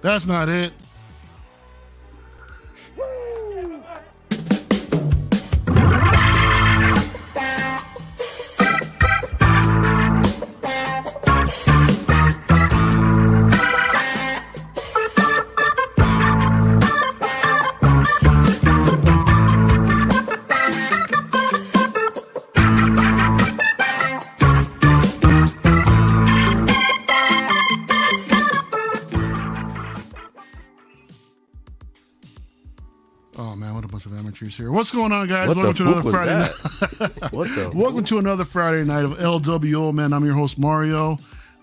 That's not it. Here. What's going on, guys? Welcome to another Friday night. Welcome to another Friday night of LWO, man. I'm your host, Mario,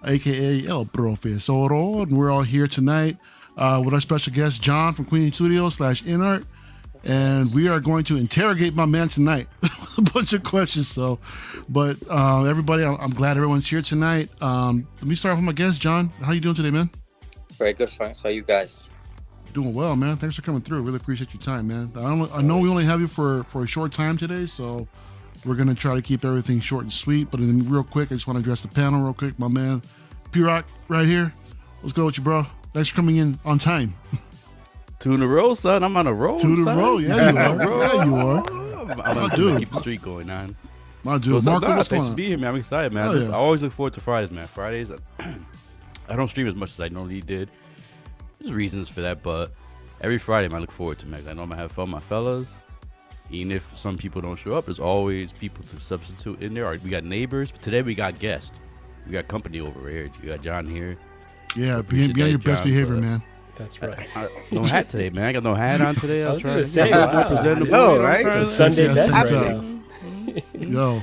aka El Profesoro, and we're all here tonight with our special guest, John from Queen Studios / Inart, and we are going to interrogate my man tonight. A bunch of questions, but everybody, I'm glad everyone's here tonight. Let me start off with my guest, John. How you doing today, man? Very good, thanks. How are you guys? Doing well, man. Thanks for coming through. Really appreciate your time, man. I know we only have you for a short time today, so we're going to try to keep everything short and sweet. But then real quick, I just want to address the panel real quick. My man, PRock, right here. What's good with you, bro? Thanks for coming in on time. 2 in a row, son. I'm on a roll. 2 in a row, yeah, you are. Yeah, you are. I'm going to keep the streak going, man. My dude, Marco, what's going on? Thanks for being here, man. I'm excited, man. Oh, yeah. I always look forward to Fridays, man. Fridays, I don't stream as much as I normally did. There's reasons for that, but every Friday, man, I look forward to, man. I know I'm going to have fun with my fellas. Even if some people don't show up, there's always people to substitute in there. We got neighbors, but today we got guests. We got company over here. You got John here. Yeah, be on your best behavior, man. That's right. No hat today, man. I got no hat on today. I was trying going to say, more presentable. Yo, right? It's a Sunday best right now. Yo.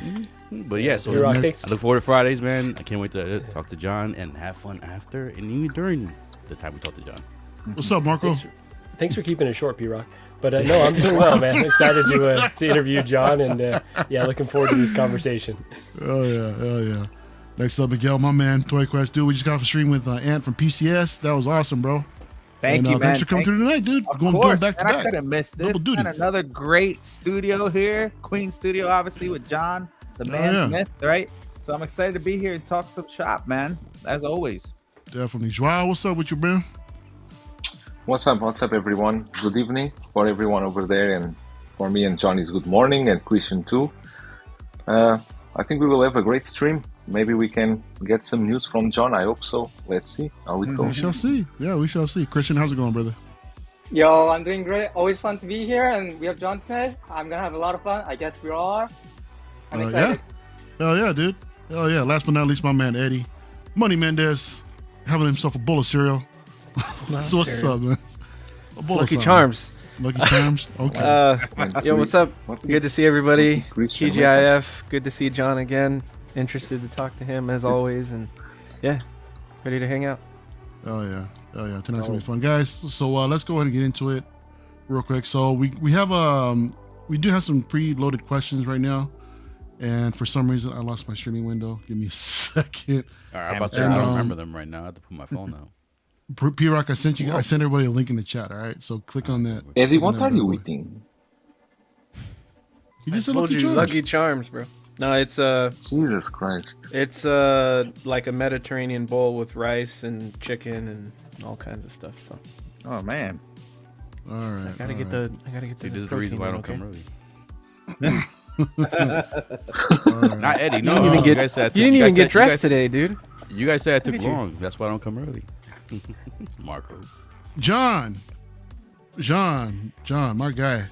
But yeah, so I look forward to Fridays, man. I can't wait to talk to John and have fun after and even during the time we talk to John. What's up, Marco? Thanks for keeping it short, PRock. But no, I'm doing well, man. Excited to interview John, and yeah, looking forward to this conversation. Oh yeah. Next up, Miguel, my man, Toy Quest, dude. We just got off a stream with Ant from PCS. That was awesome, bro. Thank you, man. Thanks for coming through tonight, dude. Of going course, back to man, back. I couldn't miss this. Man, another great studio here, Queen Studio, obviously with John, the man Smith, right? So I'm excited to be here and talk some shop, man. As always. Definitely, Joao. What's up with you, man? What's up, everyone? Good evening for everyone over there, and for me and Johnny's good morning, and Christian too. I think we will have a great stream. Maybe we can get some news from John. I hope so. Let's see how it goes. We shall see. Yeah, we shall see. Christian, how's it going, brother? Yo, I'm doing great. Always fun to be here, and we have John today. I'm gonna have a lot of fun. I guess we all are. I'm excited. Yeah. Hell yeah, dude. Hell yeah. Last but not least, my man Eddie, Money Mendez, having himself a bowl of cereal. So what's up, man? Lucky Charms. Lucky Charms. Okay. Yo, what's up? Good to see everybody. TGIF. Good to see John again. Interested to talk to him as always, and yeah, ready to hang out. Oh yeah. Tonight's gonna be fun, guys. So let's go ahead and get into it real quick. So we do have some pre-loaded questions right now, and for some reason I lost my streaming window. Give me a second. All right, I don't remember them right now. I have to put my phone out. PRock, I sent everybody a link in the chat. All right, so click on that. Eddie, what are you eating? You just said Lucky Charms, bro. No, it's Jesus Christ. It's like a Mediterranean bowl with rice and chicken and all kinds of stuff. So. Oh man. All right. I gotta get the. See, this is the reason why I don't come early. Right. Not Eddie. No, you didn't even get dressed today, dude. You guys said I took long. That's why I don't come early. Marco. John, my guy.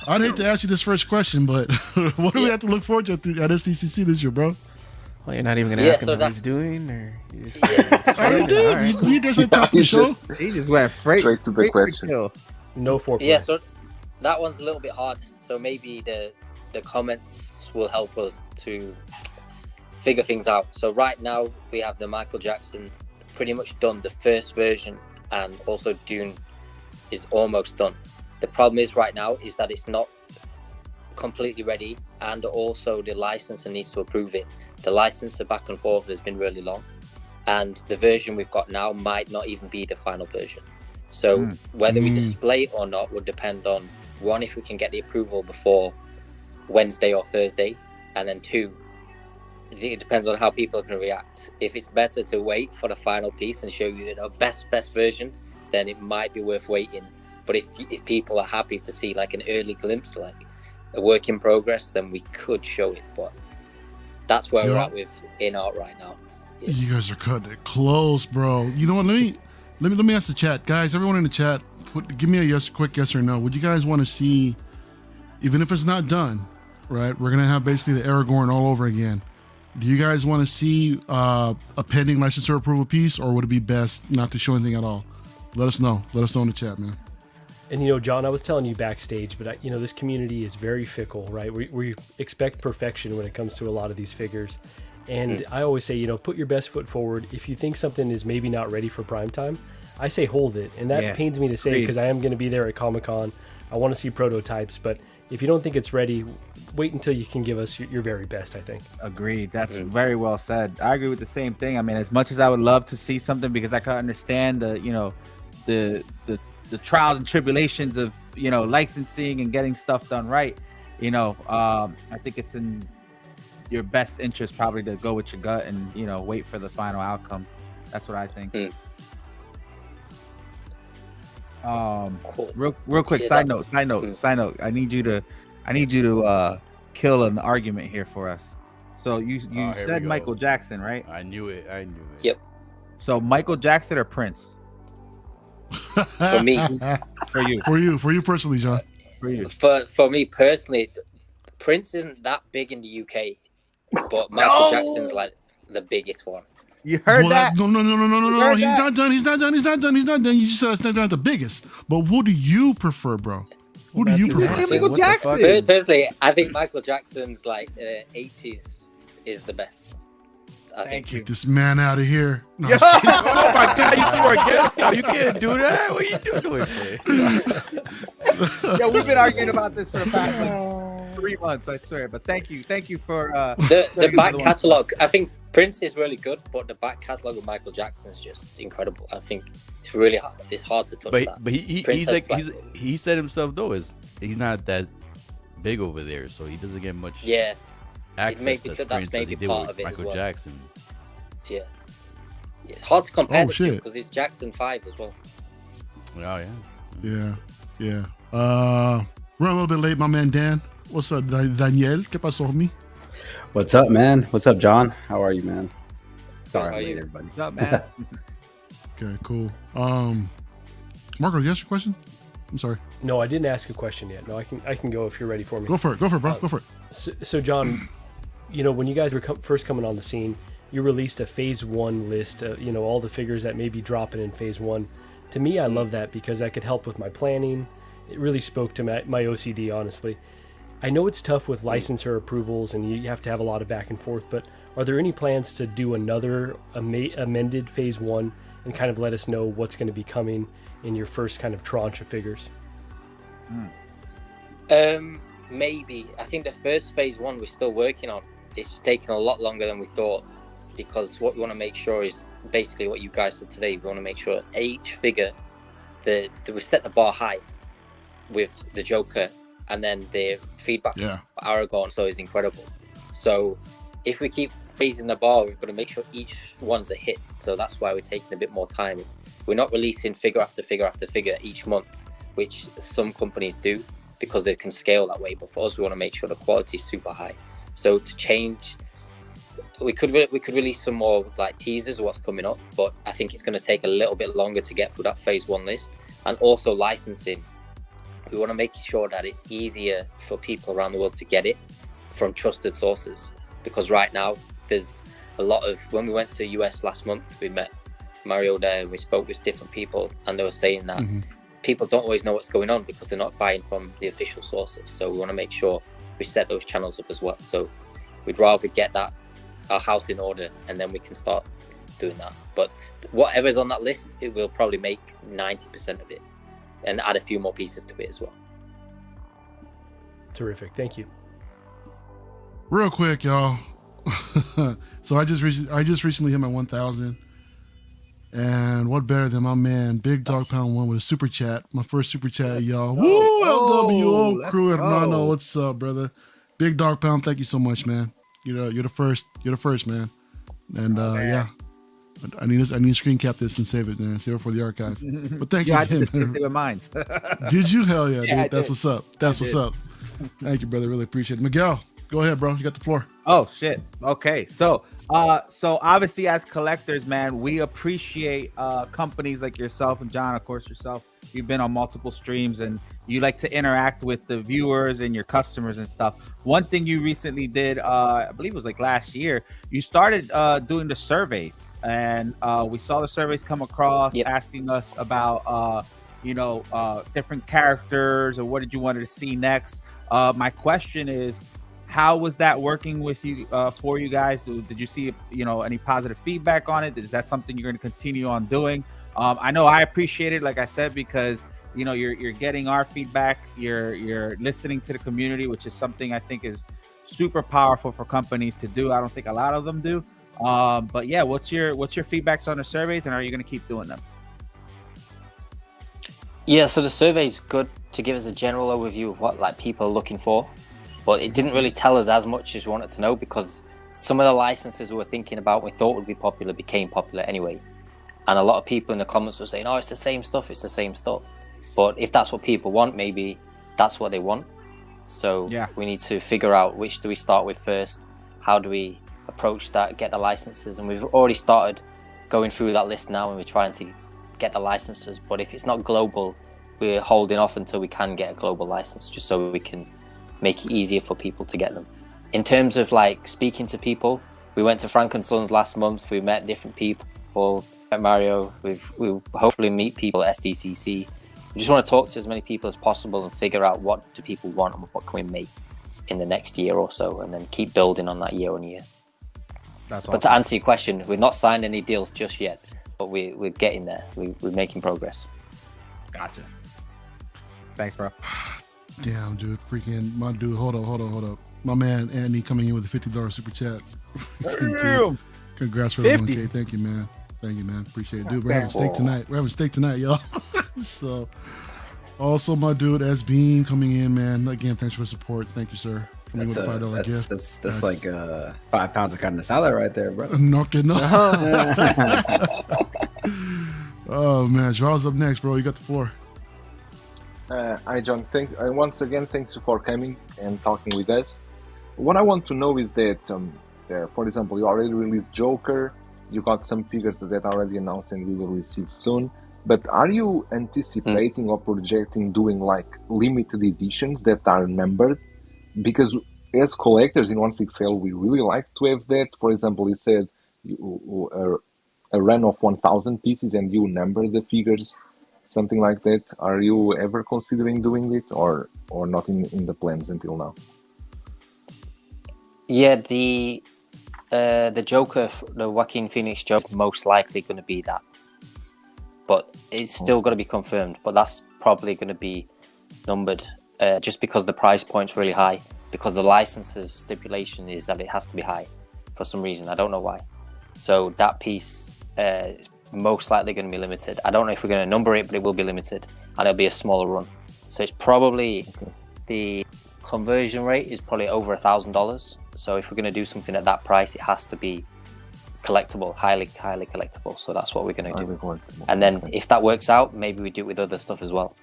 I'd hate to ask you this first question, but what do we have to look forward to at SDCC this year, bro? Well, you're not even gonna ask him what he's doing, or you just I did. Right. You just top the show. He just went straight to the question. No foreplay. Yeah, so that one's a little bit hard. So maybe the comments will help us to figure things out. So right now we have the Michael Jackson pretty much done, the first version, and also Dune is almost done. The problem is right now is that it's not completely ready, and also the licensor needs to approve it. The licensor back and forth has been really long, and the version we've got now might not even be the final version. So whether we display it or not would depend on, one, if we can get the approval before Wednesday or Thursday, and then two, it depends on how people are going to react. If it's better to wait for the final piece and show you the best version then it might be worth waiting. But if people are happy to see like an early glimpse, like a work in progress, then we could show it. But that's where we're at with Inart right now. Yeah. You guys are cutting it close, bro. You know what? Let me ask the chat, guys. Everyone in the chat, give me a quick yes or no. Would you guys want to see, even if it's not done, right? We're gonna have basically the Aragorn all over again. Do you guys want to see a pending licensor approval piece, or would it be best not to show anything at all? Let us know. Let us know in the chat, man. And John, I was telling you backstage, but this community is very fickle, right? We expect perfection when it comes to a lot of these figures. And I always say, put your best foot forward. If you think something is maybe not ready for prime time, I say hold it. And that pains me to say, because I am going to be there at Comic-Con. I want to see prototypes, but if you don't think it's ready, wait until you can give us your very best, I think. Agreed. That's very well said. I agree with the same thing. I mean, as much as I would love to see something, because I can understand the trials and tribulations of licensing and getting stuff done right, I think it's in your best interest probably to go with your gut and wait for the final outcome. That's what I think. Cool. Real quick, side note. I need you to kill an argument here for us. So you said Michael Jackson, right? I knew it. Yep. So Michael Jackson or Prince? For me. For you personally, John. For me personally, Prince isn't that big in the UK, but Michael Jackson's like the biggest one. You heard that? No. He's not done. You just said that's not the biggest. But what do you prefer, bro? Who do you prefer? Michael Jackson. Personally, I think Michael Jackson's like 80s is the best. Get this man out of here. No, oh my God, you threw our guest out. You can't do that. What are you doing? Yeah, we've been arguing about this for the past 3 months, I swear. But thank you for the back catalog. I think Prince is really good, but the back catalog of Michael Jackson is just incredible. I think it's really hard. It's hard to touch that. But he said himself though he's not that big over there, so he doesn't get much. Yeah. Access to that's maybe part of it Michael as well. Jackson. Yeah. It's hard to compare the two shit. because it's Jackson 5 as well. Oh yeah. Yeah. We're a little bit late, my man Dan. What's up, Daniel? ¿Qué pasó, homie? What's up, man? What's up, John? How are you, man? Sorry, I'm late, everybody. What's up, man? Okay, cool. Marco, you ask your question? I'm sorry. No, I didn't ask a question yet. No, I can go if you're ready for me. Go for it, bro. Go for it. So John, when you guys were first coming on the scene, you released a phase 1 list, all the figures that may be dropping in phase 1. To me, I love that because that could help with my planning. It really spoke to my OCD, honestly. I know it's tough with licensor approvals and you have to have a lot of back and forth, but are there any plans to do another amended phase 1 and kind of let us know what's going to be coming in your first kind of tranche of figures? Maybe. I think the first phase 1 we're still working on. It's taking a lot longer than we thought because what we want to make sure is basically what you guys said today. We want to make sure each figure, we set the bar high with the Joker, and then the feedback from Aragorn is incredible. So if we keep raising the bar, we've got to make sure each one's a hit. So that's why we're taking a bit more time. We're not releasing figure after figure after figure each month, which some companies do because they can scale that way. But for us, we want to make sure the quality is super high. So to change, we could release some more like teasers of what's coming up, but I think it's going to take a little bit longer to get through that phase 1 list. And also licensing. We want to make sure that it's easier for people around the world to get it from trusted sources. Because right now, there's a lot of... When we went to US last month, we met Mario there and we spoke with different people, and they were saying that people don't always know what's going on because they're not buying from the official sources. So we want to make sure we set those channels up as well. So we'd rather get our house in order and then we can start doing that. But whatever's on that list, it will probably make 90% of it and add a few more pieces to it as well. Terrific. Thank you. Real quick, y'all. So I just recently hit my 1,000. And what better than my man, Big Dog Pound 1 with a super chat. My first super chat, y'all. Woo! LWO Crew, hermano. What's up, brother? Big Dog Pound, thank you so much, man. You're the first, man. And yeah. I need to screen cap this and save it, man. Save it for the archive. But thank you. I did with mine. Did you? Hell yeah, yeah dude. That's what's up. That's what's up. Thank you, brother. Really appreciate it. Miguel, go ahead, bro. You got the floor. Oh shit. Okay. So obviously as collectors, man, we appreciate companies like yourself and John, of course yourself. You've been on multiple streams and you like to interact with the viewers and your customers and stuff. One thing you recently did, I believe it was like last year, you started doing the surveys, and we saw the surveys come across asking us about different characters or what did you want to see next. My question is, how was that working with you for you guys? Did you see any positive feedback on it? Is that something you're going to continue on doing? I know I appreciate it, like I said, because you're getting our feedback, you're listening to the community, which is something I think is super powerful for companies to do. I don't think a lot of them do. But yeah, what's your feedbacks on the surveys, and are you going to keep doing them? Yeah, so the survey is good to give us a general overview of what people are looking for, but it didn't really tell us as much as we wanted to know, because some of the licenses we were thinking about, we thought would be popular, became popular anyway. And a lot of people in the comments were saying, oh, it's the same stuff. But if that's what people want, maybe that's what they want. So we need to figure out which do we start with first? How do we approach that, get the licenses? And we've already started going through that list now, and we're trying to get the licenses. But if it's not global, we're holding off until we can get a global license, just so we can make it easier for people to get them. In terms of speaking to people, we went to Frank & Sons last month. We met different people. Mario, we'll hopefully meet people at SDCC. We just want to talk to as many people as possible and figure out what do people want and what can we make in the next year or so, and then keep building on that year on year. That's awesome. But to answer your question, we've not signed any deals just yet, but we're getting there. We're making progress. Gotcha. Thanks, bro. Damn, dude. Freaking my dude. Hold up. My man Andy coming in with a $50 super chat. Congrats for the 1K. Thank you, man. Appreciate it, dude. We're having steak tonight, y'all. So, also my dude S Bean coming in, man. Again, thanks for the support. Thank you, sir. Coming with a $5 gift. That's like 5 pounds of carne asada right there, bro. No kidding. Oh man, Joel's up next, bro. You got the floor. Hi, John. Once again, thanks for coming and talking with us. What I want to know is that, for example, you already released Joker. You got some figures that are already announced and we will receive soon. But are you anticipating or projecting doing limited editions that are numbered? Because as collectors in 1/6L, we really like to have that. For example, you said a run of 1,000 pieces and you number the figures, something like that. Are you ever considering doing it or not in the plans until now? Yeah, the Joker, the Joaquin Phoenix Joker, most likely going to be that, but it's still going to be confirmed. But that's probably going to be numbered, just because the price point's really high. Because the license's stipulation is that it has to be high, for some reason. I don't know why. So that piece is most likely going to be limited. I don't know if we're going to number it, but it will be limited, and it'll be a smaller run. So it's probably the conversion rate is probably over $1,000. So if we're going to do something at that price, it has to be collectible, highly collectible. So that's what we're going to do. And then if that works out, maybe we do it with other stuff as well.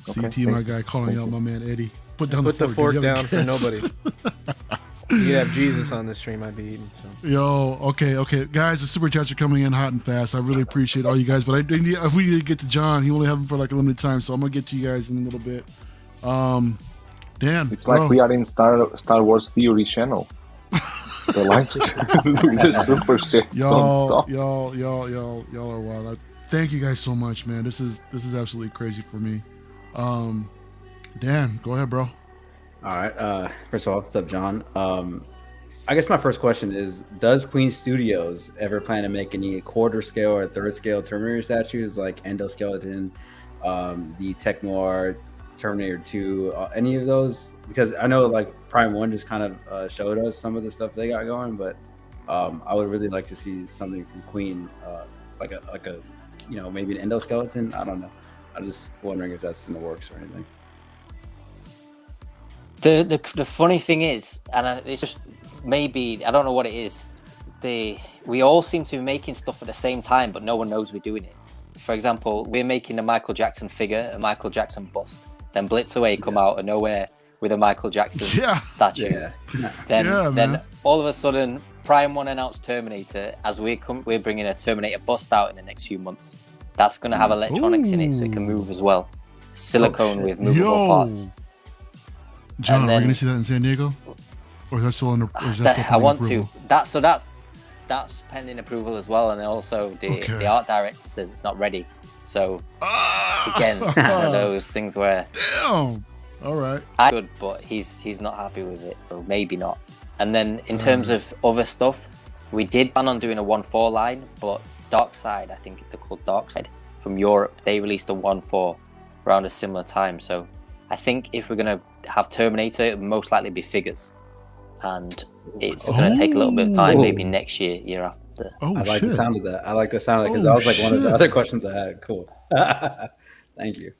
CT, my guy, calling out my man Eddie. Put the fork down for nobody. You have Jesus on this stream, I'd be eating. So. Yo, okay, guys, the super chats are coming in hot and fast. I really appreciate all you guys, but if we need to get to John, he only have him for a limited time, so I'm gonna get to you guys in a little bit. Dan, it's like we are in Star Wars Theory channel. The live stream, the super chats don't stop. Y'all are wild. Thank you guys so much, man. This is absolutely crazy for me. Dan, go ahead, bro. All right. First of all, what's up, John? I guess my first question is, does Queen Studios ever plan to make any quarter scale or third scale Terminator statues like Endoskeleton, the Tech Noir, Terminator 2, any of those? Because I know Prime 1 just kind of showed us some of the stuff they got going, but I would really like to see something from Queen, like a maybe an Endoskeleton. I don't know. I'm just wondering if that's in the works or anything. The funny thing is, and it's just maybe, I don't know what it is, we all seem to be making stuff at the same time, but no one knows we're doing it. For example, we're making a Michael Jackson figure, a Michael Jackson bust. Then Blitz Away come out of nowhere with a Michael Jackson statue. Then all of a sudden, Prime One announced Terminator. As we're bringing a Terminator bust out in the next few months. That's going to have electronics in it, so it can move as well. Silicone with movable parts. John, are we going to see that in San Diego? Or is that still under? I want approval? To. That's pending approval as well, and also the art director says it's not ready. So again, one of those things where damn. All right, I good, but he's not happy with it, so maybe not. And then in terms of other stuff, we did plan on doing a 1/4 line, but Darkside, I think they're called Darkside from Europe, they released a 1/4 around a similar time. So I think if we're gonna have Terminator, it would most likely be figures, and it's gonna take a little bit of time, maybe next year after. I like the sound of that. Because that was like one of the other questions I had. Cool. Thank you.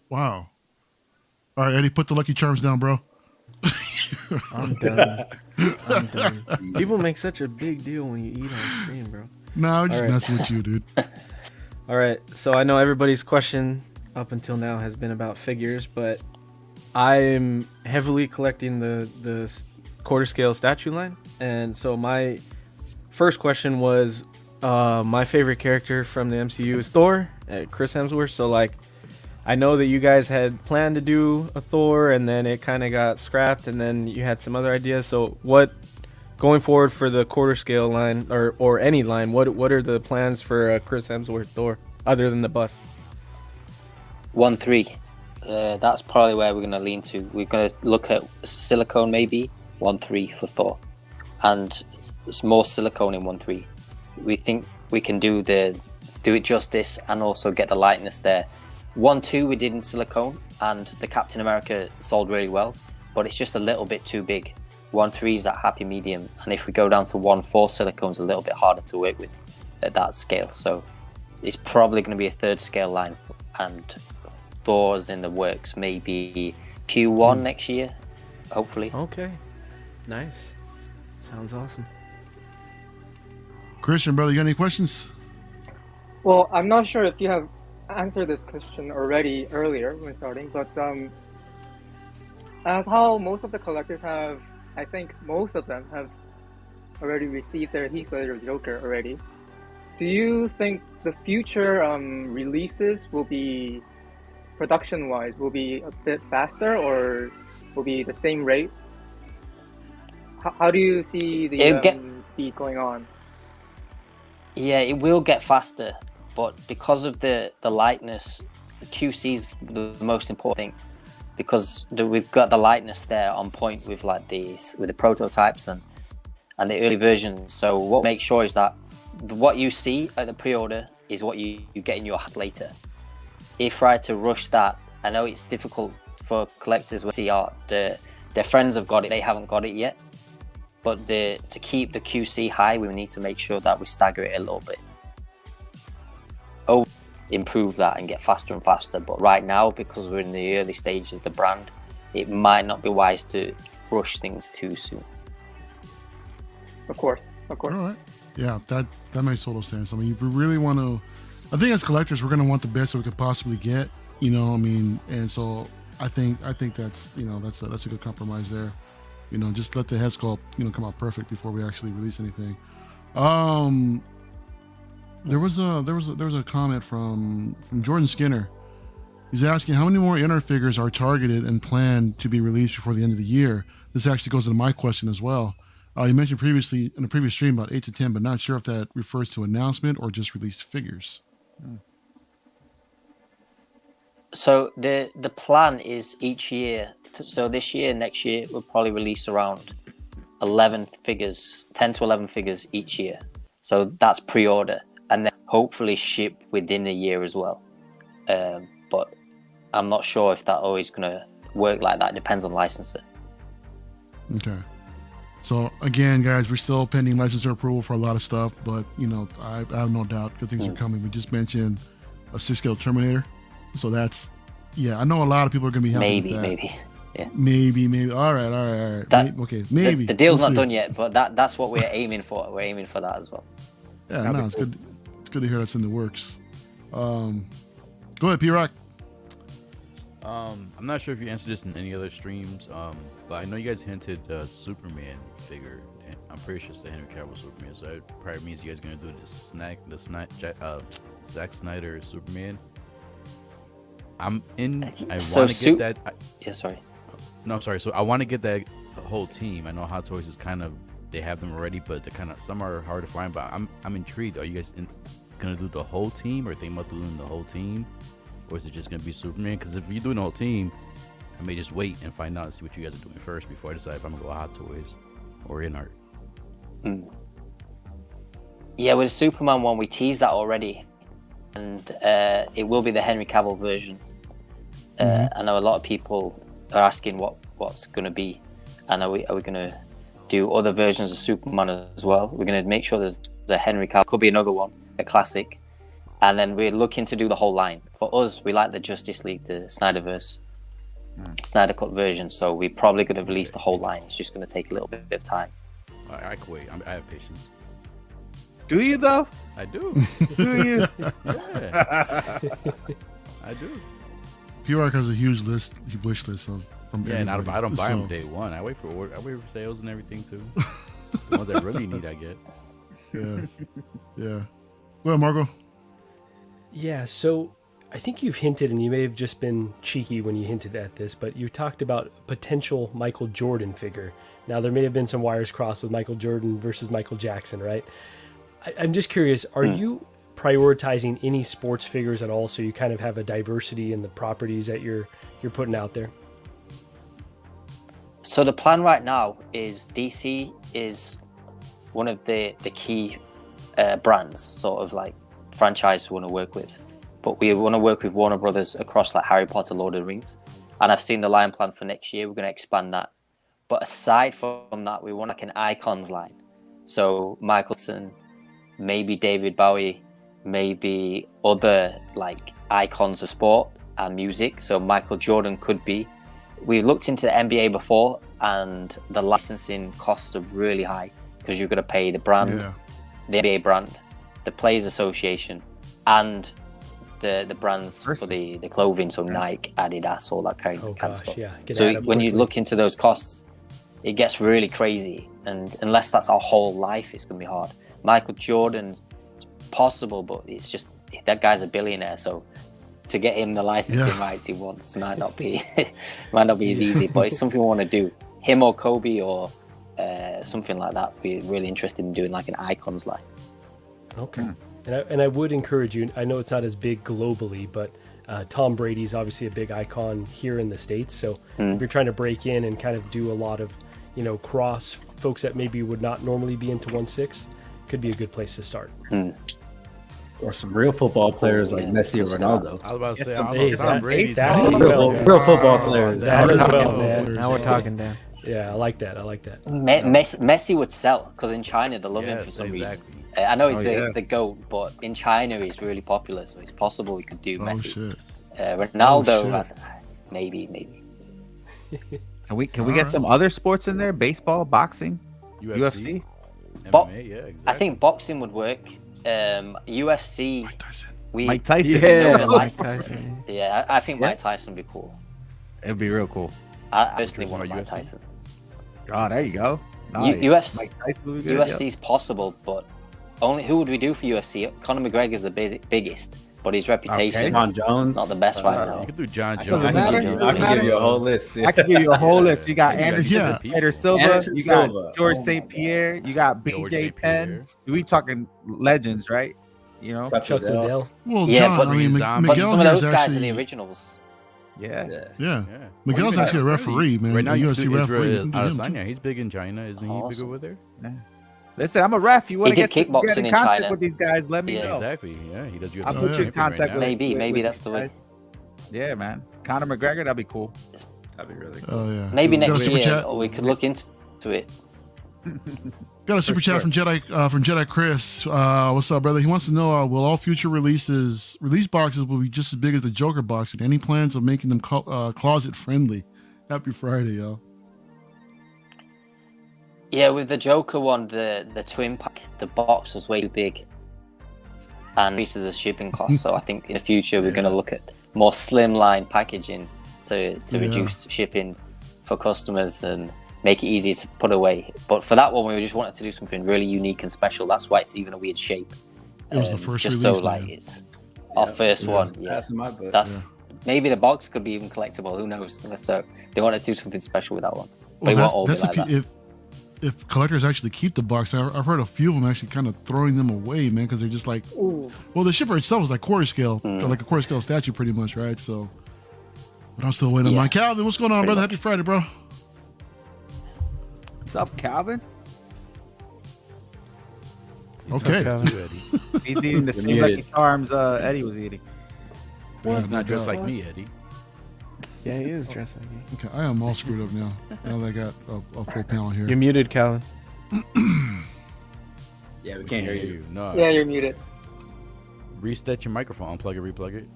Wow. All right, Eddie, put the Lucky Charms down, bro. I'm done. People make such a big deal when you eat on stream, bro. No, I'm just messing with you, dude. All right, so I know everybody's question up until now has been about figures, but I'm heavily collecting the quarter scale statue line, and so my first question was, my favorite character from the MCU is Thor, Chris Hemsworth. So like, I know that you guys had planned to do a Thor, and then it kind of got scrapped, and then you had some other ideas. So what, going forward for the quarter scale line or any line, what are the plans for Chris Hemsworth Thor other than the bust? 1/3. That's probably where we're going to lean to. We're going to look at silicone, maybe 1/3 for Thor, and it's more silicone in 1/3. We think we can do it justice and also get the lightness there. 1/2 we did in silicone, and the Captain America sold really well, but it's just a little bit too big. 1/3 is that happy medium, and if we go down to 1/4, silicone's a little bit harder to work with at that scale. So it's probably going to be a 3rd scale line, and Thor's in the works, maybe Q1 next year, hopefully. Okay, nice. Sounds awesome. Christian, brother, you got any questions? Well, I'm not sure if you have answered this question already earlier when starting, but as how most of the collectors have, I think most of them have already received their Heath Ledger Joker already. Do you think the future releases will be, production-wise, will be a bit faster or will be the same rate? How do you see the speed going on? Yeah, it will get faster, but because of the lightness, the QC is the most important thing, because we've got the lightness there on point with the prototypes and the early versions. So what we make sure is that what you see at the pre-order is what you get in your hands later. If I had to rush that, I know it's difficult for collectors with see art. Their friends have got it, they haven't got it yet. But to keep the QC high, we need to make sure that we stagger it a little bit. Improve that and get faster and faster. But right now, because we're in the early stages of the brand, it might not be wise to rush things too soon. Of course. All right. Yeah, that makes total sense. I mean, if we really want to, I think as collectors, we're going to want the best that we could possibly get. You know, I mean, and so I think that's that's a good compromise there. You know, just let the head sculpt come out perfect before we actually release anything. There was a comment from Jordan Skinner. He's asking how many more Inart figures are targeted and planned to be released before the end of the year. This actually goes into my question as well. You mentioned previously in a previous stream about 8 to 10, but not sure if that refers to announcement or just released figures. So the plan is each year. So this year, next year, we'll probably release around 10 to 11 figures each year. So that's pre-order, and then hopefully ship within a year as well. But I'm not sure if that always going to work like that. It depends on licensor. Okay. So again, guys, we're still pending licensor approval for a lot of stuff, but I have no doubt good things are coming. We just mentioned a 6-scale Terminator, so that's I know a lot of people are going to be happy with that. Maybe. Yeah. Maybe. All right. Okay, maybe. The deal's not done yet, but that's what we're aiming for. We're aiming for that as well. Yeah, no, it's good. It's good to hear that's in the works. Go ahead, P-Rock. I'm not sure if you answered this in any other streams, but I know you guys hinted Superman figure. I'm pretty sure it's the Henry Cavill Superman, so that probably means you guys are gonna do Zack Snyder Superman. I'm in. I want to get that. Sorry. No, I'm sorry. So I want to get that whole team. I know Hot Toys is kind of, they have them already, but they're kind of, some are hard to find. But I'm intrigued. Are you guys gonna do the whole team, or thinking about doing the whole team, or is it just gonna be Superman? Because if you're doing the whole team, I may just wait and find out and see what you guys are doing first before I decide if I'm gonna go Hot Toys or Inart. Yeah, with the Superman one, we teased that already, and it will be the Henry Cavill version. I know a lot of people are asking what's going to be, and are we going to do other versions of Superman as well? We're going to make sure there's a Henry Cavill, could be another one, a classic, and then we're looking to do the whole line. For us, we like the Justice League, the Snyderverse, Snyder Cut version, so we're probably going to release the whole line. It's just going to take a little bit of time. I can wait. I have patience. Do you though? I do. Do you? Yeah. I do. P-Rock has a huge wish list from and I don't buy so. them day one. I wait for sales and everything too. The ones I really need, I get. Yeah. Go ahead, Margo. Yeah, so I think you've hinted, and you may have just been cheeky when you hinted at this, but you talked about potential Michael Jordan figure. Now, there may have been some wires crossed with Michael Jordan versus Michael Jackson, right? I'm just curious, are you prioritizing any sports figures at all, so you kind of have a diversity in the properties that you're putting out there? So the plan right now is DC is one of the key brands, sort of like franchise we want to work with, but we want to work with Warner Brothers across like Harry Potter, Lord of the Rings, and I've seen the line plan for next year. We're going to expand that, but aside from that, we want like an icons line. So Michaelson, maybe David Bowie, maybe other like icons of sport and music. So Michael Jordan could be. We looked into the NBA before, and the licensing costs are really high because you've got to pay the brand, the NBA brand, the Players Association, and the brands for the clothing. So Nike, Adidas, all that kind of stuff. Yeah. So when you look into those costs, it gets really crazy. And unless that's our whole life, it's going to be hard. Michael Jordan, it's possible, but it's just, that guy's a billionaire, so to get him the licensing rights he wants might not be as easy, but it's something we want to do. Him or Kobe or something like that. We're really interested in doing like an icons line. Okay. And I would encourage you, I know it's not as big globally, but Tom Brady's obviously a big icon here in the States, so if you're trying to break in and kind of do a lot of, cross folks that maybe would not normally be into 1/6, could be a good place to start. Or some real football players like Messi or Ronaldo. I was about to say, Tom Brady. Real football players. That as well, man. Now we're talking, Dan. Yeah, I like that. Messi would sell because in China they love him for some reason. I know he's the GOAT, but in China he's really popular, so it's possible we could do Messi. Ronaldo, maybe. Can we get some other sports in there? Baseball, boxing, UFC? MMA, yeah, exactly. I think boxing would work. UFC, Mike Tyson. Mike Tyson. Yeah, I think Mike Tyson would be cool. It'd be real cool. I personally want Mike Tyson. Oh, there you go. Nice. UFC is possible, but only who would we do for UFC? Conor McGregor is the biggest, but his reputation John Jones, not the best right now. You could do John Jones. I can give you a whole list. I can give you a whole list. You got Anderson Silva, you got George St. Pierre, you got BJ Penn. We talking legends, right? Chuck Liddell. Well, yeah, John, but Miguel some of those guys actually, are the originals. Yeah. Miguel's actually a referee, man. Right now, UFC referee. He's big in China, isn't he? Big over there? Yeah. Listen, I'm a ref. You want to get kickboxing in contact China with these guys? Let me know. Exactly. Yeah, he does UFC. I'll put you in contact with. Maybe that's the way. Yeah, man. Conor McGregor, that'd be cool. That'd be really cool. Oh yeah. Maybe next year, or we could look into it. Got a super chat from Jedi Chris. What's up, brother? He wants to know: will all future release boxes will be just as big as the Joker box? And any plans of making them closet friendly? Happy Friday, y'all. Yeah, with the Joker one, the twin pack, the box was way too big and increases the shipping cost. So I think in the future we're going to look at more slimline packaging to reduce shipping for customers and make it easier to put away. But for that one, we just wanted to do something really unique and special. That's why it's even a weird shape. It was the first just release, so like it's our first one. Yeah, that's maybe the box could be even collectible. Who knows? So they wanted to do something special with that one. But it won't all be like that. If collectors actually keep the box, I've heard a few of them actually kind of throwing them away, man, because they're just like, well, the shipper itself is like quarter scale, like a quarter scale statue, pretty much, right? So, but I'm still waiting on mine. Calvin, what's going on, brother? Happy Friday, bro. What's up, Calvin? Okay. He's eating the same Lucky Charms Eddie was eating. He's not dressed like me, Eddie. Yeah, he is dressed like me. Okay, I am all screwed up now. Now that I got a full panel here. You're muted, Calvin. Yeah, we can't hear you. No. Yeah, you're muted. Reset your microphone. Unplug it, replug it.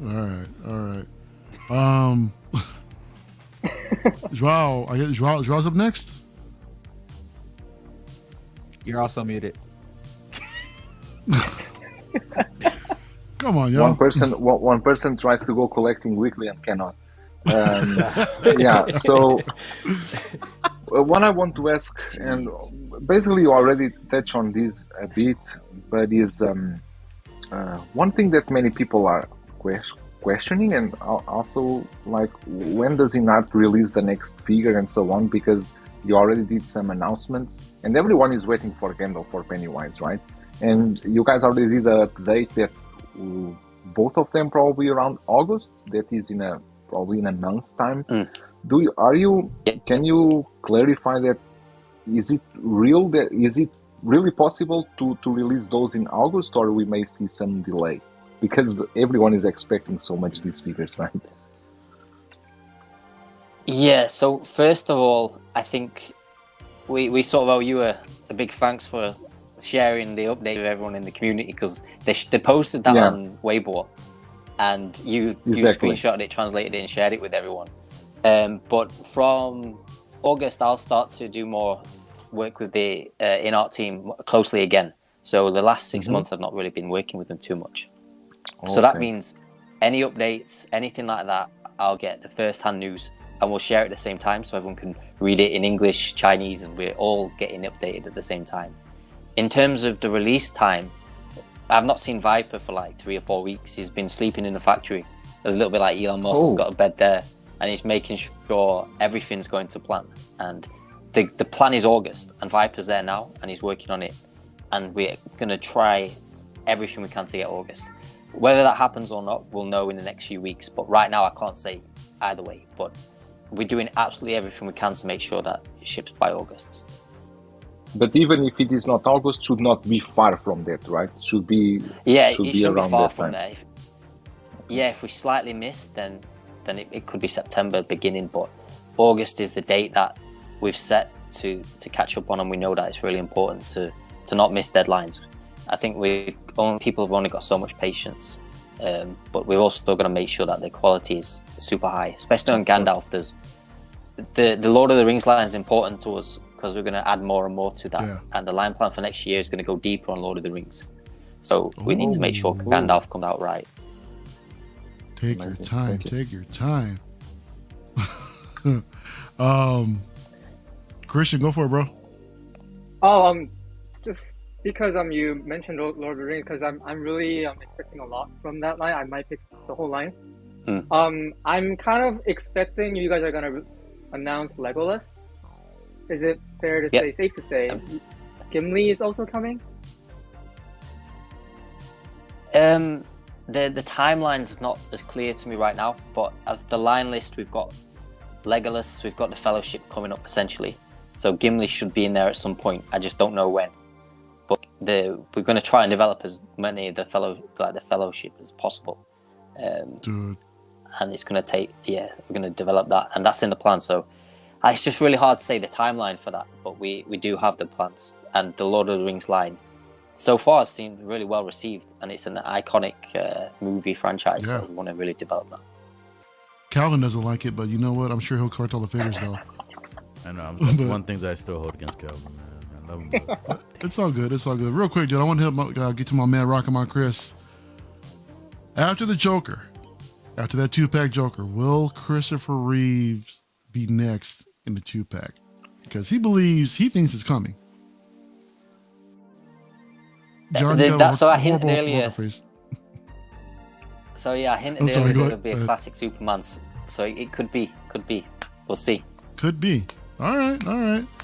All right. Joao, I guess Joao's up next. You're also muted. Come on, y'all. One person tries to go collecting weekly and cannot. Yeah. So what I want to ask, and basically you already touched on this a bit, but is one thing that many people are questioning, and also like, when does Inart release the next figure and so on? Because you already did some announcements, and everyone is waiting for Gandalf or Pennywise, right? And you guys already did a date that both of them probably around August. That is probably in a month's time. Can you clarify that? Is it really possible to release those in August, or we may see some delay? Because everyone is expecting so much these figures, right? Yeah, so first of all, I think we sort of owe you a big thanks for sharing the update with everyone in the community, because they posted that on Weibo, and you screenshotted it, translated it, and shared it with everyone. But from August, I'll start to do more work with the Inart team closely again. So the last 6 months, I've not really been working with them too much. So that means any updates, anything like that, I'll get the first-hand news, and we'll share it at the same time so everyone can read it in English, Chinese, and we're all getting updated at the same time. In terms of the release time, I've not seen Viper for like 3 or 4 weeks. He's been sleeping in the factory, a little bit like Elon Musk. He's got a bed there, and he's making sure everything's going to plan. And the plan is August, and Viper's there now, and he's working on it. And we're going to try everything we can to get August. Whether that happens or not, we'll know in the next few weeks. But right now, I can't say either way. But we're doing absolutely everything we can to make sure that it ships by August. But even if it is not August, should not be far from that, right? Should be it shouldn't be far from there. If we slightly miss, then it could be September beginning. But August is the date that we've set to catch up on, and we know that it's really important to not miss deadlines. I think people have only got so much patience, but we're also going to make sure that the quality is super high, especially on Gandalf. There's the Lord of the Rings line is important to us because we're going to add more and more to that, and the line plan for next year is going to go deeper on Lord of the Rings. So we need to make sure Gandalf comes out right. Take your time. Take your time. Christian, go for it, bro. Just because you mentioned Lord of the Rings, because I'm really expecting a lot from that line. I might pick the whole line. I'm kind of expecting you guys are gonna announce Legolas. Is it fair to say, safe to say, Gimli is also coming? The timelines is not as clear to me right now, but of the line list, we've got Legolas, we've got the Fellowship coming up essentially. So Gimli should be in there at some point. I just don't know when. But we're going to try and develop as many of the Fellowship as possible. Dude. And it's going to take, we're going to develop that, and that's in the plan. So it's just really hard to say the timeline for that, but we do have the plans. And the Lord of the Rings line so far has seemed really well received, and it's an iconic movie franchise, so we want to really develop that. Calvin doesn't like it, but you know what? I'm sure he'll collect all the figures though. I know. That's the one thing I still hold against Calvin, man. I love him. But... It's all good. It's all good. Real quick, dude, I want to get to my man Rock'em Chris. After the Joker, after that 2-pack Joker, will Christopher Reeves be next in the 2-pack? Because he thinks it's coming. John, so I hinted earlier. So yeah, I hinted earlier it'll be a classic Superman. So it could be. We'll see. Could be. All right.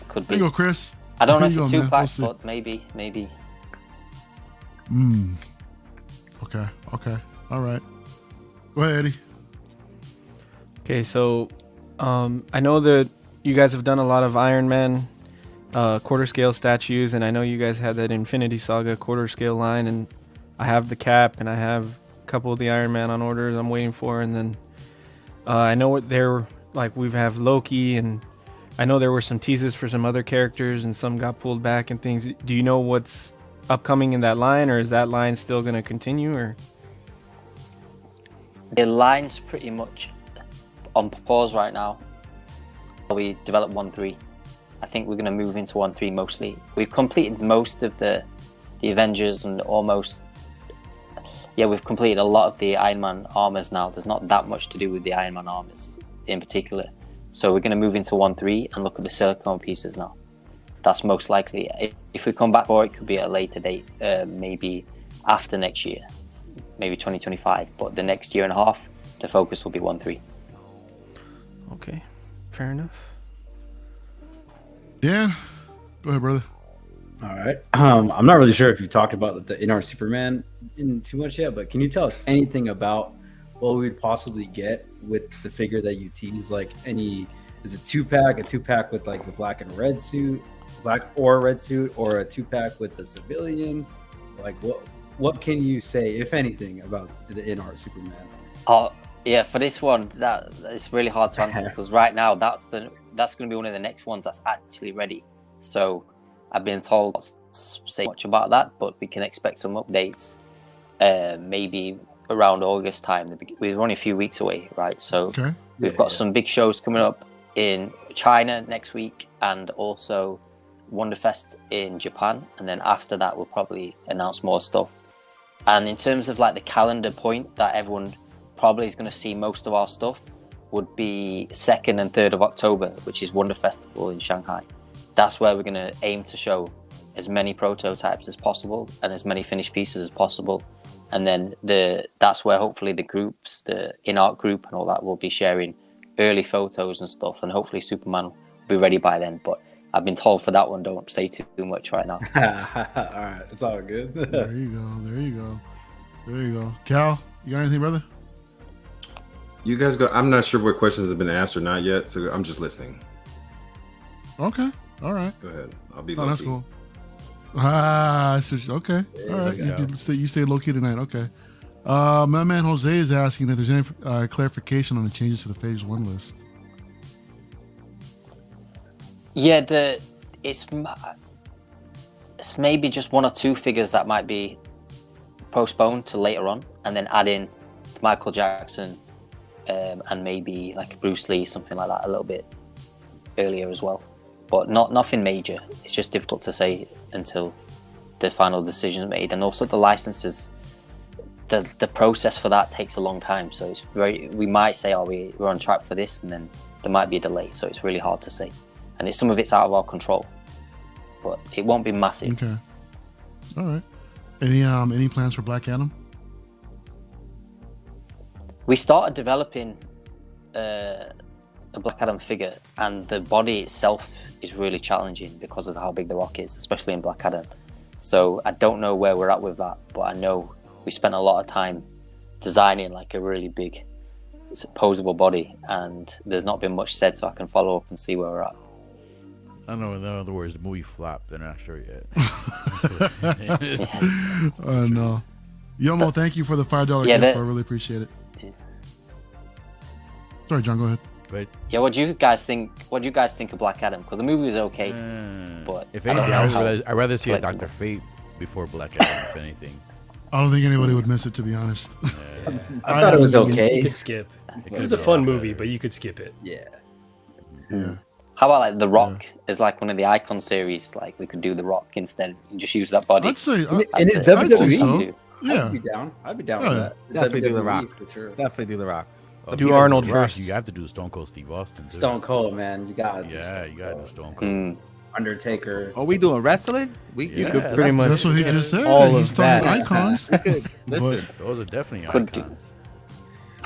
Could be. There you go, Chris. I don't know if it's 2-pack, but maybe. Okay. All right. Go ahead, Eddie. Okay, so I know that you guys have done a lot of Iron Man quarter scale statues, and I know you guys had that Infinity Saga quarter scale line, and I have the Cap, and I have a couple of the Iron Man on orders I'm waiting for, and then I know what they're like. We have LoKey, and I know there were some teases for some other characters, and some got pulled back and things. Do you know what's upcoming in that line, or is that line still going to continue? Or the line's pretty much on pause right now. We developed 1-3. I think we're going to move into 1-3 mostly. We've completed most of the Avengers and we've completed a lot of the Iron Man armors now. There's not that much to do with the Iron Man armors in particular. So we're going to move into 1-3 and look at the silicone pieces now. That's most likely. If we come back for it, could be at a later date, maybe after next year, maybe 2025. But the next year and a half, the focus will be 1-3. Okay, fair enough. Yeah, go ahead, brother. All right. I'm not really sure if you talked about the Inart Superman in too much yet, but can you tell us anything about what we'd possibly get with the figure that you tease? Like is it a 2-pack with like the black and red suit, black or red suit, or a 2-pack with the civilian? Like what can you say, if anything, about the Inart Superman? Oh yeah, for this one, that it's really hard to answer because right now that's going to be one of the next ones that's actually ready. So I've been told not to say much about that, but we can expect some updates maybe around August time. We're only a few weeks away, right? So we've got some big shows coming up in China next week, and also WonderFest in Japan, and then after that we'll probably announce more stuff. And in terms of like the calendar point that everyone probably is going to see most of our stuff would be 2nd and 3rd of October, which is Wonder Festival in Shanghai. That's where we're going to aim to show as many prototypes as possible and as many finished pieces as possible. And then that's where hopefully the groups, the Inart group and all that, will be sharing early photos and stuff, and hopefully Superman will be ready by then. But I've been told for that one, don't say too much right now. All right, it's all good. There you go. Cal, you got anything, brother? You guys go. I'm not sure what questions have been asked or not yet, so I'm just listening. Okay, all right. Go ahead. I'll be that's LoKey. cool. Okay. All right. You stay LoKey tonight. Okay. My man Jose is asking if there's any clarification on the changes to the Phase 1 list. Yeah, it's maybe just 1 or 2 figures that might be postponed to later on, and then add in Michael Jackson and maybe like Bruce Lee, something like that, a little bit earlier as well. But nothing major. It's just difficult to say until the final decision is made, and also the licenses. The process for that takes a long time, so it's we might say, we're on track for this, and then there might be a delay. So it's really hard to say, and some of it's out of our control, but it won't be massive. Okay. All right. Any plans for Black Adam? We started developing a Black Adam figure, and the body itself is really challenging because of how big the Rock is, especially in Black Adam. So I don't know where we're at with that, but I know we spent a lot of time designing like a really big posable body, and there's not been much said, so I can follow up and see where we're at. I don't know. In other words, the movie flopped. They're not sure yet. No. Yomo, thank you for the $5 gift. I really appreciate it. Yeah. Sorry, John, go ahead. Right. Yeah, what do you guys think? What do you guys think of Black Adam? Because the movie was okay, but if anything, I'd rather see a Dr. Fate before Black Adam. If anything, I don't think anybody would miss it, to be honest. I thought it was okay. You could skip. It was a fun movie, but you could skip it. Yeah. Yeah. How about like The Rock is like one of the Icon series? Like we could do The Rock instead and just use that body. I'd say, And it's I'd say WWE. so. I'd Yeah. be down. I'd be down Yeah. with that. Definitely do The WWE Rock. for sure. Definitely do The Rock. Do Arnold The Rock, first. You have to do Stone Cold Steve Austin. too. Stone Cold, man. You got Yeah, you got to do Stone Cold. Undertaker. Are we doing wrestling? You could pretty much That's what he just said. all He's of talking that. icons. Listen, Those are definitely Could do. icons.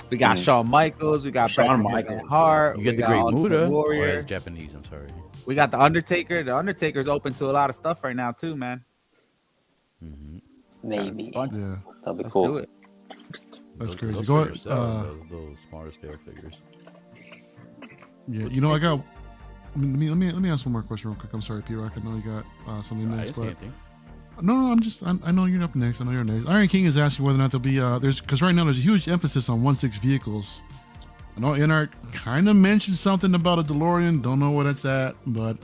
we got Shawn Michaels. We got Shawn Bret Michaels. Hart. You get we the got Great Ultimate Muda. Oh, Warrior. it's Japanese. I'm sorry. We got the Undertaker. The Undertaker's open to a lot of stuff right now too, man. Maybe Yeah, that'd be Let's cool. do it. that's crazy. Those Go ahead. figures sell, those smaller scale figures. Yeah, you know, I got. Let me ask one more question real quick. I'm sorry, P-Rock. I know you got something I next, didn't say but anything. no, I'm just. I know you're up next. I know you're next. Iron King is asking whether or not there'll be there's because right now there's a huge emphasis on 1/6 vehicles. I know Inart kind of mentioned something about a DeLorean. Don't know where that's at, but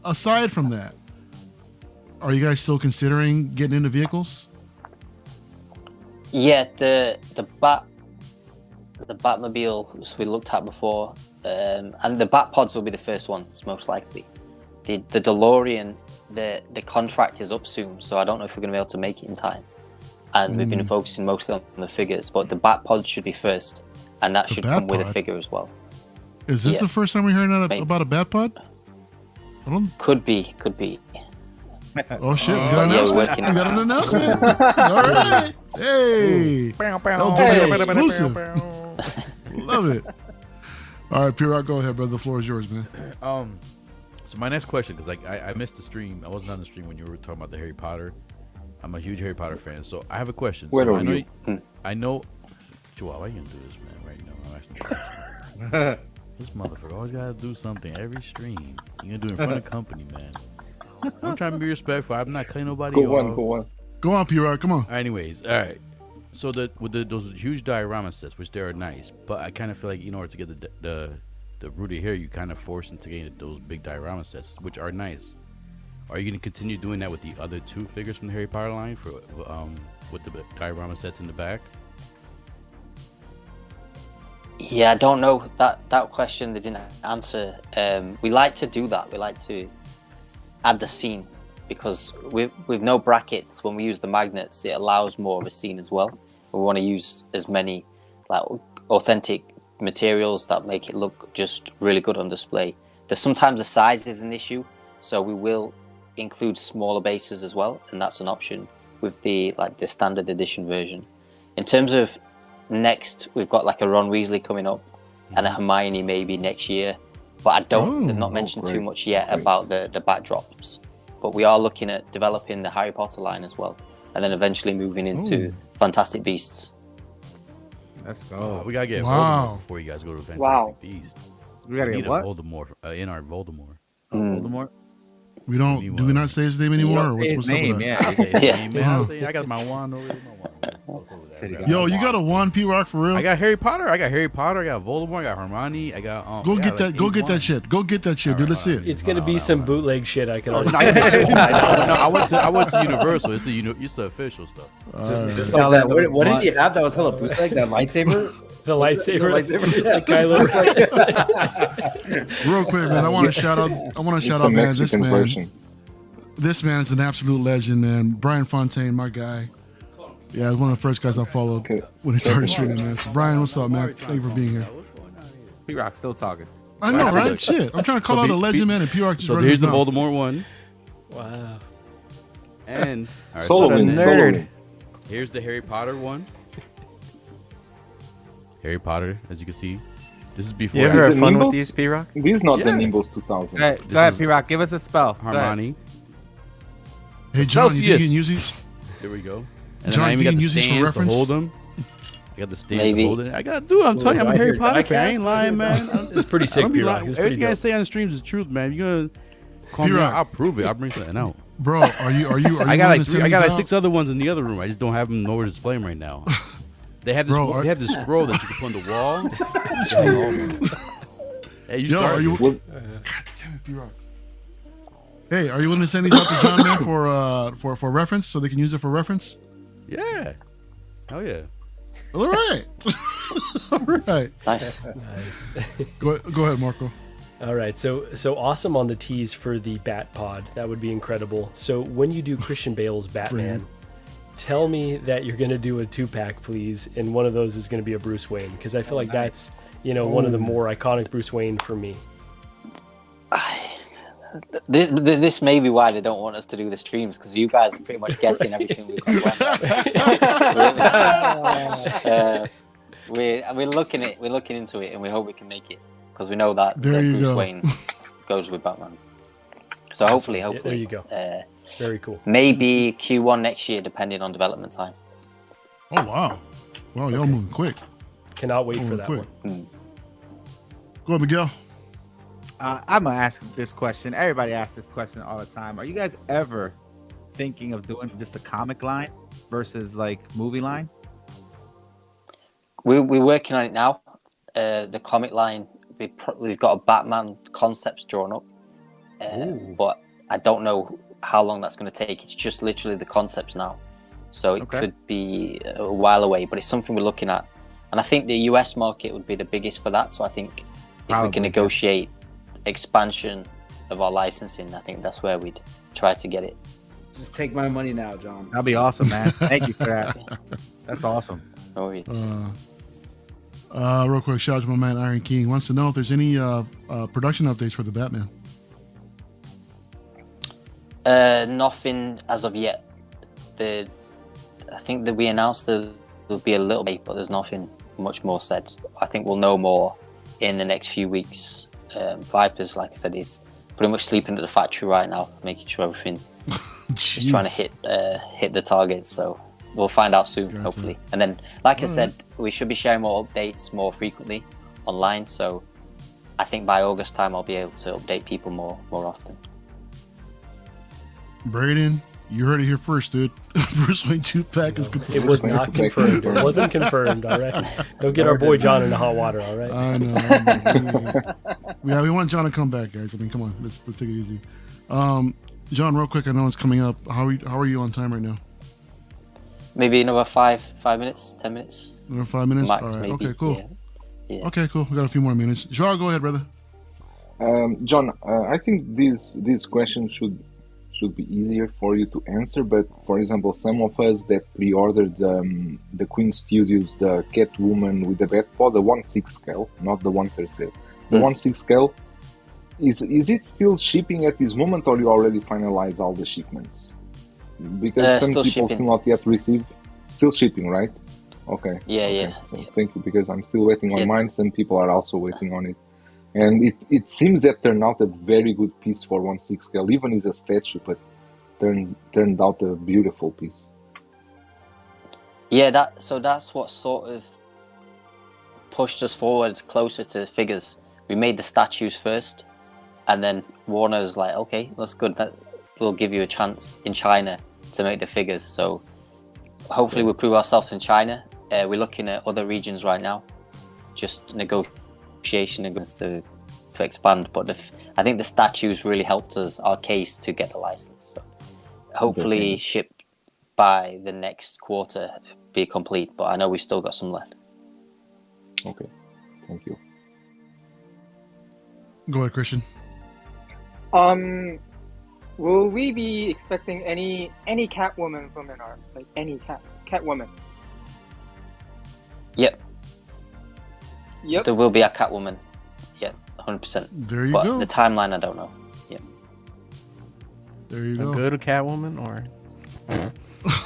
aside from that, are you guys still considering getting into vehicles? Yeah, the Batmobile we looked at before, and the Batpods will be the first ones most likely. The DeLorean, the contract is up soon, so I don't know if we're going to be able to make it in time. And we've been focusing mostly on the figures, but the Batpod should be first, and that should come with a figure as well. Is this the first time we're hearing about a Batpod? I don't. Could be. Oh shit! We got an announcement. We got an announcement. All right. Hey. LWO exclusive. Love it. All right, P-Rock, go ahead, brother. The floor is yours, man. So my next question, because I missed the stream. I wasn't on the stream when you were talking about the Harry Potter. I'm a huge Harry Potter fan, so I have a question. Where so are I know you? I know. Joel, why are you gonna do this, man? Right now, I'm asking you a question. This motherfucker always gotta do something every stream. You gonna do it in front of company, man. I'm trying to be respectful. I'm not cutting nobody off. Go on, P-Rock. Come on. Anyways, all right. So those huge diorama sets, which they are nice, but I kind of feel like in order to get the rooted hair, you kind of force into getting those big diorama sets, which are nice. Are you going to continue doing that with the other two figures from the Harry Potter line for with the diorama sets in the back? Yeah, I don't know that question they didn't answer. We like to do that. We like to add the scene because with no brackets, when we use the magnets, it allows more of a scene as well. We want to use as many like authentic materials that make it look just really good on display. There's sometimes the size is an issue, so we will include smaller bases as well, and that's an option with the standard edition version. In terms of next, we've got like a Ron Weasley coming up and a Hermione maybe next year, but they've not mentioned too much yet about the backdrops. But we are looking at developing the Harry Potter line as well, and then eventually moving into Fantastic Beasts. Let's go. We gotta get Voldemort before you guys go to Fantastic Beasts. We gotta get what? Voldemort, Inart Voldemort. Voldemort. We don't. Do we not say his name anymore? Or what's up with that? I say his name, man. I got my wand over there. Yo, you got a wand, P-Rock, for real? I got Harry Potter. I got Voldemort. I got Hermione. I got. Go get that. Go get that shit. Go get that shit, dude. Let's see it. It's gonna be some bootleg shit. I can. No, I went to Universal. It's the official stuff. Just like that. What did you have? That was hella bootleg. That lightsaber. The lightsaber. Yeah. That guy looks like. Real quick, man. I want to shout out. Man. This man is an absolute legend, man. Brian Fontaine, my guy. Yeah, he's one of the first guys I followed when he started streaming, man. So Brian, what's up, man? Thank you for being here. P-Rock still talking. I know, right? Shit. I'm trying to call out a legend, man, and P-Rock just here's the Voldemort one. Wow. And Solomon. Here's the Harry Potter one. Harry Potter, as you can see. This is before. You ever have fun with these, P-Rock? This is not the Nimbus 2000. Go ahead, P-Rock. Give us a spell. Hermione. Hey, John, you can use these? There we go. And John, then I even got the use these for stands to reference? hold them. I got the stands to hold it. I got, dude. I'm telling you, I'm a Harry Potter fan. I ain't lying, man. It's pretty sick, P-Rock. Everything I say on the streams is truth, man. You're gonna call me out, I'll prove it. I'll bring something out. Bro, are you? I got like 6 other ones in the other room. I just don't have them nowhere to display them right now. They have this. They have this scroll that you can put on the wall. Hey, you start. Hey, are you willing to send these out to John, man, for reference, so they can use it for reference? Yeah. Hell yeah. All right. All right. Nice. Nice. Go ahead, Marco. All right, so awesome on the tease for the Bat Pod. That would be incredible. So when you do Christian Bale's Batman, tell me that you're going to do a 2-pack, please, and one of those is going to be a Bruce Wayne, because I feel like that's one of the more iconic Bruce Wayne for me. This may be why they don't want us to do the streams, because you guys are pretty much guessing everything we've got planned. We're looking into it, and we hope we can make it, because we know that Bruce Wayne goes with Batman. So hopefully, there you go. Very cool. Maybe Q1 next year, depending on development time. Oh wow, y'all moving quick. Cannot wait for that one. Go ahead, Miguel. I'm gonna ask this question. Everybody asks this question all the time. Are you guys ever thinking of doing just a comic line versus like movie line? We're working on it now. The comic line, we've got a Batman concepts drawn up, but I don't know how long that's going to take. It's just literally the concepts now, so it could be a while away. But it's something we're looking at, and I think the US market would be the biggest for that. So I think if we can negotiate expansion of our licensing, I think that's where we'd try to get it. Just take my money now, John. That'd be awesome, man. Thank you for that. That's awesome. No worries. Real quick, shout out to my man Iron King. Wants to know if there's any production updates for the Batman. Nothing as of yet. I think that we announced that there'll be a little bit, but there's nothing much more said. I think we'll know more in the next few weeks. Viper's, like I said, is pretty much sleeping at the factory right now, making sure everything is trying to hit the targets. So we'll find out soon, hopefully. And then, like I said, we should be sharing more updates more frequently online. So I think by August time, I'll be able to update people more often. Braden, you heard it here first, dude. Bruce Wayne 2-pack is confirmed. It was not confirmed. It wasn't confirmed, all right? Don't get our boy John into hot water, all right? I know. Yeah, we want John to come back, guys. I mean, come on. Let's take it easy. John, real quick, I know it's coming up. How are you on time right now? Maybe another 5 minutes, 10 minutes. Another 5 minutes? Max, all right. maybe. Okay, cool. Yeah. Okay, cool. We got a few more minutes. Joao, go ahead, brother. John, I think these questions should be easier for you to answer, but for example, some of us that pre-ordered the Queen Studios, the Catwoman with the Batpod, the 1/6 scale, not the 1/3 scale, the 1/6 scale, is it still shipping at this moment, or you already finalized all the shipments? Because some people still not yet received. Still shipping, right? Okay. Yeah. So thank you, because I'm still waiting on mine. Some people are also waiting on it. And it seems that turned out a very good piece for 1/6 scale, even as a statue, but turned out a beautiful piece. Yeah, that's what sort of pushed us forward closer to figures. We made the statues first, and then Warner's like, okay, that's good. That will give you a chance in China to make the figures. So hopefully we'll prove ourselves in China. We're looking at other regions right now, just negotiation against to expand. But I think the statues really helped us, our case, to get the license. So hopefully ship by the next quarter, be complete. But I know we've still got some left. Okay, thank you. Go ahead, Christian. Will we be expecting any Catwoman from Inart? Like any Catwoman? Yep. Yep. There will be a Catwoman. Yep, 100%. There you but go. The timeline, I don't know. Yep. There you go. A good Catwoman, or?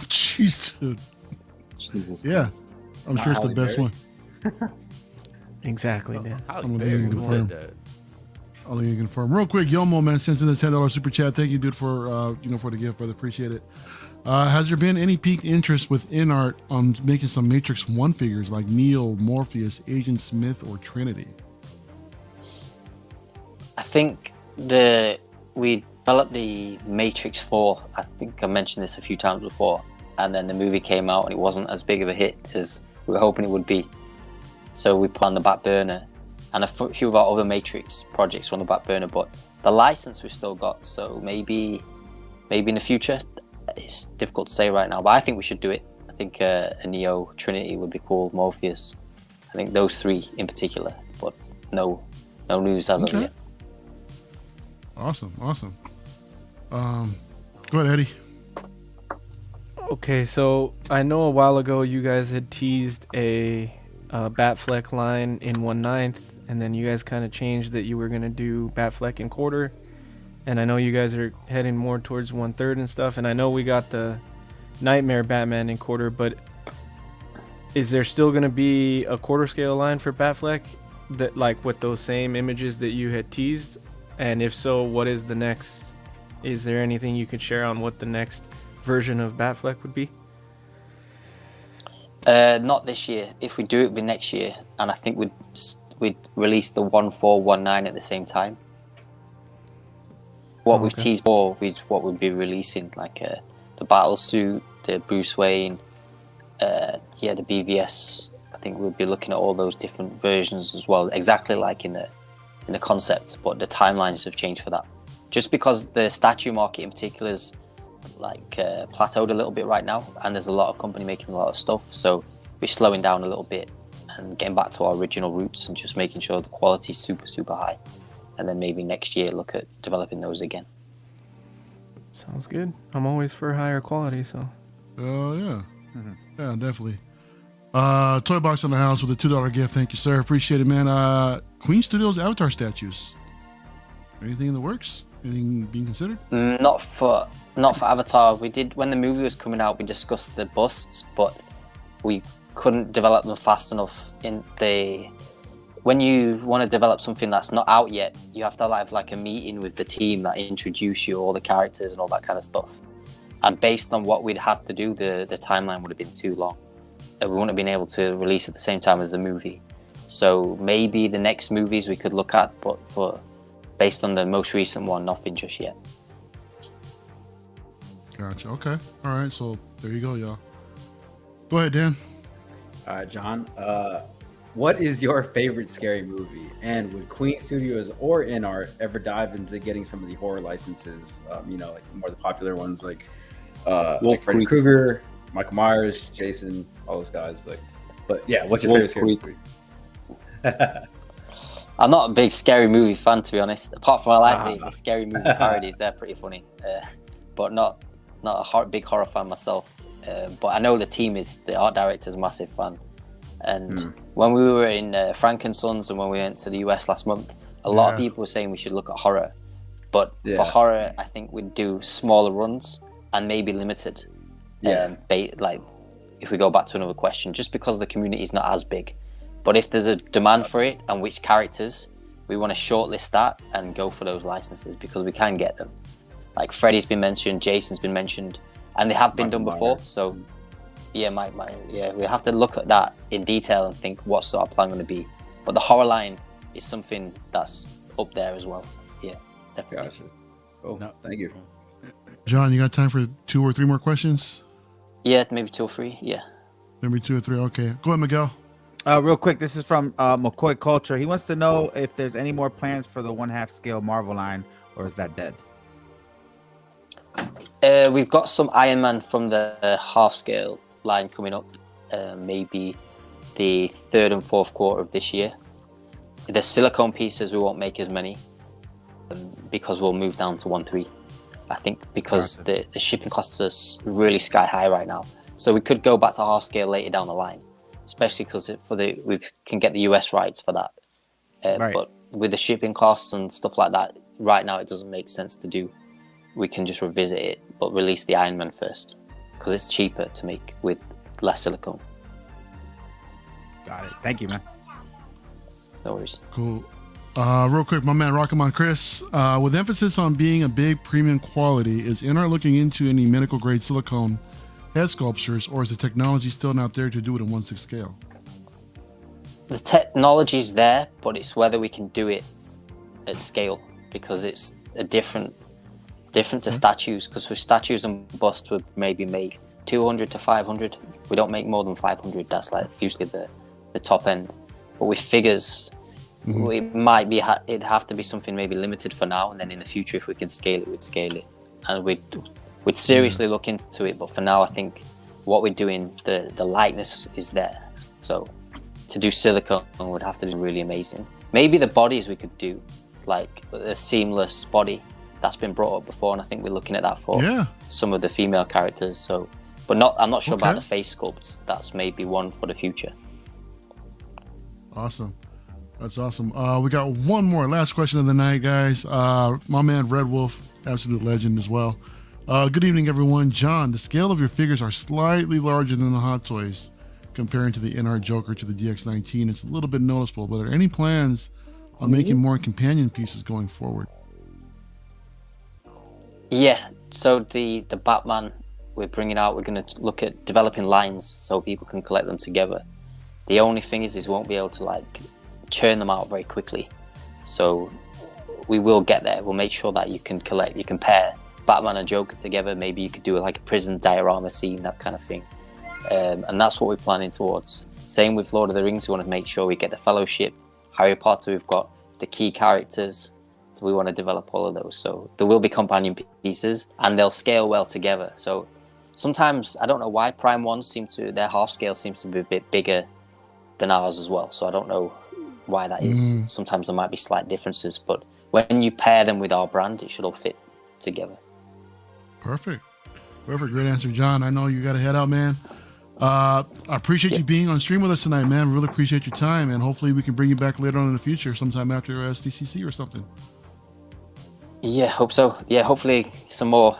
Jeez, dude. Jesus. Yeah, I'm sure it's the best one. Exactly, Dan. I'm gonna confirm. I'll let you confirm. Real quick, Yomo, man, sends in the $10 super chat. Thank you, dude, for for the gift, brother. Appreciate it. Has there been any peak interest with Inart on making some Matrix 1 figures like Neo, Morpheus, Agent Smith, or Trinity? I think we developed the Matrix 4. I think I mentioned this a few times before, and then the movie came out and it wasn't as big of a hit as we were hoping it would be. So we put on the back burner, and a few of our other Matrix projects were on the back burner, but the license we've still got. So maybe in the future. It's difficult to say right now, but I think we should do it. I think a Neo, Trinity would be cool, Morpheus. I think those 3 in particular, but no news as of yet. Awesome. Go ahead, Eddie. Okay, so I know a while ago you guys had teased a Batfleck line in 1/9, and then you guys kind of changed that you were going to do Batfleck in quarter. And I know you guys are heading more towards 1/3 and stuff, and I know we got the Nightmare Batman in quarter, but is there still going to be a quarter scale line for Batfleck that, like, with those same images that you had teased? And if so, what is the next? Is there anything you could share on what the next version of Batfleck would be? Not this year. If we do it, it'd be next year, and I think we'd release the 1/4, 1/9 at the same time. What we've teased for, what we'd be releasing, like the battle suit, the Bruce Wayne, the BVS. I think we'd be looking at all those different versions as well, exactly like in the concept, but the timelines have changed for that. Just because the statue market in particular is like plateaued a little bit right now, and there's a lot of company making a lot of stuff, so we're slowing down a little bit and getting back to our original roots and just making sure the quality is super high, and then maybe next year look at developing those again. Sounds good. I'm always for higher quality, so yeah. Yeah, definitely. Toy box in the house with a $2 gift. Thank you, sir. Appreciate it, man. Queen Studios Avatar statues. Anything in the works? Anything being considered? Not for Avatar. We did, when the movie was coming out, we discussed the busts, but we couldn't develop them fast enough. When you want to develop something that's not out yet, you have to have like a meeting with the team that introduce you all the characters and all that kind of stuff. And based on what we'd have to do, the timeline would have been too long. We wouldn't have been able to release at the same time as the movie. So maybe the next movies we could look at, but based on the most recent one, nothing just yet. Gotcha. Okay. All right. So there you go, y'all. Go ahead, Dan. All right, John. What is your favorite scary movie? And would Queen Studios or Inart ever dive into getting some of the horror licenses? Like more of the popular ones, like Freddy Krueger, Michael Myers, Jason, all those guys. But yeah, what's your favorite scary movie? I'm not a big scary movie fan, to be honest. Apart from I like the scary movie parodies, they're pretty funny. But not a big horror fan myself. But I know the art director's a massive fan. And when we were in Frankensons and when we went to the US last month, a lot of people were saying we should look at horror. But for horror, I think we'd do smaller runs and maybe limited. Like if we go back to another question, just because the community is not as big. But if there's a demand for it and which characters, we want to shortlist that and go for those licenses because we can get them. Like Freddy's been mentioned, Jason's been mentioned, and they have been done before. So we have to look at that in detail and think what's our plan going to be. But the horror line is something that's up there as well. Yeah, definitely. Gotcha. Oh, no, thank you. John, you got time for 2 or 3 more questions? Yeah, maybe 2 or 3. Yeah. Maybe 2 or 3. Okay. Go ahead, Miguel. Real quick, this is from McCoy Culture. He wants to know if there's any more plans for the 1/2 scale Marvel line, or is that dead? We've got some Iron Man from the half scale line coming up, maybe the 3rd and 4th quarter of this year. The silicone pieces, we won't make as many because we'll move down to 1/3. I think because the shipping costs us really sky high right now. So we could go back to half scale later down the line, especially because we can get the US rights for that. But with the shipping costs and stuff like that, right now it doesn't make sense to do. We can just revisit it, but release the Iron Man first because it's cheaper to make with less silicone. Got it. Thank you, man. No worries. Cool. Real quick, my man Rock'em Chris, with emphasis on being a big premium quality, is Inart looking into any medical grade silicone head sculptures, or is the technology still not there to do it in 1/6 scale? The technology's there, but it's whether we can do it at scale because it's a different to statues. Because for statues and busts, we maybe make 200 to 500. We don't make more than 500. That's like usually the top end. But with figures, it might be it'd have to be something maybe limited for now, and then in the future, if we can scale it, we'd scale it, and we'd seriously look into it. But for now, I think what we're doing, the likeness is there. So to do silicone would have to be really amazing. Maybe the bodies we could do, like a seamless body. That's been brought up before, and I think we're looking at that for some of the female characters. So, but I'm not sure about the face sculpts. That's maybe one for the future. Awesome. That's awesome. We got one more last question of the night, guys. My man Red Wolf, absolute legend as well. Good evening, everyone. John, the scale of your figures are slightly larger than the Hot Toys. Comparing to the Inart Joker to the DX19, it's a little bit noticeable, but are there any plans on making more companion pieces going forward? Yeah, so the Batman we're bringing out, we're going to look at developing lines so people can collect them together. The only thing is we won't be able to like churn them out very quickly. So we will get there. We'll make sure that you can pair Batman and Joker together. Maybe you could do like a prison diorama scene, that kind of thing. And that's what we're planning towards. Same with Lord of the Rings. We want to make sure we get the Fellowship. Harry Potter, we've got the key characters. So we want to develop all of those. So there will be companion pieces, and they'll scale well together. So sometimes, I don't know why, Prime ones their half scale seems to be a bit bigger than ours as well. So I don't know why that is. Sometimes there might be slight differences, but when you pair them with our brand, it should all fit together. Perfect. Great answer, John. I know you got to head out, man. I appreciate you being on stream with us tonight, man. Really appreciate your time, and hopefully we can bring you back later on in the future, sometime after SDCC or something. Yeah, hope so. Yeah, hopefully some more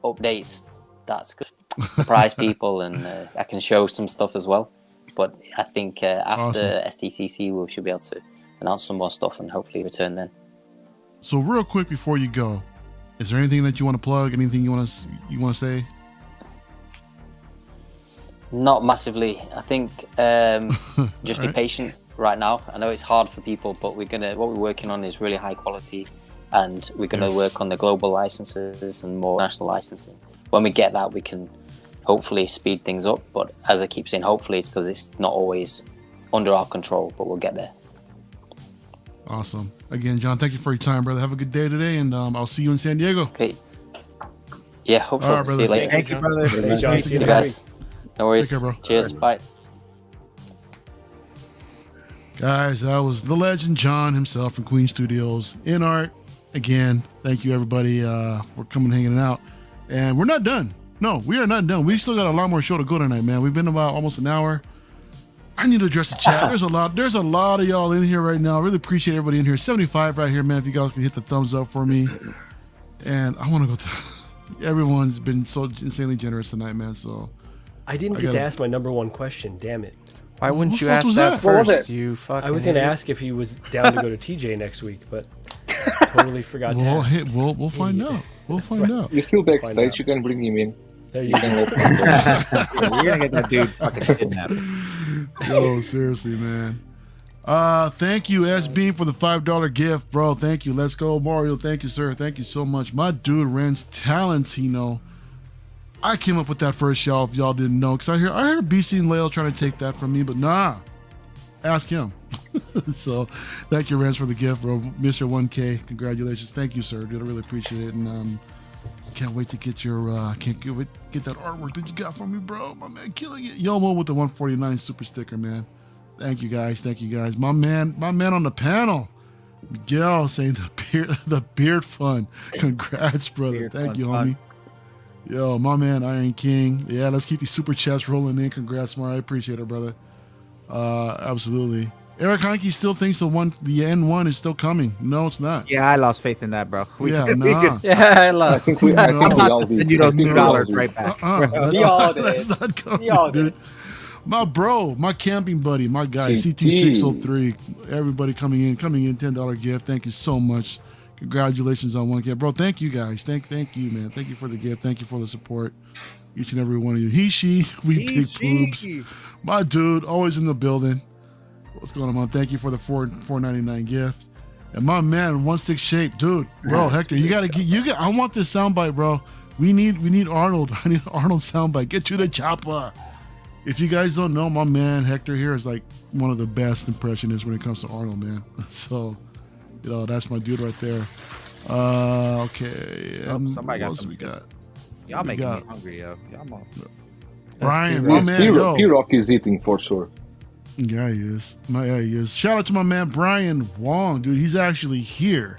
updates. That's good. Surprise people, and I can show some stuff as well. But I think after SDCC, we should be able to announce some more stuff and hopefully return then. So real quick before you go, is there anything that you want to plug? Anything you want to say? Not massively. I think just be patient right now. I know it's hard for people, but what we're working on is really high quality, and we're gonna work on the global licenses and more national licensing. When we get that, we can hopefully speed things up. But as I keep saying, hopefully it's because it's not always under our control, but we'll get there. Awesome. Again, John, thank you for your time, brother. Have a good day today, and I'll see you in San Diego. Okay. Yeah, hopefully. Right, see you later. Thank you, brother. Thanks, John. See you guys. No worries. Take care, bro. Cheers. Bye. Guys, that was the legend John himself from Queen Studios. Inart, again, thank you everybody for coming and hanging out. And we're not done. No, we are not done. We still got a lot more show to go tonight, man. We've been about almost an hour. I need to address the chat. There's a lot of y'all in here right now. I really appreciate everybody in here. 75 right here, man. If you guys can hit the thumbs up for me. And I want to go everyone's been so insanely generous tonight, man. So I didn't get to ask my number one question. Damn it. Why wouldn't you ask that first? You fucking. I was going to ask if he was down to go to TJ next week, but totally forgot to ask. We'll find out. We'll find out. You're still backstage. You can bring him in. There you go. We're gonna get that dude fucking kidnapped. Yo, seriously, man. Thank you, SB, for the $5 gift, bro. Thank you. Let's go, Mario. Thank you, sir. Thank you so much. My dude, Ren's Talentino. I came up with that first, y'all, if y'all didn't know, because I heard BC and Lale trying to take that from me, but nah. Ask him. So, thank you, Renz, for the gift, bro. Mr. 1K, congratulations. Thank you, sir. Dude, I really appreciate it, and can't wait to get your get that artwork that you got for me, bro. My man, killing it. Yomo with the 149 super sticker, man. Thank you guys. My man on the panel, Miguel, saying the beard fun. Congrats, brother. Beard Thank fun, you, fun. homie. Yo, my man, Iron King. Yeah, let's keep these super chats rolling in. Congrats, Mar. I appreciate it, brother. Absolutely. Eric Heinke still thinks the N1 is still coming. No, it's not. Yeah, I lost faith in that, bro. Nah. I lost. I think we all Send you those $2 right back. That's not coming, dude. My bro, my camping buddy, my guy, CT603. Everybody coming in, $10 gift. Thank you so much. Congratulations on 1K. Bro, thank you guys. Thank you, man. Thank you for the gift. Thank you for the support. Each and every one of you. He, she, we big boobs. My dude, always in the building. What's going on, man? Thank you for the $4.99 gift. And my man, 16 shape, dude, bro, Hector, I want this soundbite, bro. We need Arnold. I need Arnold soundbite. Get you the chopper. If you guys don't know, my man Hector here is like one of the best impressionists when it comes to Arnold, man. So, that's my dude right there. Okay. Somebody got what else we got? Y'all making me hungry, yo. Y'all Brian, my man, PRock is eating for sure. Yeah, he is. He is. Shout out to my man Brian Wong, dude. He's actually here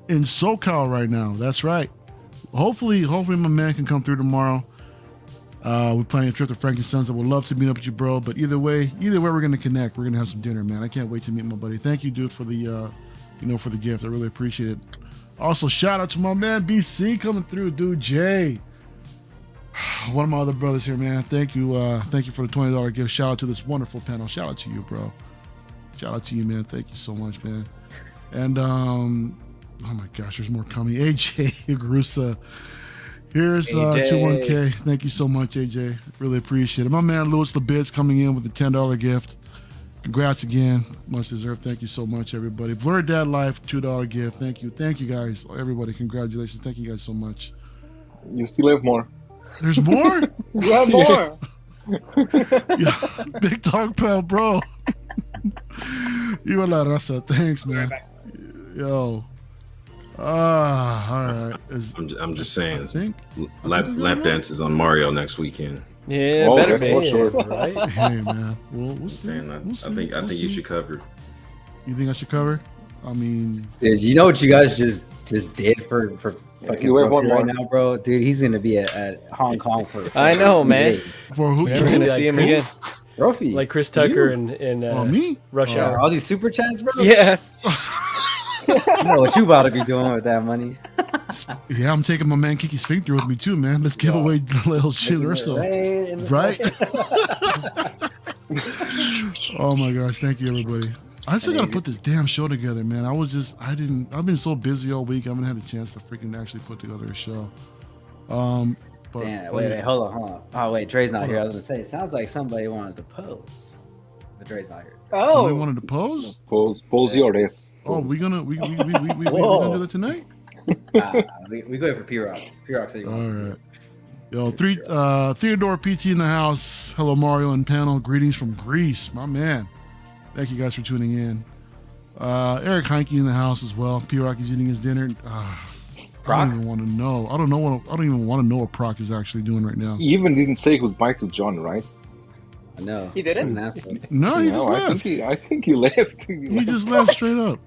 in SoCal right now. That's right. Hopefully my man can come through tomorrow. We're planning a trip to Frankenstein's. I would love to meet up with you, bro. But either way, we're gonna connect. We're gonna have some dinner, man. I can't wait to meet my buddy. Thank you, dude, for the for the gift. I really appreciate it. Also, shout out to my man BC coming through, dude. Jay, one of my other brothers here, man. Thank you for the $20 gift. Shout out to this wonderful panel. Shout out to you, bro. Shout out to you, man. Thank you so much, man. And oh my gosh, there's more coming. AJ Agrusa. Here's 21K. Thank you so much, AJ. Really appreciate it. My man Louis LeBitz coming in with the $10 gift. Congrats again. Much deserved. Thank you so much, everybody. Blurred Dad Life, $2 gift. Thank you. Thank you, guys. Everybody, congratulations. Thank you guys so much. You still have more. There's more? You have more. Yeah, big dog pal, bro. You a la raza. Thanks, man. Yo. All right. I'm just saying. Lap dances on Mario next weekend. Yeah, better be. For sure. Right? Hey, man. We'll see. I think you should cover. You think I should cover? I mean, dude, you know what you guys just did for fucking you have one right more now, bro? Dude, he's gonna be at Hong Kong for I know, man. days. For who? You're gonna see him again. Trophy. Like Chris Tucker in me? Rush Hour. All these super chats, bro. Yeah. You know what you about to be doing with that money? Yeah, I'm taking my man Kiki Sphincter with me too, man. Let's give away a little chin or so. Right? Oh my gosh, thank you, everybody. I still gotta put this damn show together, man. I've been so busy all week. I haven't had a chance to freaking actually put together a show. Damn, wait, hold on. Oh wait, Dre's not here. I was gonna say, it sounds like somebody wanted to pose, but Dre's not here. Somebody wanted to pose? Pose your ass. Oh, we gonna do that tonight? We go for P-Rock. P-Rock said he wants to do it. Yo, Theodore PT in the house. Hello, Mario and panel. Greetings from Greece, my man. Thank you guys for tuning in. Eric Heinke in the house as well. P-Rock is eating his dinner. I don't even want to know. I don't even want to know what Proc is actually doing right now. He even didn't say goodbye to John, right? No, he didn't. No, he just left. I think he left. He just left straight up.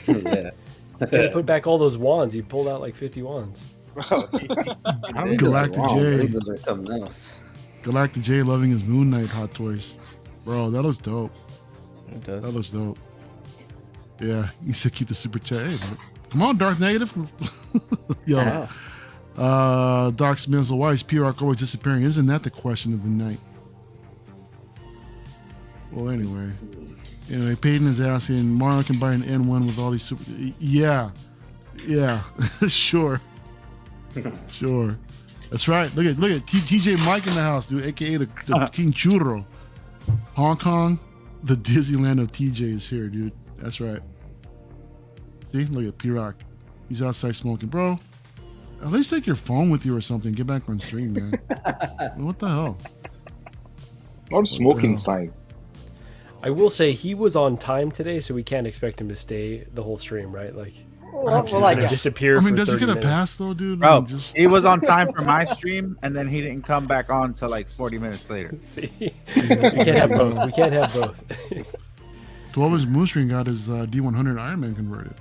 Yeah. He put back all those wands. He pulled out like 50 wands. Galactic J. Those are something else. Galactic J loving his Moon Knight hot toys. Bro, that looks dope. It does. That looks dope. Yeah, you said keep the super chat. Hey, come on, Darth Negative. Yo. Doc Smith, why is P-Rock always disappearing? Isn't that the question of the night? Well, anyway, Peyton is asking, Mario can buy an N1 with all these super... Yeah, sure. That's right. Look at TJ Mike in the house, dude, aka the King Churro. Hong Kong, the Disneyland of TJ is here, dude. That's right. See, look at P-Rock. He's outside smoking, bro. At least take your phone with you or something. Get back on stream, man. What the hell? Or smoking sign. I will say he was on time today, so we can't expect him to stay the whole stream, right? Like, he's gonna disappear. I mean, for does he 30 get a minutes. pass though, dude? Bro, he was on time for my stream, and then he didn't come back on until like 40 minutes later. See, we can't have both. We can't have both. 12 his Moonstream got his D100 Iron Man converted.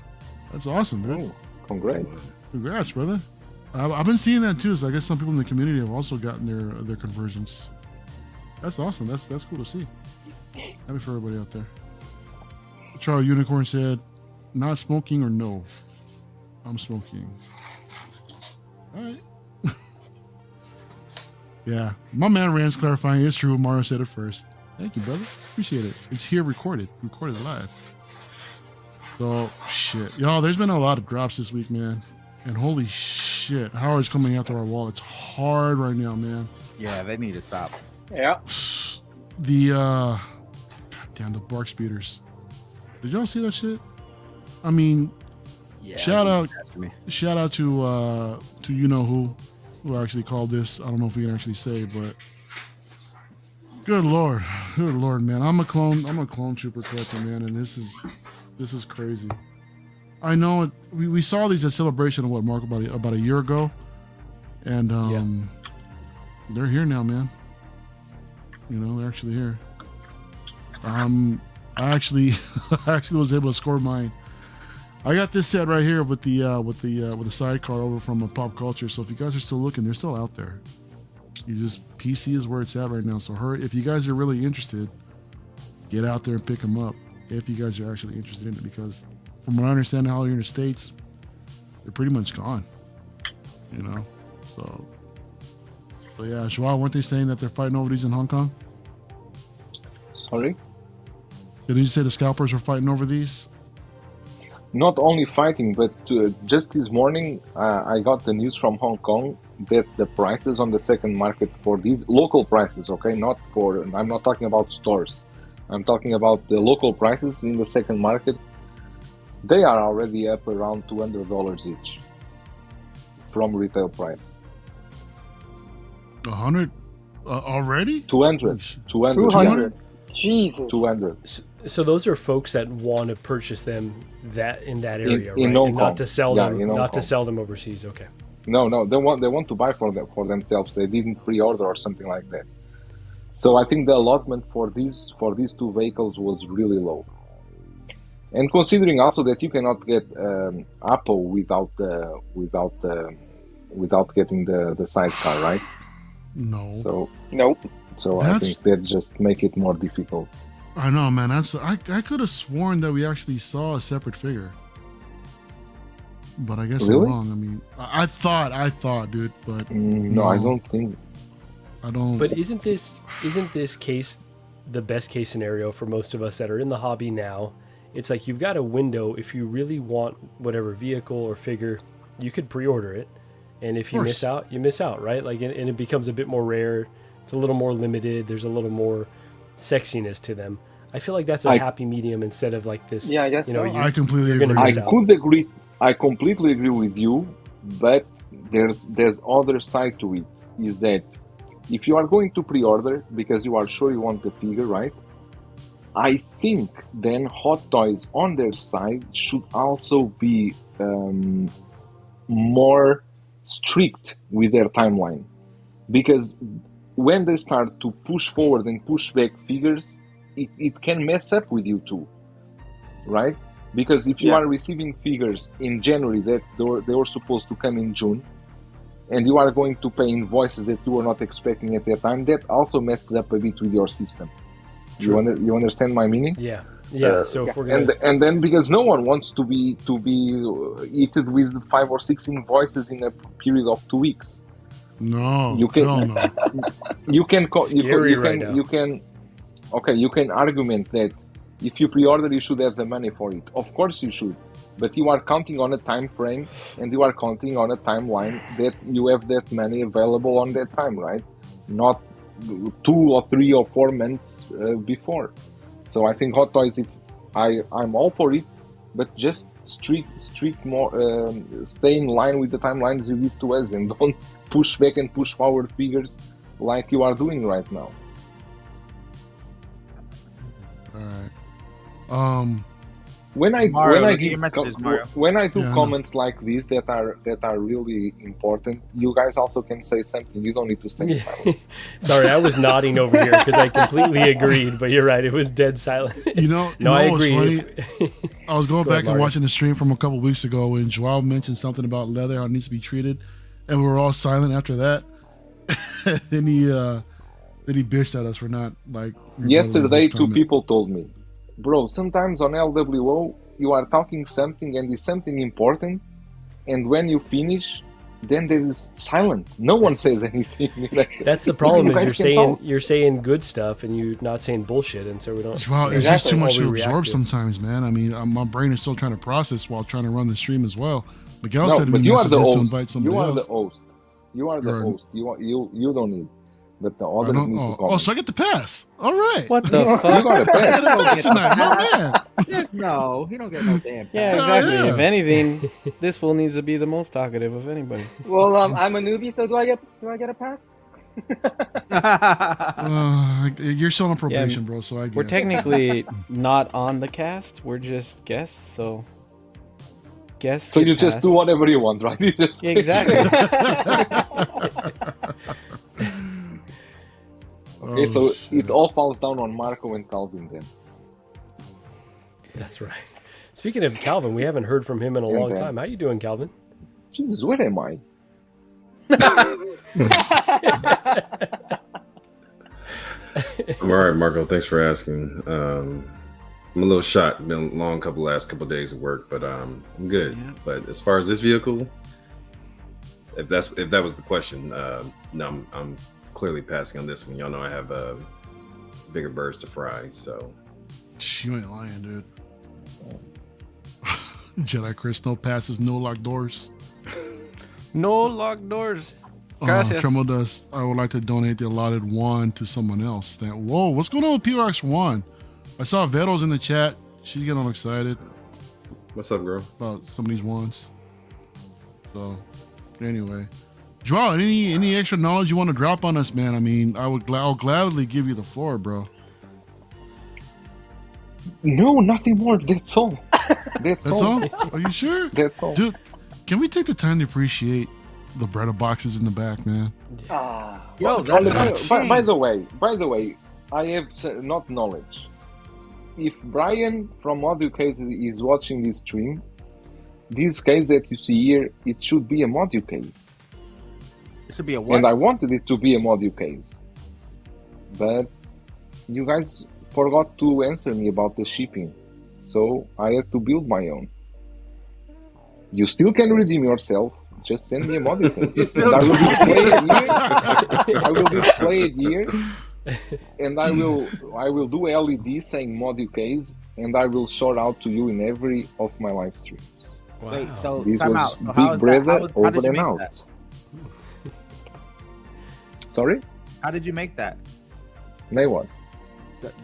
That's awesome, dude. Oh, congrats. Congrats, brother. I've been seeing that too. So I guess some people in the community have also gotten their conversions. That's awesome. That's cool to see. Happy for everybody out there. Charlie Unicorn said, "Not smoking or no?" I'm smoking. All right. Yeah, my man Rand's clarifying. It's true. Mario said it first. Thank you, brother. Appreciate it. It's here recorded live. So shit, y'all. There's been a lot of drops this week, man. And holy shit, Howard's coming after our wall. It's hard right now, man. Yeah, they need to stop. Yeah. The the bark speeders. Did y'all see that shit? I mean, Yeah, shout out to you know who actually called this. I don't know if we can actually say, but good lord, man. I'm a clone trooper collector, man, and this is crazy. I know it. We saw these at Celebration of what, Mark, about a year ago, and they're here now, man. You know, they're actually here. I actually was able to score mine. I got this set right here with the sidecar over from Pop Culture. So if you guys are still looking, they're still out there. You just PC is where it's at right now. So if you guys are really interested, get out there and pick them up. If you guys are actually interested in it, because from what I understand, how you're in the States, they're pretty much gone. You know, so yeah, Joao, weren't they saying that they're fighting over these in Hong Kong? Sorry? Did you say the scalpers were fighting over these? Not only fighting, but just this morning, I got the news from Hong Kong that the prices on the second market for these local prices, okay, I'm not talking about stores. I'm talking about the local prices in the second market. They are already up around $200 each from retail price. 100 already? 200. 200. Jesus. 200. So those are folks that want to purchase them in that area, in right? Hong And Kong. not to sell Yeah, them, in Hong not to Kong. sell them overseas. Okay. No, they want to buy for themselves. They didn't pre-order or something like that. So I think the allotment for these two vehicles was really low. And considering also that you cannot get Apple without getting the sidecar, right? No. So Nope. So I think that just make it more difficult. I know, man. I could have sworn that we actually saw a separate figure, but I guess Really? I'm wrong. I mean, I thought, dude, but no, I don't think. I don't. But isn't this case the best case scenario for most of us that are in the hobby now? It's like you've got a window. If you really want whatever vehicle or figure, you could pre-order it, and if you miss out, you miss out, right? Like, and it becomes a bit more rare. It's a little more limited. There's a little more sexiness to them. I feel like that's a happy medium instead of like this. Yeah, I guess so. I completely agree. Could agree. I completely agree with you, but there's other side to it. Is that if you are going to pre-order because you are sure you want the figure, right? I think then Hot Toys on their side should also be more strict with their timeline, because when they start to push forward and push back figures, it can mess up with you too, right? Because if you are receiving figures in January that they were supposed to come in June, and you are going to pay invoices that you were not expecting at that time, that also messes up a bit with your system. You understand my meaning? Yeah. So if we're gonna... and then because no one wants to be eaten with 5 or 6 invoices in a period of 2 weeks. No, you can. No. You can argument that if you pre-order, you should have the money for it. Of course you should, but you are counting on a time frame, and you are counting on a timeline that you have that money available on that time, right? Not 2 or 3 or 4 months before. So I think Hot Toys, I'm all for it, but just strict more, stay in line with the timelines you give to us, and don't push back and push forward figures like you are doing right now. All right. When I do Yeah, comments like this that are really important, you guys also can say something. You don't need to stay silent. Sorry, I was nodding over here because I completely agreed. But you're right; it was dead silent. I agree. I was going back and watching the stream from a couple weeks ago, and Joao mentioned something about leather, how it needs to be treated, and we were all silent after that. Then he bitched at us for not like. Yesterday, 2 people told me, bro, sometimes on LWO you are talking something and it's something important, and when you finish, then there is silent. No one says anything. That's the problem. Is you're saying good stuff and you're not saying bullshit, and so we don't. Well, it's just too much to absorb sometimes, man. I mean, my brain is still trying to process while trying to run the stream as well. Miguel said to me, you are the host. To invite somebody you are else. the host. You are the host. You don't need. But the others need to comment. So I get the pass. All right. What the fuck? You got a pass. I get a pass tonight, my man. No, he don't get no damn pass. Yeah, exactly. Yeah. If anything, this fool needs to be the most talkative of anybody. Well, I'm a newbie, so do I get a pass? You're still on probation, bro. So I guess. We're technically not on the cast. We're just guests, so guests. So you just do whatever you want, right? You just Okay, so it all falls down on Marco and Calvin then. That's right. Speaking of Calvin, we haven't heard from him in a long time. How you doing, Calvin? Jesus, where am I? I'm all right, Marco. Thanks for asking. I'm a little shot. Been a long last couple of days of work, but I'm good. Yeah. But as far as this vehicle, if that was the question, no, I'm clearly passing on this one. Y'all know I have bigger birds to fry, so. You ain't lying, dude. Jedi Chris, no passes, no locked doors. No locked doors. Tremble does. I would like to donate the allotted one to someone else. Whoa, what's going on with PRock's1? I saw Vettel's in the chat. She's getting all excited. What's up, girl? About some of these ones. So, anyway, Joao, any extra knowledge you want to drop on us, man? I mean, I'll gladly give you the floor, bro. No, nothing more. That's all. That's all. Are you sure? That's all. Dude, can we take the time to appreciate the Breda boxes in the back, man? Yo, by the way, I have not knowledge. If Brian from Audio Case is watching this stream, this case that you see here, it should be a module case. It should be a what? And I wanted it to be a module case. But you guys forgot to answer me about the shipping. So I had to build my own. You still can redeem yourself. Just send me a module case. And I will display it here. And I will do LED saying module case, and I will shout out to you in every of my live streams. Wow. Wait, so this time was out. So Big Breda over and out. That? Sorry? How did you make that? May what?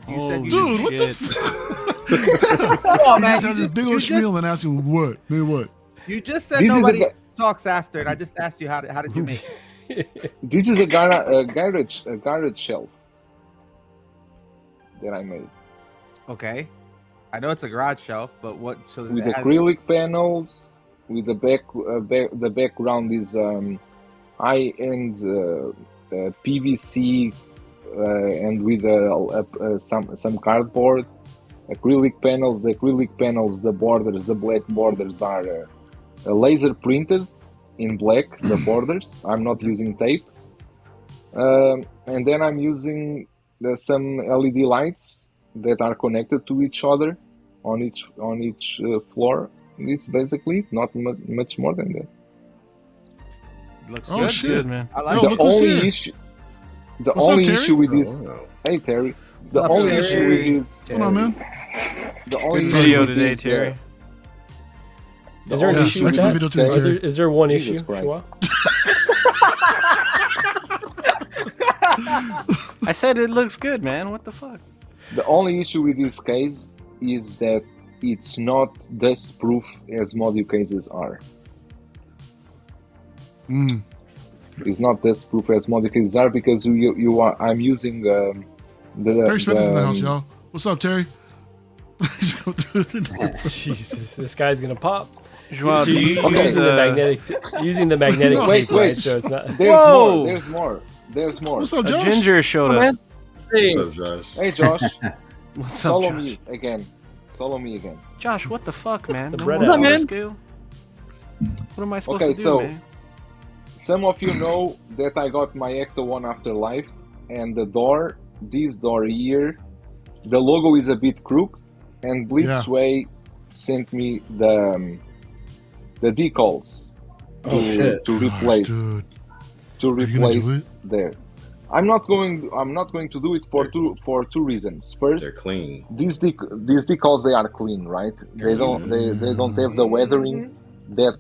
You said you dude, what the Come on, man. You just had this big old spiel and asking what? May what? You just said nobody talks after, and I just asked you how did you make it? This is a garage shelf that I made. Okay, I know it's a garage shelf, but what? So with acrylic panels, with the the background is high-end PVC, and with some cardboard. Acrylic panels. The acrylic panels, the borders, the black borders are laser printed in black. The borders. I'm not using tape. And then I'm using some LED lights that are connected to each other on each floor. It's basically not much more than that. Looks good. Good, Shit, man. I like the only issue. The only issue with this. Hey Terry. The only issue with this. What's going on, man? The only Good video today, Terry. Is there an issue with that? Is there one issue? I said it looks good, man. What the fuck? The only issue with this case is that it's not dust proof as module cases are. It's not dust proof as module cases are because I'm using Terry Smith is in the house, y'all. What's up, Terry? Jesus, this guy's gonna pop. Joao, so using the magnetic tape, right? So it's not. There's more. What's up, Josh? A ginger showed up. Hey. What's up, Josh? Hey, Josh. What's up, Follow Josh? me again. Follow me again. Josh, what the fuck, man? the No bread more out, man. Scale. What am I supposed to do, man? Some of you know that I got my Ecto 1 Afterlife, and this door here, the logo is a bit crooked, and Blitzway sent me the decals to replace there. I'm not going to do it for two reasons. First, they're clean. These decals, they are clean, right? They don't have the weathering that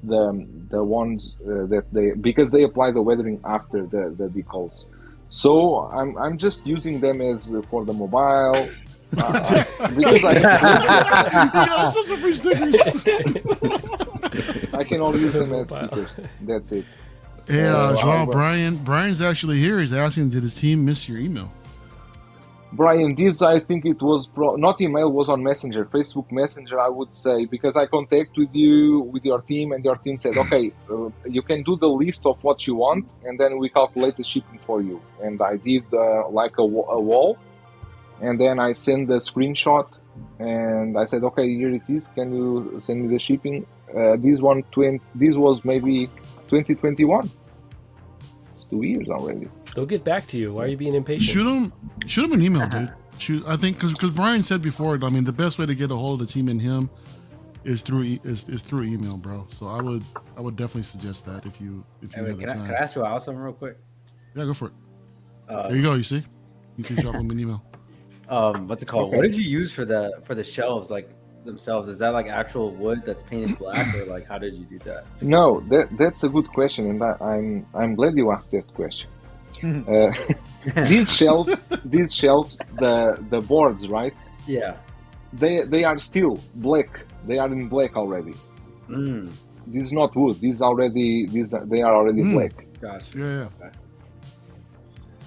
the ones that because they apply the weathering after the decals. So I'm just using them as for the mobile. Because I can only use them as stickers. That's it. Hey, Joao, Brian's actually here. He's asking, did his team miss your email? Brian, this I think it was not email, was on Messenger, Facebook Messenger, I would say, because I contacted with your team, and your team said, okay, you can do the list of what you want, and then we calculate the shipping for you. And I did like a wall, and then I sent the screenshot, and I said, okay, here it is. Can you send me the shipping? This was maybe 2021. It's 2 years already. They'll get back to you. Why are you being impatient? Shoot him an email, dude. I think because Brian said before, I mean, the best way to get a hold of the team and him is through email, bro. So I would definitely suggest that if you have the time. Can I ask you out something real quick? Yeah, go for it. There you go. You see, you can drop him an email. What's it called? Okay. What did you use for the shelves, like themselves? Is that like actual wood that's painted black, or like how did you do that? No, that's a good question, and I'm glad you asked that question. These shelves, the boards, right? Yeah. They are still black. They are in black already. Mm. This is not wood. They are already black. Gotcha. Yeah.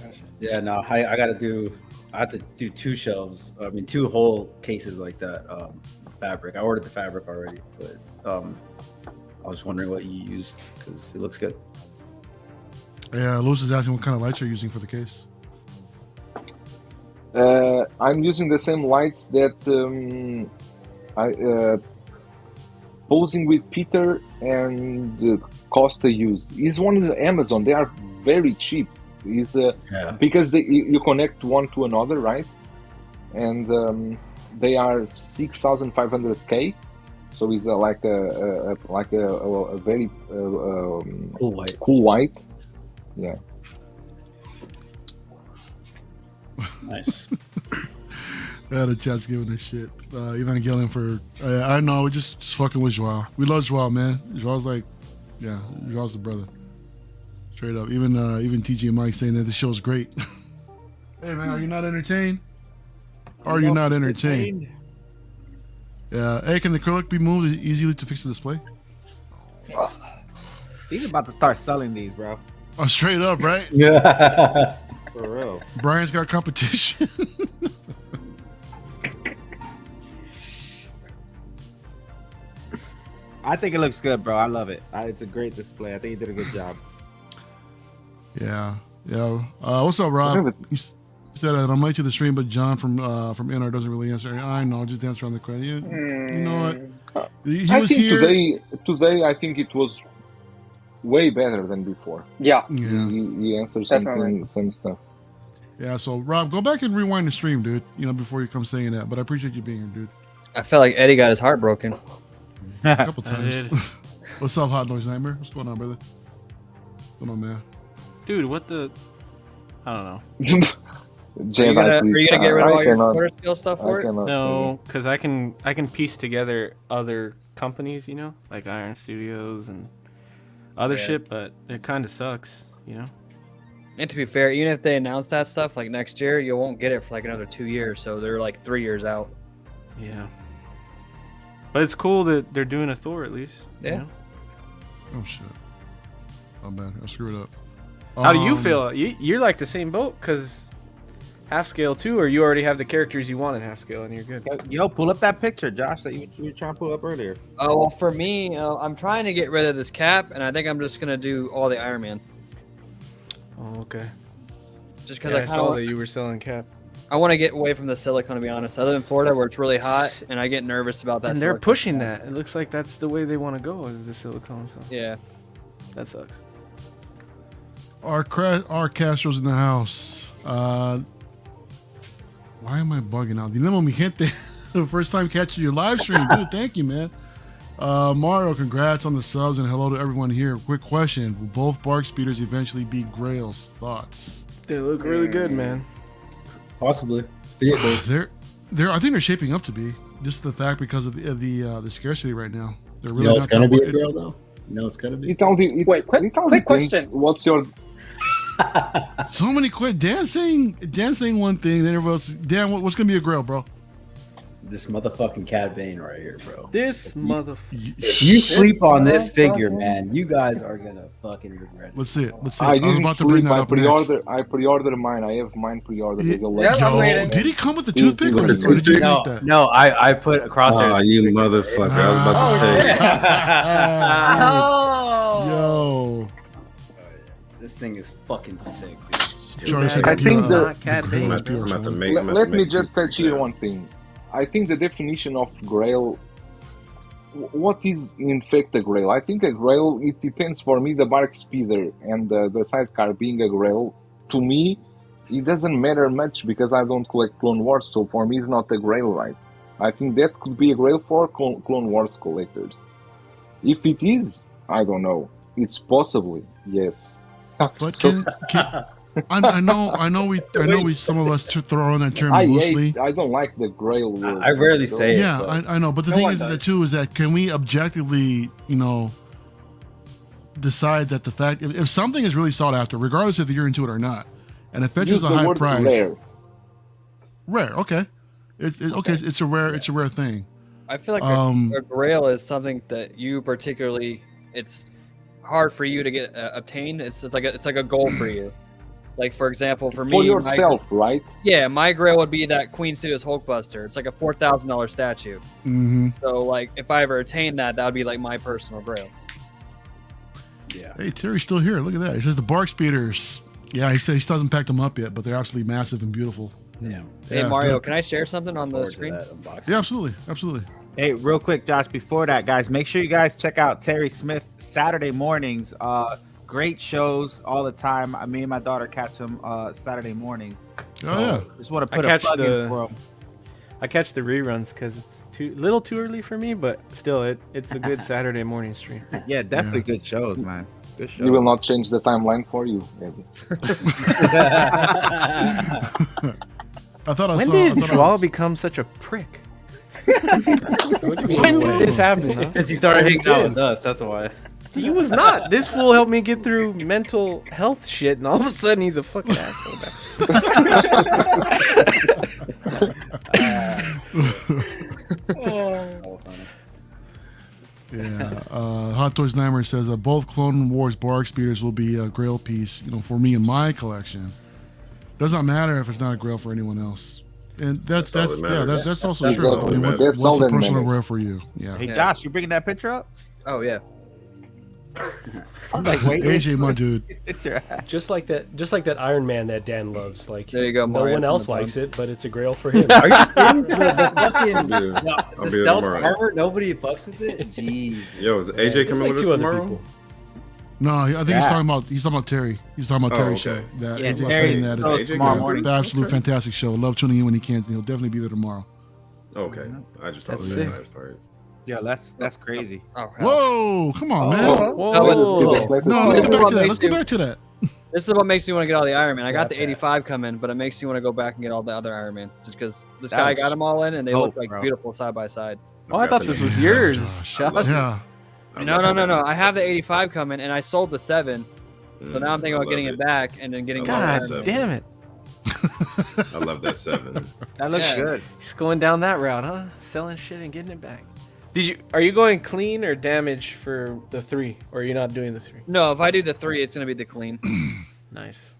Gotcha. Yeah. No, I have to do 2 shelves. I mean, 2 whole cases like that. Fabric. I ordered the fabric already, but I was wondering what you used because it looks good. Yeah, Lewis is asking what kind of lights you're using for the case. I'm using the same lights that Posing with Peter and Costa used. It's one of Amazon. They are very cheap. It's because you connect one to another, right? And they are 6,500K. So it's like a very cool white. Yeah. Nice. Yeah, the chat's giving us shit. Evangelion for I know, we just fucking with Joao. We love Joao, man. Joao's like, yeah, Joao's the brother. Straight up. Even TG and Mike saying that the show's great. Hey man, are you not entertained? Are you not entertained? Yeah. Hey, can the acrylic be moved easily to fix the display? He's about to start selling these, bro. Oh, straight up, right? Yeah. For real. Brian's got competition. I think it looks good, bro. I love it. It's a great display. I think you did a good job. Yeah. What's up, Rob? You said I'm late to the stream, but John from Inart doesn't really answer. I know, just dance around the question. You know what? I think here today. I think it was way better than before. Yeah. He answered some stuff. Yeah. So Rob, go back and rewind the stream, dude. Before you come saying that. But I appreciate you being here, dude. I felt like Eddie got his heart broken. A couple times. What's up, Hot Noise Nightmare? What's going on, brother? What's going on, man? Dude, what the? I don't know. Are you gonna get rid of all your quarter scale stuff for it? No, because I can piece together other companies, like Iron Studios and other shit, but it kind of sucks, And to be fair, even if they announce that stuff like next year, you won't get it for like another 2 years, so they're like 3 years out. Yeah. But it's cool that they're doing a Thor at least. Yeah. Oh shit. I'm bad. I screwed up. How do you feel? You're like the same boat because half scale too, or you already have the characters you want in half scale and you're good. Yo, pull up that picture, Josh, that you were trying to pull up earlier. Oh, well, for me, I'm trying to get rid of this Cap, and I think I'm just gonna do all the Iron Man. Oh, okay. Just because I saw that you were selling Cap. I want to get away from the Silicone, to be honest. I live in Florida where it's really hot, and I get nervous about that. And they're pushing that. It looks like that's the way they want to go, is the Silicone. So. Yeah. That sucks. Our Castro's in the house. Why am I bugging out? Dinamo mi gente. First time catching your live stream. Dude, thank you, man. Mario, congrats on the subs, and hello to everyone here. Quick question. Will both Bark Speeders eventually be Grails? Thoughts? They look really good, man. Possibly. They're I think they're shaping up to be. Just the fact because of the scarcity right now. They're really it's gonna be a Grail though. It's gonna be. Wait, quick question. What's your? So many Dan saying one thing, then everyone else. Dan, what's gonna be a Grail, bro? this motherfucking Cad Bane right here, bro. This motherfucker. If you sleep on this figure, man, you guys are gonna fucking regret it. Let's see it. Let's see it. I I was didn't about to bring sleep. that I up next. pre-ordered mine. I have mine pre-ordered. Yo, did he come with the toothpick or did you make that? No, I put crosshairs. Oh, you motherfucker! I was about to say. Yo, this thing is fucking sick, dude. I think let let me just touch here one thing. I think the definition of Grail, what is in fact a Grail? I think a Grail, it depends for me, the bark speeder and the sidecar being a Grail. To me, it doesn't matter much because I don't collect Clone Wars, so for me it's not a Grail, right? I think that could be a Grail for Clone Wars collectors. If it is, I don't know. It's possibly, yes. But I know we some of us throw in that term loosely. I don't like the Grail word. I rarely say it. Yeah, I know, but the thing is that too is that can we objectively, decide that the fact if something is really sought after, regardless if you're into it or not, and it fetches a high price, rare, okay, it's a rare thing. I feel like a Grail is something that you particularly, it's hard for you to get obtain. It's like a goal for you. Like, for example, for me, for yourself, right? Yeah, my Grail would be that Queen Studios Hulkbuster. It's like a $4,000 statue. Mm-hmm. So, like, if I ever attain that, that would be like my personal Grail. Yeah. Hey, Terry's still here. Look at that. He says the bark speeders. Yeah, he says he still hasn't packed them up yet, but they're absolutely massive and beautiful. Yeah. Hey, Mario, can I share something on the screen? Yeah, absolutely. Hey, real quick, Josh, before that, guys, make sure you guys check out Terry Smith Saturday mornings. Great shows all the time. Me and my daughter catch them Saturday mornings. Oh, yeah. Just want to put a plug in for them. I catch the reruns because it's little too early for me, but still, it's a good Saturday morning stream. Yeah, definitely good shows, man. Good shows. You will not change the timeline for you, maybe. I thought when did Joao become such a prick? When did this happen? Huh? Since he started hanging out with us, that's why. He was not. This fool helped me get through mental health shit, and all of a sudden he's a fucking asshole. Yeah. Hot Toys Nightmare says both Clone Wars bark speeders will be a Grail piece, for me in my collection. Does not matter if it's not a Grail for anyone else. And that's also true. What's the personal Grail for you? Yeah. Hey, Josh, you bringing that picture up? Oh yeah. I'm like, wait, AJ, my dude. Just like that Iron Man that Dan loves. Like, there you go. No one else likes it, but it's a Grail for him. Are you serious? The fucking I'll the stealth armor, nobody fucks with it. Jeez. Yo, is AJ coming with us tomorrow? No, I think he's talking about Terry. He's talking about Terry's show. That AJ's saying that it's an absolute fantastic show. Love tuning in when he can. He'll definitely be there tomorrow. Okay, I just thought the nice part. Yeah, that's crazy. Oh, whoa, come on, man. Whoa. No, let's get back to that. This is what makes me want to get all the Iron Man. I got the 85 coming, but it makes me want to go back and get all the other Iron Man. Just because this guy got them all in, and they look like beautiful side by side. Oh, I thought this was yours. Yeah. No. I have the 85 coming, and I sold the 7. So now I'm thinking about getting it back and then getting. God damn it! I love that 7. That looks good. He's going down that route, huh? Selling shit and getting it back. Are you going clean or damage for the 3, or are you not doing the 3? No, if I do the 3, it's gonna be the clean. Nice.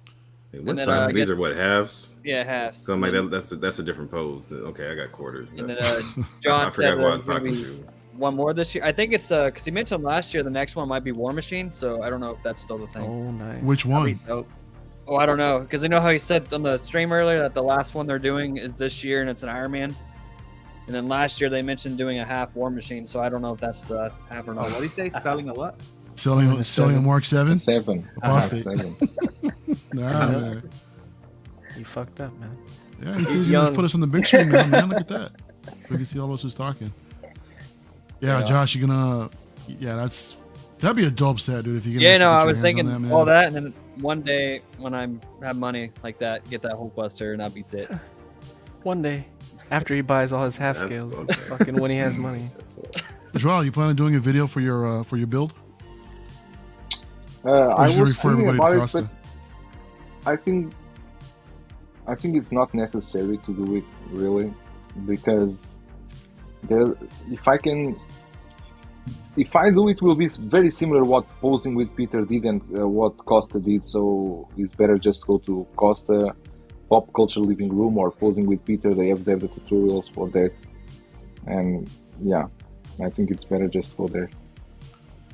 Hey, what size? These are what, halves? Yeah, halves. So I'm like, that's a different pose. Okay, I got quarters. And then John I forgot said what I was talking to. One more this year. I think it's because he mentioned last year the next one might be War Machine. So I don't know if that's still the thing. Oh, nice. Which one? Oh, I don't know, because you know how he said on the stream earlier that the last one they're doing is this year and it's an Iron Man. And then last year they mentioned doing a half War Machine, so I don't know if that's the half or not. What did he say? Selling a what? Selling a Mark 7? 7. Apostate. 7. Man. You fucked up, man. Yeah, he's young. Put us on the big screen, man. Look at that. We can see all of us who's talking. Yeah, Josh, you're gonna. Yeah, that'd be a dope set, dude. If you can. Yeah, I was thinking all that, and then one day when I have money like that, get that Hulkbuster, and I'll beat it. One day. After he buys all his half scales, fucking when he has money. Joel, you plan on doing a video for your build? I was thinking about it, but I think it's not necessary to do it really, because if I do, it will be very similar what Posing with Peter did and what Costa did. So it's better just go to Costa Pop Culture Living Room or Posing with Peter. They have the tutorials for that, and yeah, I think it's better just go there.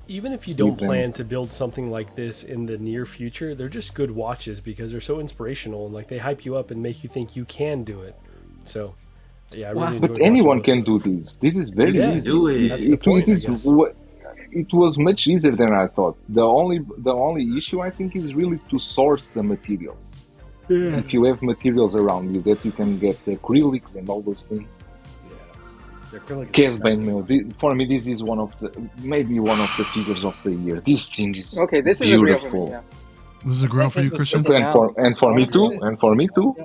Even if you don't plan to build something like this in the near future, they're just good watches because they're so inspirational and like they hype you up and make you think you can do it. So, yeah, I really enjoyed. But anyone can do this. This is very easy. Do it. That's the point, It was much easier than I thought. The only issue I think is really to source the materials. Yeah. If you have materials around you that you can get the acrylics and all those things. Cave mail. For me, this is maybe one of the figures of the year. This thing is okay. This is beautiful. a Grail for me. Yeah. This is a Grail for you, Christian. And for me too. And for me too.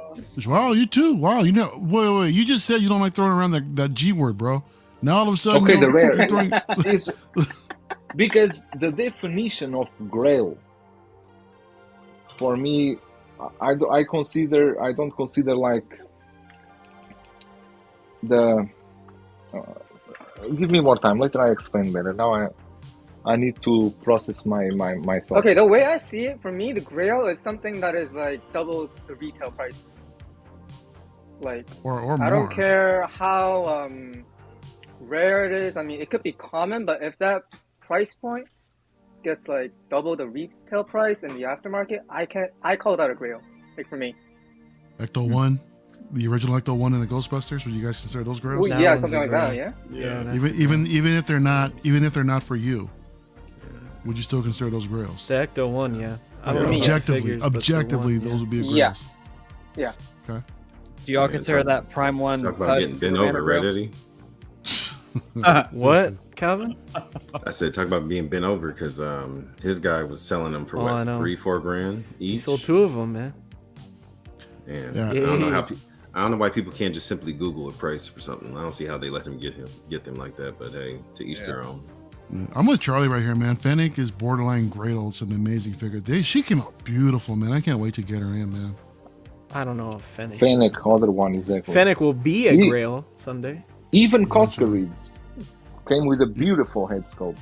Wow, you too. Wow, wait. You just said you don't like throwing around that G word, bro. Now all of a sudden, okay, the rare is because the definition of Grail for me, I don't consider like the. Give me more time. Later I explain better. Now I need to process my thoughts. Okay, the way I see it, for me, the Grail is something that is like double the retail price. Like, or more. I don't care how rare it is. I mean, it could be common, but if that price point gets like double the retail price in the aftermarket, I call that a Grail. Like for me. Ecto 1. The original Ecto 1 and the Ghostbusters, would you guys consider those Grails? Well, yeah, something like that, yeah. Even if they're not for you, would you still consider those Grails? The Ecto 1, yeah. Objectively, those would be Grails. Yeah. Okay. Do y'all consider that Prime 1? Talk about getting bent over, right, Eddie? What, Calvin? I said talk about being bent over because his guy was selling them for what, $3-4 grand each. He sold 2 of them, man. And I don't know I don't know why people can't just simply Google a price for something. I don't see how they let him get them like that. But hey, to each their own. I'm with Charlie right here, man. Fennec is borderline great. It's an amazing figure. She came out beautiful, man. I can't wait to get her in, man. I don't know if Fennec. Other one exactly. Fennec will be a Grail someday. Even Costco Reeds came with a beautiful head sculpt.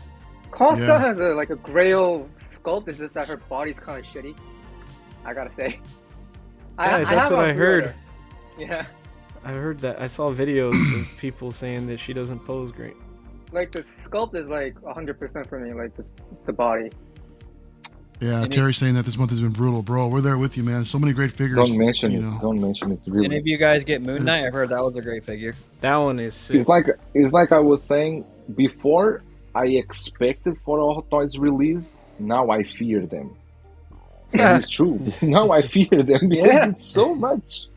Costco has a Grail sculpt. It's just that her body's kind of shitty. I gotta say. That's what I heard. Yeah. I heard that. I saw videos of people saying that she doesn't pose great. Like the sculpt is like 100% for me. Like it's the body. Yeah, Terry's saying that this month has been brutal, bro. We're there with you, man. So many great figures. Don't mention it. Don't mention it. Really. Any of you guys get Moon Knight? I've heard that was a great figure. That one is sick. It's like I was saying before. I expected for a Hot Toys release. Now I fear them. That is true. Now I fear them because it's so much.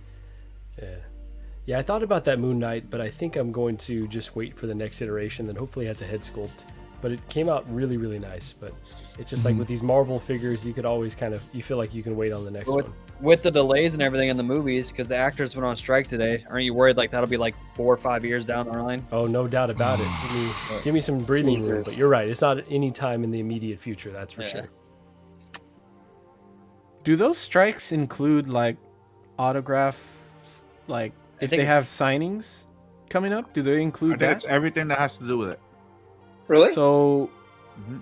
Yeah, I thought about that Moon Knight, but I think I'm going to just wait for the next iteration that hopefully has a head sculpt. But it came out really, really nice. But it's just like with these Marvel figures, you could always you feel like you can wait on the next one. With the delays and everything in the movies, because the actors went on strike today, aren't you worried like that'll be like 4 or 5 years down the line? Oh, no doubt about it. Give me some breathing room. But you're right. It's not any time in the immediate future, that's for sure. Do those strikes include like autographs, like if they have signings coming up? Do they include that? It's everything that has to do with it. Really? So,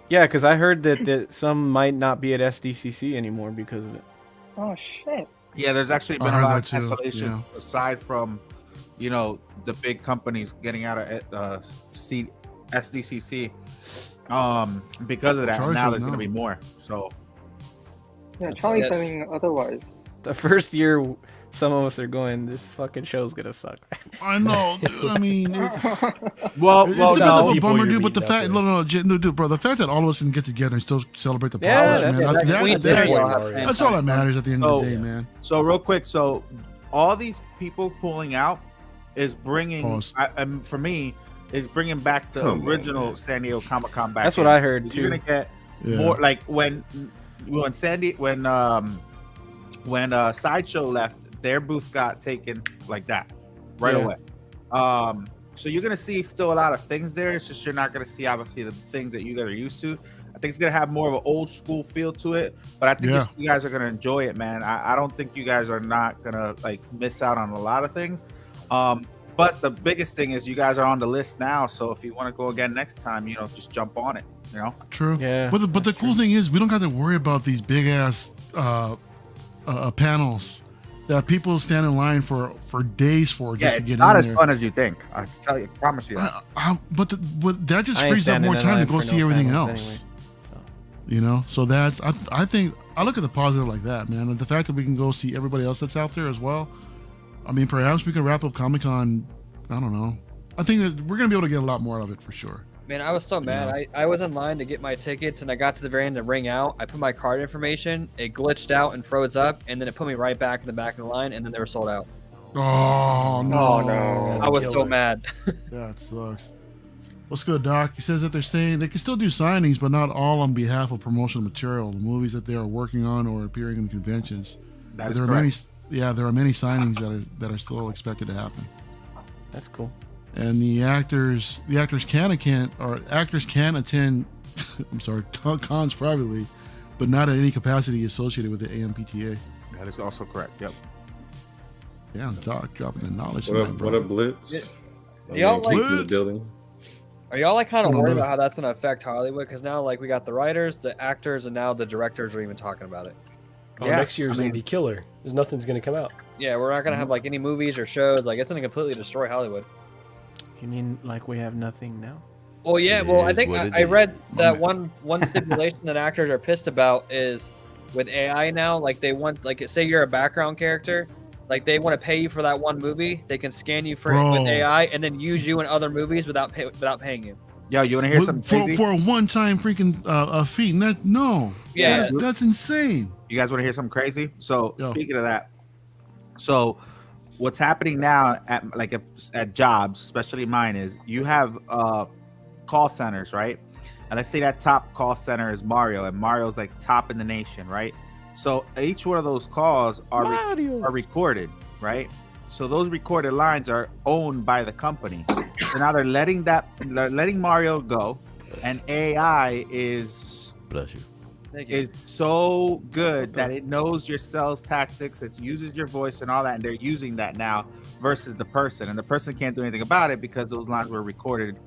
yeah, because I heard that some might not be at SDCC anymore because of it. Oh shit! Yeah, there's actually been a lot of cancellations aside from, the big companies getting out of SDCC. Because of that, now there's going to be more. So. Yeah, Charlie's saying otherwise. The first year, some of us are going, this fucking show's gonna suck. I know, dude. I mean, well, it's a bit of a bummer, dude. But the fact, dude, bro, the fact that all of us can get together and still celebrate the powers, man. That's all that matters at the end of the day, man. So real quick, all these people pulling out is bringing, for me, is bringing back the original San Diego Comic-Con back. That's what I heard too. You're gonna get more like when Sideshow left, their booth got taken like that right away. So you're gonna see still a lot of things there. It's just you're not gonna see obviously the things that you guys are used to. I think it's gonna have more of an old school feel to it, but I think you guys are gonna enjoy it, man. I don't think you guys are not gonna like miss out on a lot of things. But the biggest thing is you guys are on the list now, so if you want to go again next time, just jump on it. True. Yeah. But the cool thing is we don't have to worry about these big ass panels that people stand in line for days for just to get in there. It's not as fun as you think. I tell you, promise you that. But that just frees up more time to go see everything else. Anyway, So that's I think I look at the positive like that, man. The fact that we can go see everybody else that's out there as well. I mean, perhaps we can wrap up Comic-Con. I don't know. I think that we're gonna be able to get a lot more out of it for sure. Man, I was so mad. I was in line to get my tickets, and I got to the very end to ring out. I put my card information. It glitched out and froze up, and then it put me right back in the back of the line, and then they were sold out. Oh no! Oh, no. I was so mad. That sucks. What's good, Doc? He says that they're saying they can still do signings, but not all on behalf of promotional material, the movies that they are working on or appearing in conventions. That is there are correct. there are many signings that are still expected to happen. that's cool. And the actors can attend. I'm sorry, cons privately, but not at any capacity associated with the AMPTA. That is also correct. Yep. Yeah, Doc dropping the knowledge. What a blitz! Y'all like in the building. Are y'all like kind of Come on, worried brother. about how that's gonna affect Hollywood? Because now like we got the writers, the actors, and now the directors are even talking about it. Oh, next year's gonna be killer. There's nothing's gonna come out. Yeah, we're not gonna have like any movies or shows. Like it's gonna completely destroy Hollywood. You mean like we have nothing now? Well, yeah. Well, I think I read that man. one stipulation that actors are pissed about is with AI now. Like they want, like say you're a background character, like they want to pay you for that one movie. They can scan you for Bro. with AI and then use you in other movies without paying you. Yo, you want to hear something crazy? For a one-time freaking fee? Yeah. that's insane. You guys want to hear something crazy? So Yo. speaking of that, so what's happening now at jobs, especially mine, is you have call centers, right? And let's say that top call center is Mario, and Mario's like top in the nation, right? So each one of those calls are recorded, right? So those recorded lines are owned by the company. So now they're letting Mario go, and AI is Bless you. is so good that it knows your sales tactics, it uses your voice and all that, and they're using that now versus the person, and the person can't do anything about it because those lines were recorded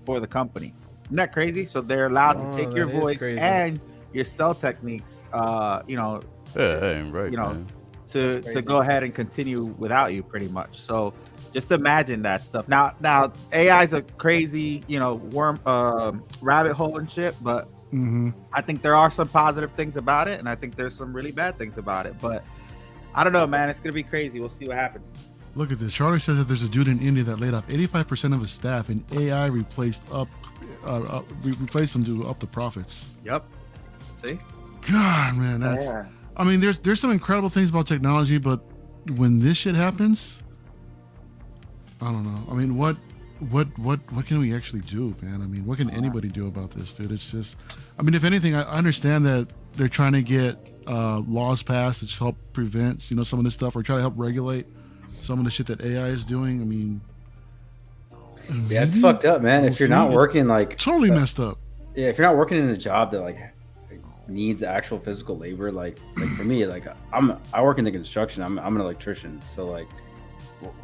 for the company. Isn't that crazy? So they're allowed to take your voice and your sell techniques, Yeah, ain't right. man. to go ahead and continue without you, pretty much. So just imagine that stuff. Now AI is a crazy, rabbit hole and shit, but I think there are some positive things about it, and I think there's some really bad things about it. But I don't know, man. It's gonna be crazy. We'll see what happens. Look at this. Charlie says that there's a dude in India that laid off 85% of his staff, and AI replaced him to up the profits. Yep. See? God, man, that's. Yeah. I mean, there's some incredible things about technology, but when this shit happens, I don't know. I mean, what can we actually do, man? I mean, what can anybody do about this, dude? It's just, I mean, if anything, I understand that they're trying to get laws passed to help prevent, some of this stuff, or try to help regulate some of the shit that AI is doing. I mean, Yeah, it's fucked up, man. If you're not working totally messed up. Yeah, if you're not working in a job that needs actual physical labor, like for me, I work in the construction. I'm an electrician, so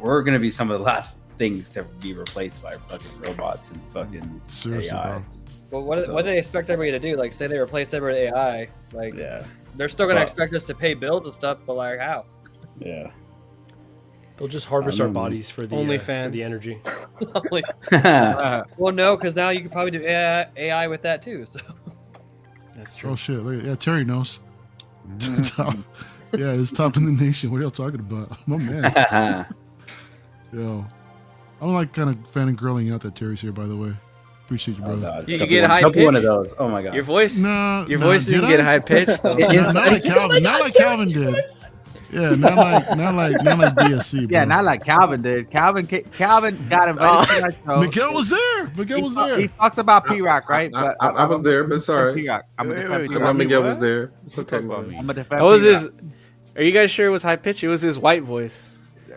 we're gonna be some of the last things to be replaced by fucking robots and fucking Seriously, AI. Well, what do they expect everybody to do? Like, say they replace everybody with AI, they're still gonna expect us to pay bills and stuff, but how? Yeah. They'll just harvest our bodies for the OnlyFans. the energy. Well, no, because now you can probably do AI with that too. So That's true. Oh shit! Look, yeah, Terry knows. Top, yeah, it's top in the nation. What are y'all talking about? My man. Yo, I'm kind of fangirling out that Terry's here. By the way, appreciate you, brother. You can get high pitch. One of those. Oh my god. Your voice. Your voice didn't get high pitched though. Not like Calvin. Not like Calvin did. Yeah, not like BSC. Bro. Yeah, not like Calvin did. Calvin got invited to that show. Miguel was there. He talks about P-Rock, right? But I was there, but sorry. P-Rock. I'm gonna defend Come P-Rock. on, Miguel was there. It's okay, I'm man. gonna defend What was P-Rock. his? Are you guys sure it was high pitch? It was his white voice.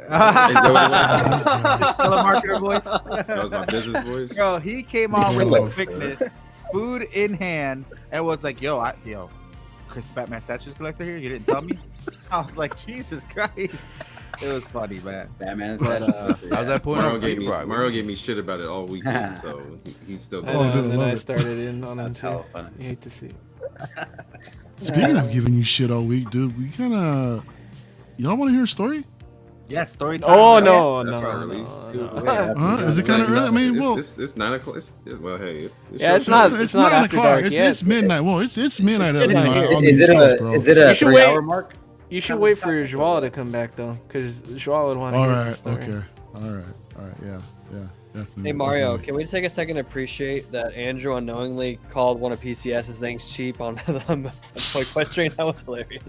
Telemarketer voice. That was my business voice. Bro, he came on with the quickness, food in hand, and was like, yo, Chris the Batman statues collector here? You didn't tell me? I was like, Jesus Christ. It was funny, man. Batman's How's that point? Mario gave me shit about it all weekend, so he's still I going. know, and then I started in on him That's too. hella funny. You hate to see it. Speaking of giving you shit all week, dude, we kind of. Y'all want to hear a story? Yeah, story time. Oh right? no, That's no, early. no. Is it kind of early? I mean, well, it's 9 o'clock. Well, hey, Yeah, it's not. It's not 9 after o'clock. dark It's, yet. it's midnight. Well, it's midnight. Midnight here. On the Is East it Coast, a bro. is it a You should 3-hour wait. mark? You should wait for Joao to come back though, because Joao would want to All hear the right. story. Okay. All right. Yeah. Definitely. Hey Mario, Definitely. can we take a second to appreciate that Andrew unknowingly called one of PCS's things cheap on Toy Quest stream? That was hilarious.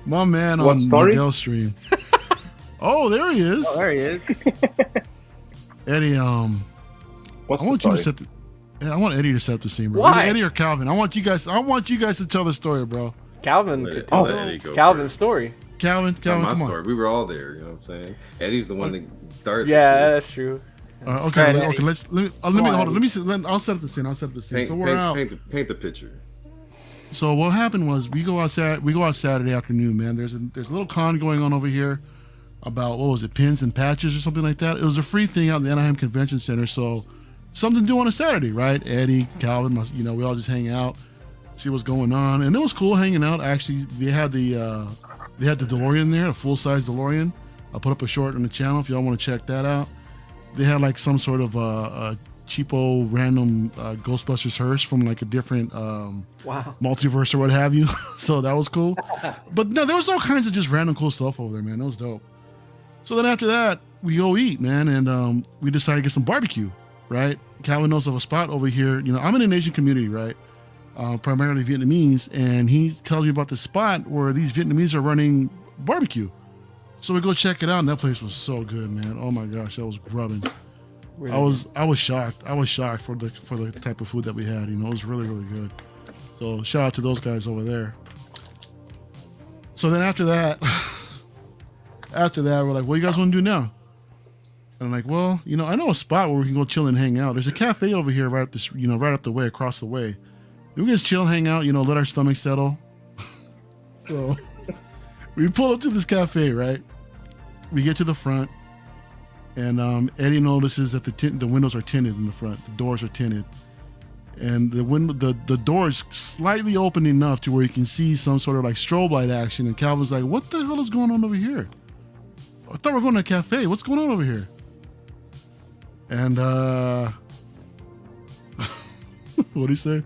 My man What on story? Miguel's stream. Oh, there he is. Oh, there he is. Eddie, What's I the want you story? to set the. I want Eddie to set the scene, bro. Why? Eddie or Calvin? I want you guys to tell the story, bro. Calvin Let could it- tell let it. Eddie It's go Calvin's first. story. Calvin, Not come my on. story. We were all there. You know what I'm saying? Eddie's the one that started. Yeah, that's true. Okay, Right, okay. Let me hold on. I'll set up the scene. So we're out. Paint the picture. So what happened was we go out Saturday afternoon, man. There's a little con going on over here about, what was it, pins and patches or something like that. It was a free thing out in the Anaheim Convention Center, so something to do on a Saturday, right? Eddie, Calvin, we all just hang out, see what's going on, and it was cool hanging out. Actually, they had the DeLorean there, a full size DeLorean. I'll put up a short on the channel if y'all want to check that out. They had like some sort of cheapo random Ghostbusters hearse from like a different Wow. multiverse or what have you. So that was cool. But no, there was all kinds of just random cool stuff over there, man. That was dope. So then after that, we go eat, man, and we decided to get some barbecue, right? Calvin knows of a spot over here. I'm in an Asian community, right? Primarily Vietnamese, and he's telling me about the spot where these Vietnamese are running barbecue. So we go check it out, and that place was so good, man. Oh my gosh, that was grubbing. Really? I was shocked. I was shocked for the type of food that we had. It was really, really good. So shout out to those guys over there. So then after that, we're like, what do you guys want to do now? And I'm like, well, I know a spot where we can go chill and hang out. There's a cafe over here right up the way, across the way. We can just chill and hang out, let our stomachs settle. So we pull up to this cafe, right? We get to the front, and Eddie notices that the windows are tinted in the front. The doors are tinted, and the door is slightly open enough to where you can see some sort of like strobe light action. And Calvin's like, "What the hell is going on over here? I thought we were going to a cafe. What's going on over here?" And what do you say?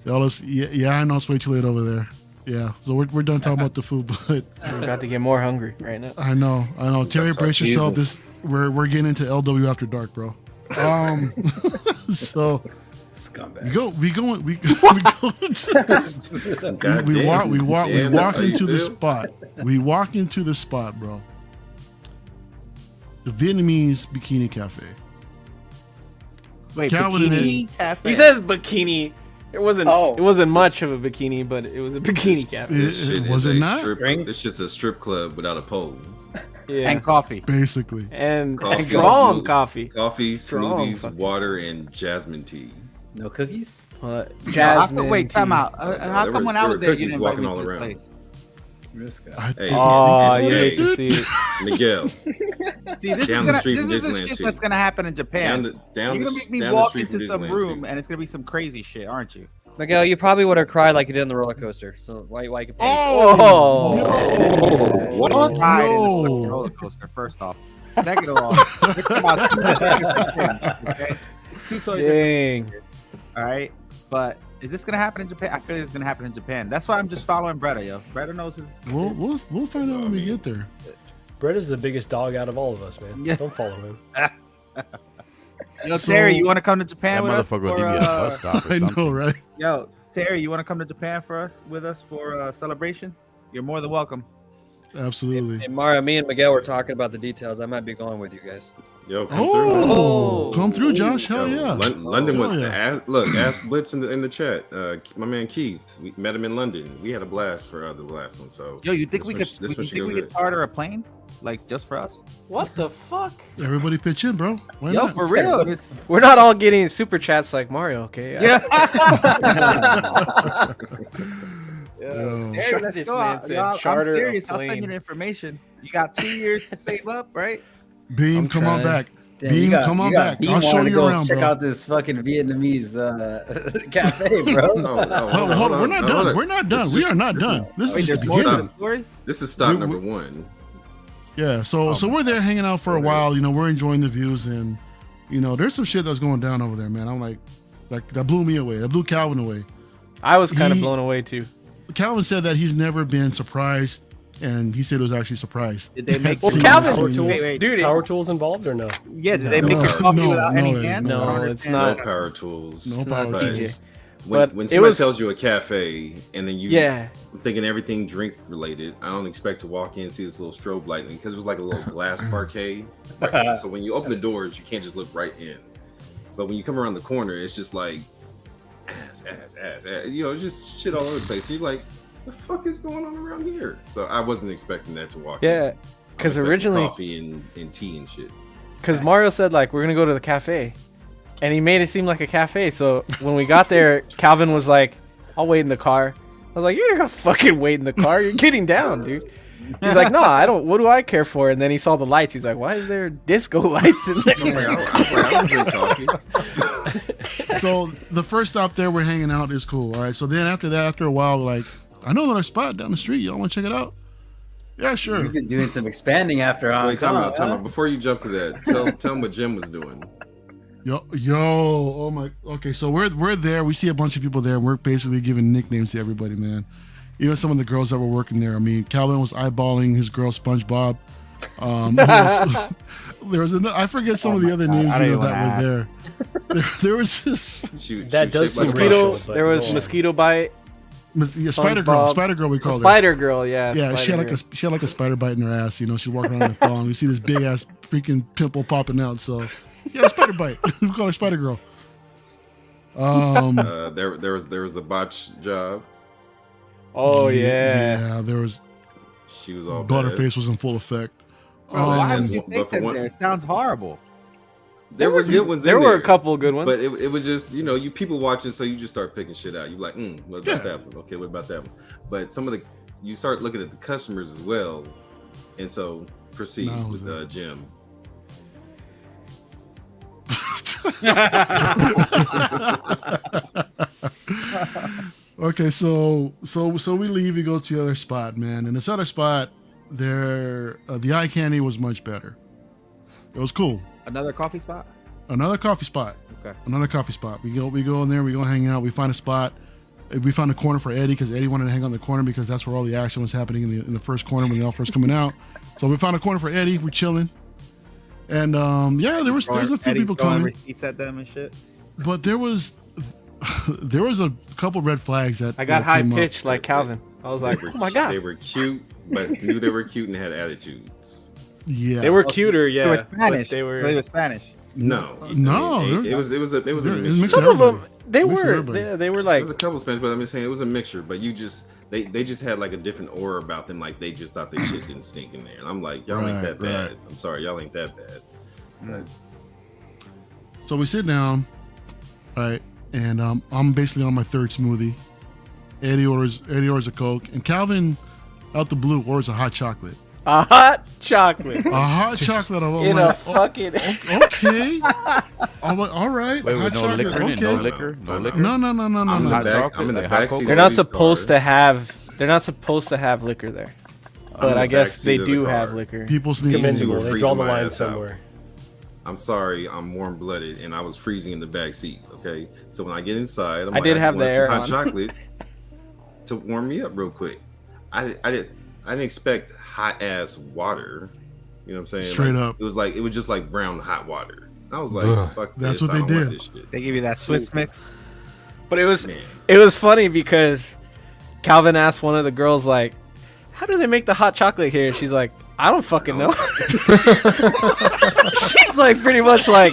Yeah, I know it's way too late over there. Yeah, so we're done talking about the food, but We're about to get more hungry right now. I know. Terry, brace yourself. We're getting into LW after dark, bro. So Scumbag. we walk into the spot. We walk into the spot, bro. The Vietnamese Bikini Cafe. Wait, Calvin and bikini cafe. He says bikini. It wasn't. Oh. It wasn't much of a bikini, but it was a bikini cafe. This shit Was is it a not? This shit's a strip club without a pole. Yeah. and coffee. Basically. And Coffee. strong coffee. Coffee, Strong smoothies, fucking- water, and jasmine tea. No cookies? Jasmine. Wait, time tea. out. How there come were- when I there was were there, you cookies didn't invite me walking to all this around. place? This guy. Hey, Oh, you hey, hate to see it. Miguel. See, this Down is the gonna street this from is the Disneyland shit too. that's gonna happen in Japan. Down You're gonna the- make me down the walk street from into some Disneyland, room too. and it's gonna be some crazy shit, aren't you? Miguel, you probably would have cried like you did on the roller coaster. So why you complain? Oh. What? Ride in No. the roller coaster. First off, second of all, it's about 2 toys. Okay, 2 toys. Dang. All right, but is this gonna happen in Japan? I feel like it's gonna happen in Japan. That's why I'm just following Breda, yo. Breda knows his. We'll find out when we get there. Bretta's the biggest dog out of all of us, man. Yeah. Don't follow him. Yo, Terry, you want to come to Japan That with us? motherfucker will for, give you a bus stop or I something. know, right? Yo, Terry, you want to come to Japan with us for a celebration? You're more than welcome. Absolutely. Hey, Mario, me and Miguel were talking about the details. I might be going with you guys. Yo, come through. Oh, come through, Josh. Hell Yo, yeah. London was Hell yeah. ask Blitz in the chat. My man Keith, we met him in London. We had a blast for the last one. So Yo, you think this we one- could? this You one should think go we good. could charter a plane, like just for us? What the fuck? Everybody pitch in, bro. Why Yo, not? for real. We're not all getting super chats like Mario, okay? Yeah. Hey, let's This go. man said I'm charter a serious. I'll send plane. you the information. You got 2 years to save up, right? Beam, come on back. Beam, come on back. Beam I'll show wanted to you go around, check bro. out this fucking Vietnamese cafe, bro. Hold on. We're not done. We're not done. We are not done. This is just the beginning. Story? This is stop number one. Yeah, so we're there hanging out for a while. You know, we're enjoying the views, and you know, there's some shit that's going down over there, man. I'm like that blew me away. That blew Calvin away. I was kind of blown away too. Calvin said that he's never been surprised, and he said he was actually surprised. Did they make Calvin, power tools, dude, power tools involved or no? Yeah, did they make a coffee without any they hand? didn't. No, it's not. No power tools. No power But tools. When somebody tells you a cafe and then you thinking everything drink related, I don't expect to walk in and see this little strobe lighting because it was like a little glass parquet. Right? So when you open the doors, you can't just look right in. But when you come around the corner, it's just like ass. You know, it's just shit all over the place. So you're like, the fuck is going on around here? So I wasn't expecting that to walk in. Yeah, because originally coffee and tea and shit. Because Mario said like we're gonna go to the cafe, and he made it seem like a cafe. So when we got there, Calvin was like, "I'll wait in the car." I was like, "You're not gonna fucking wait in the car. You're getting down, dude." He's like, "No, I don't. What do I care for?" And then he saw the lights. He's like, "Why is there disco lights in there?" I drink coffee. So the first stop there, we're hanging out, is cool. All right. So then after that, after a while, we're like, I know another spot down the street. Y'all want to check it out? Yeah, sure. We've been doing some expanding after Wait, time out. Before you jump to that, tell him what Jim was doing. Yo, oh my. Okay, so we're there. We see a bunch of people there. We're basically giving nicknames to everybody, man. Even some of the girls that were working there. I mean, Calvin was eyeballing his girl SpongeBob. There was I forget some of the other names that were there. There was this. That does seem mosquito. racial, There was mosquito bite. Yeah, Spider Girl, we call her. Spider Girl, yeah. Yeah, she had like a spider bite in her ass. You know, she's walking around in a thong. You see this big ass freaking pimple popping out. So, yeah, spider bite. We call her Spider Girl. There was a botch job. Oh yeah. Yeah, there was. She was all Butterface was in full effect. Why would you think that there? It sounds horrible. There were good ones. There were a couple of good ones, but it was just, you know, you people watching, so you just start picking shit out. You're like, what about that one? Okay, what about that one? But some of you start looking at the customers as well, and so proceed with Jim. Okay, so we leave. We go to the other spot, man, and this other spot, there, the eye candy was much better. It was cool. Another coffee spot. Another coffee spot. Okay. Another coffee spot. We go in there. We go hang out. We find a spot. We found a corner for Eddie because Eddie wanted to hang on the corner because that's where all the action was happening in the first corner when they all first coming out. So we found a corner for Eddie. We're chilling, and there's a few people coming. Receipts at them and shit. But there was a couple red flags that I got high pitched like Calvin. I was like, oh my god. They were cute, but knew they were cute and had attitudes. Yeah, they were cuter. Yeah, they were Spanish. They were Spanish. No. It was a mixture. Some of them they were like. There was a couple Spanish, but I'm just saying it was a mixture. But they just had like a different aura about them. Like they just thought their shit didn't stink in there. And I'm like, y'all ain't that bad. I'm sorry, y'all ain't that bad. Right. So we sit down, right, and I'm basically on my third smoothie. Eddie orders a Coke, and Calvin, out the blue, orders a hot chocolate. A hot chocolate. A hot chocolate. In a fucking. Okay. All right. Wait, hot no chocolate. liquor? Okay. No liquor? No liquor? No. I'm in the backseat. They're not supposed to have. They're not supposed to have liquor there. But I guess they do have liquor. People sneak. Commendable. They draw the line somewhere. I'm sorry, I'm warm-blooded, and I was freezing in the back seat. Okay, so when I get inside, I did have the air hot on. chocolate to warm me up real quick. I didn't expect hot ass water. You know what I'm saying? Straight up. It was just like brown hot water. I was like, fuck that's this. what they I don't want did. this shit. They give you that Swiss mix. But it was funny because Calvin asked one of the girls like, "How do they make the hot chocolate here?" She's like, "I don't fucking know." She's like pretty much like,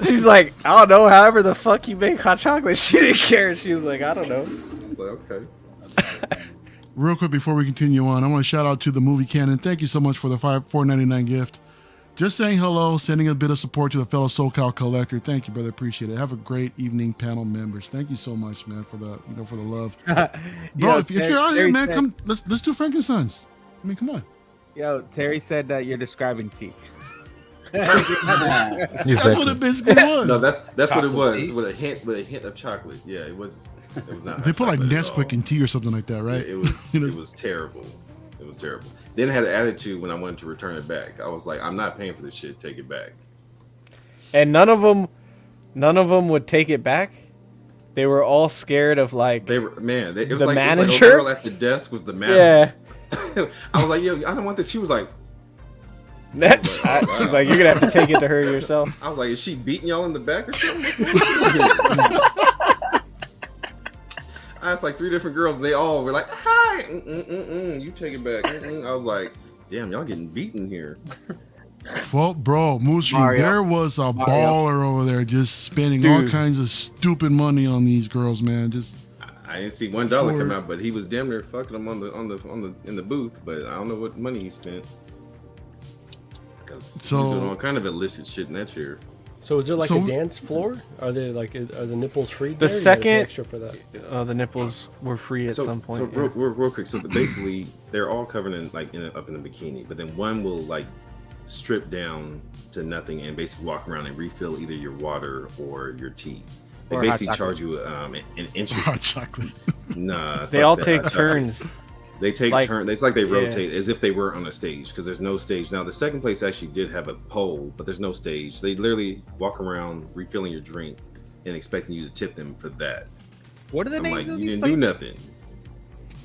she's like, "I don't know. However the fuck you make hot chocolate." She didn't care. She was like, "I don't know." I was like, okay. Real quick before we continue on, I want to shout out to the Movie Cannon. Thank you so much for the $4.99 gift. Just saying hello, sending a bit of support to the fellow SoCal collector. Thank you, brother. Appreciate it. Have a great evening, panel members. Thank you so much, man, for the for the love, bro. If you're out here, man, come. Let's do Frankenstein's. I mean, come on. Yo, Terry said that you're describing tea. That's what it basically was. No, that's what it was. With a hint of chocolate. Yeah, it was not. They put like Nesquik in tea or something like that, right? Yeah, it was. It was terrible. It was terrible. Then I had an attitude when I wanted to return it back. I was like, I'm not paying for this shit. Take it back. And none of them would take it back. They were all scared of like it was the like, manager. It was like a girl at the desk was the manager. Yeah. I was like, yo, I don't want this. She was like, she's like, you're gonna have to take it to her yourself. I was like, is she beating y'all in the back or something? I asked like 3 different girls, and they all were like, "Hi, you take it back." I was like, "Damn, y'all getting beaten here." Well, bro, Moosery, there was a baller over there just spending all kinds of stupid money on these girls, man. Just I didn't see $1 come out, but he was damn near fucking them in the booth. But I don't know what money he spent because he was doing all kind of illicit shit in that chair. So is there like a dance floor? Are the nipples free? The there? second extra for that. The nipples were free at some point. So real quick. So basically, they're all covered in up in a bikini, but then one will like strip down to nothing and basically walk around and refill either your water or your tea. They basically charge you an interest. Hot chocolate. Nah, they all take turns. They take turns. It's like they rotate as if they were on a stage because there's no stage. Now, the second place actually did have a pole, but there's no stage. They literally walk around refilling your drink and expecting you to tip them for that. What are the names of these you didn't places? do nothing.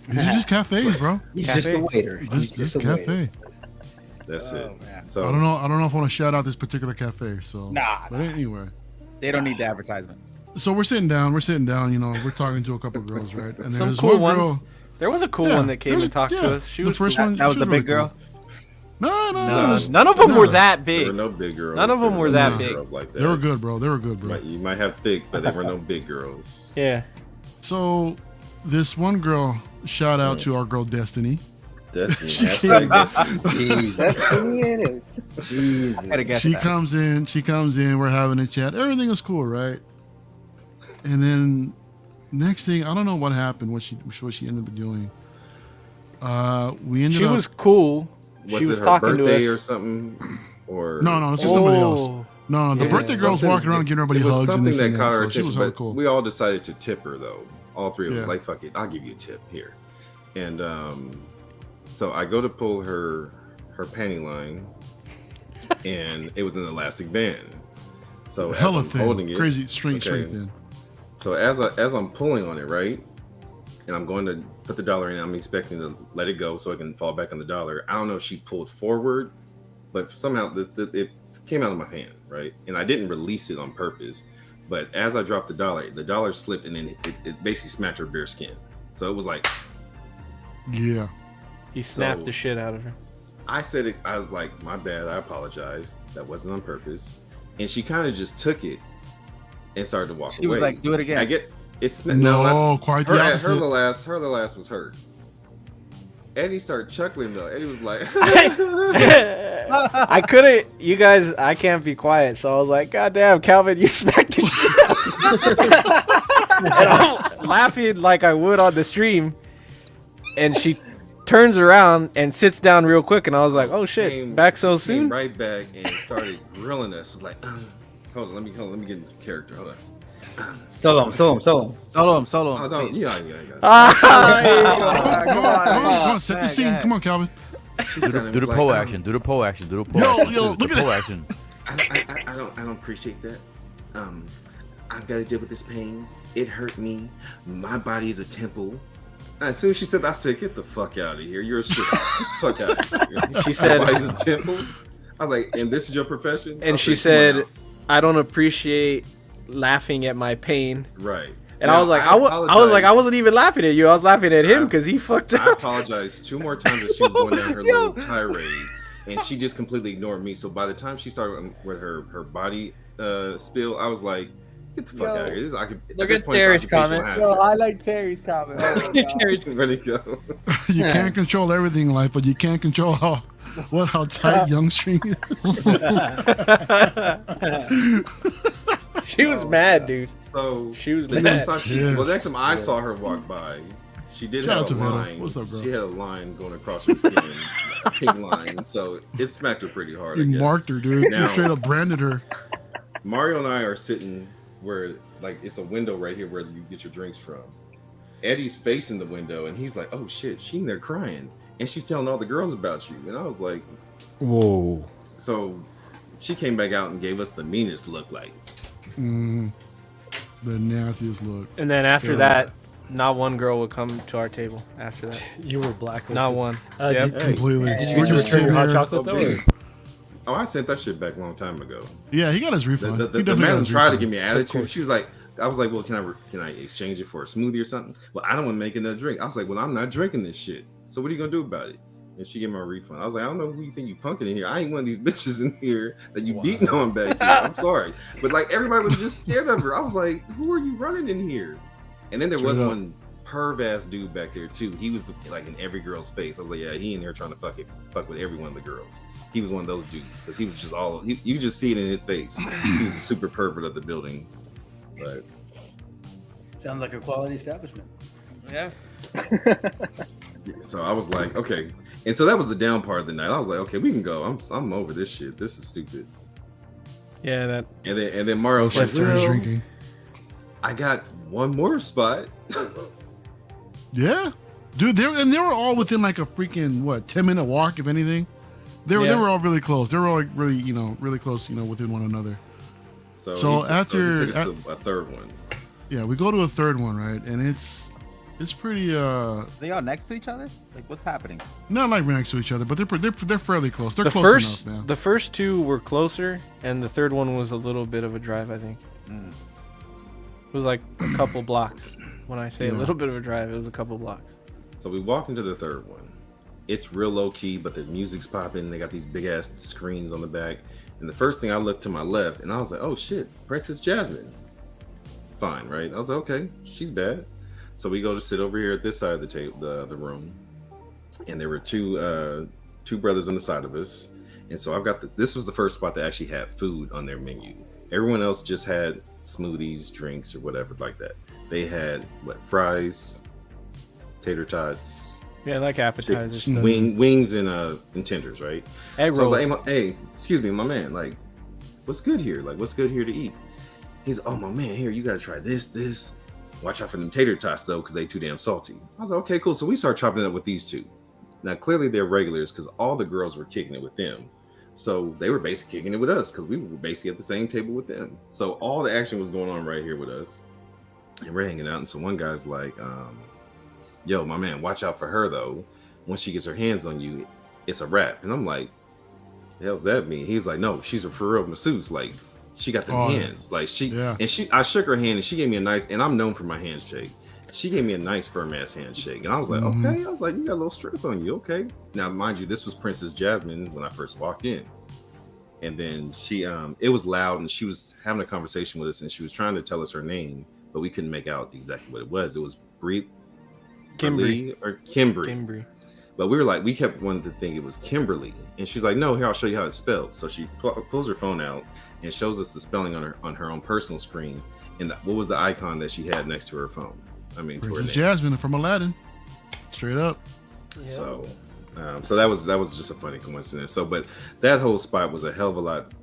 These are just cafes, bro. He's just a waiter. Just a cafe. Waiter. That's it. Man. So I don't know if I want to shout out this particular cafe. So but anyway, they don't need the advertisement. So we're sitting down. We're talking to a couple of girls, right? And some there's cool one ones. girl. There was a cool one that came and talked to us. She was first cool. one. That was the big girl. No. None of them were that big. There were no big girls. None of them were that big. Like that. They were good, bro. You might have thick, but there were no big girls. Yeah. So this one girl, shout out to our girl Destiny. Destiny. That's who it is. Jesus. She comes in. We're having a chat. Everything is cool, right? And then next thing, I don't know what happened. What she ended up doing. She was cool. Was she was it her talking birthday to us or something, or no, it's just somebody else. No, the birthday girl's walking around giving everybody hugs. Something and that caught our so she was attention, but cool. we all decided to tip her though. All 3 of us, like, fuck it, I'll give you a tip here. And so I go to pull her panty line, and it was an elastic band. So hella as I'm thin, holding it, crazy straight thin. So as I'm pulling on it, right, and I'm going to put the dollar in, I'm expecting to let it go so it can fall back on the dollar. I don't know if she pulled forward, but somehow it came out of my hand, right? And I didn't release it on purpose, but as I dropped the dollar slipped, and then it basically smacked her bare skin. So it was like, yeah. He snapped the shit out of her. I said it. I was like, my bad. I apologize. That wasn't on purpose. And she kind of just took it and started to walk away. She was like, do it again. I get it's quite the opposite. Her the last was hurt. Eddie started chuckling though. Eddie was like, I couldn't. You guys, I can't be quiet. So I was like, God damn, Calvin, you smacked the shit out. And I'm laughing like I would on the stream. And she turns around and sits down real quick, and I was like, "Oh shit, back so soon!" Came right back and started grilling us. Was like, hold on, let me get into character. Hold on. Solo him. Oh, don't, yeah. Come on, set the scene. Come on, Calvin. Do the pole action. Do the pole action. Do the pole action. Yo, look at pole action. I don't appreciate that. I've got to deal with this pain. It hurt me. My body is a temple. As soon as she said, I said, get the fuck out of here. You're a strip. Fuck out of here. She said, my body's a temple. I was like, and this is your profession? And she said, I don't appreciate laughing at my pain. Right. And now, I was like, I was like, I wasn't even laughing at you. I was laughing at him because he fucked up. I apologized 2 more times that she was going down her little tirade, and she just completely ignored me. So by the time she started with her body spill, I was like, get the fuck out of here. Look at Terry's comment. Yo, I like Terry's comment. Terry's ready to go. You can't control everything in life, but you can't control how What? How tight young string is? She was mad, dude. So she was the mad. next time next time I saw her walk by, she did Shout have out a to Vito. line. What's up, bro? She had a line going across her skin, a pink line. So it smacked her pretty hard. You I guess. marked her, dude. Now, You straight up branded her. Mario and I are sitting where, like, it's a window right here where you get your drinks from. Eddie's facing the window, and he's like, "Oh shit, she's in there crying, and she's telling all the girls about you." And I was like, "Whoa!" So she came back out and gave us the meanest look, like the nastiest look. And then after that, not one girl would come to our table. After that, You were blacklisted. not one. Did- Completely. Did you We're get to just return your hot sitting chocolate though? there. Or? Oh, I sent that shit back a long time ago. Yeah, he got his refund. The He definitely got madam his tried to refund. give me attitude. She was like, I was like, well, can I exchange it for a smoothie or something? Well, I don't want to make another drink. I was like, well, I'm not drinking this shit. So what are you gonna do about it? And she gave me a refund. I was like, I don't know who you think you punking in here. I ain't one of these bitches in here that you beating on back here. I'm sorry, but like everybody was just scared of her. I was like, who are you running in here? And then there was one perv ass dude back there too. He was like in every girl's face. I was like, yeah, he in here trying to fuck with every one of the girls. He was one of those dudes because he was just you could just see it in his face. He was a super pervert of the building. But sounds like a quality establishment. Yeah. So I was like, okay. And so that was the down part of the night. I was like, okay, we can go. I'm over this shit. This is stupid. Yeah, that. And then Mario was like, drinking. I got one more spot. Yeah, dude. They were all within like a freaking 10-minute walk, if anything. They were all really close. They were all like really really close, within one another. So he took us to a third one. Yeah, we go to a third one, right? And it's pretty. They all next to each other? Like, what's happening? Not like next to each other, but they're fairly close. They're The close first, enough, man. the first two were closer, and the third one was a little bit of a drive, I think. It was like a couple blocks. When I say a little bit of a drive, it was a couple blocks. So we walk into the third one. It's real low key, but the music's popping. They got these big ass screens on the back. And the first thing I looked to my left, and I was like, "Oh shit, Princess Jasmine." Fine, right? I was like, "Okay, she's bad." So we go to sit over here at this side of the table, the room, and there were two brothers on the side of us. And so I've got this. This was the first spot that actually had food on their menu. Everyone else just had smoothies, drinks, or whatever like that. They had fries, tater tots. Yeah, like appetizers. Wings and tenders, right? Egg so rolls. Like, hey, excuse me, my man. Like, what's good here? Like, what's good here to eat? He's, oh my man, here you gotta try this. Watch out for them tater tots though, because they too damn salty. I was like, okay, cool. So we start chopping it up with these two. Now clearly they're regulars because all the girls were kicking it with them. So they were basically kicking it with us because we were basically at the same table with them. So all the action was going on right here with us, and we're hanging out. And so one guy's like, yo, my man, watch out for her though. Once she gets her hands on you, it's a wrap. And I'm like, the hell does that mean? He's like, no, she's a for real masseuse. Like, she got them hands. Like I shook her hand and she gave me a nice, and I'm known for my handshake. She gave me a nice firm ass handshake. And I was like, okay. I was like, you got a little strength on you. Okay. Now, mind you, this was Princess Jasmine when I first walked in. And then she, it was loud and she was having a conversation with us and she was trying to tell us her name, but we couldn't make out exactly what it was. It was Kimberly. But we were like, we kept wanting to think it was Kimberly. And she's like, no, here, I'll show you how it's spelled. So she pulls her phone out and shows us the spelling on her own personal screen. And what was the icon that she had next to her phone? I mean, to her Princess name. Jasmine from Aladdin. Straight up. Yeah. So that was just a funny coincidence. So, but that whole spot was a hell of a lot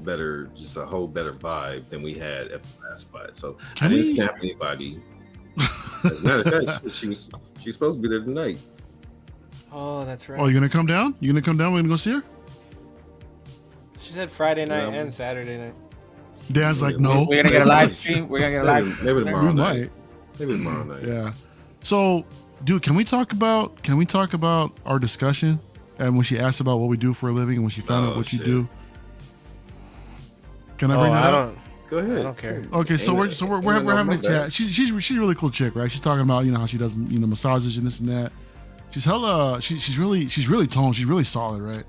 better, just a whole better vibe than we had at the last spot. So I didn't snap anybody. As a matter of fact, she's supposed to be there tonight. Oh, that's right. Oh, you gonna come down? You gonna come down? We're gonna go see her? She said Friday night and Saturday night. Dan's like, no. We're gonna get a live stream. We're gonna get a live stream. Maybe tomorrow We night. might. Maybe tomorrow night. Yeah. So, dude, can we talk about our discussion and when she asked about what we do for a living and when she found out what you do? Can I bring that up? Go ahead. I don't care. Okay, so we're having a chat. She's a really cool chick, right? She's talking about how she does massages and this and that. She's hella she's really toned. She's really solid, right?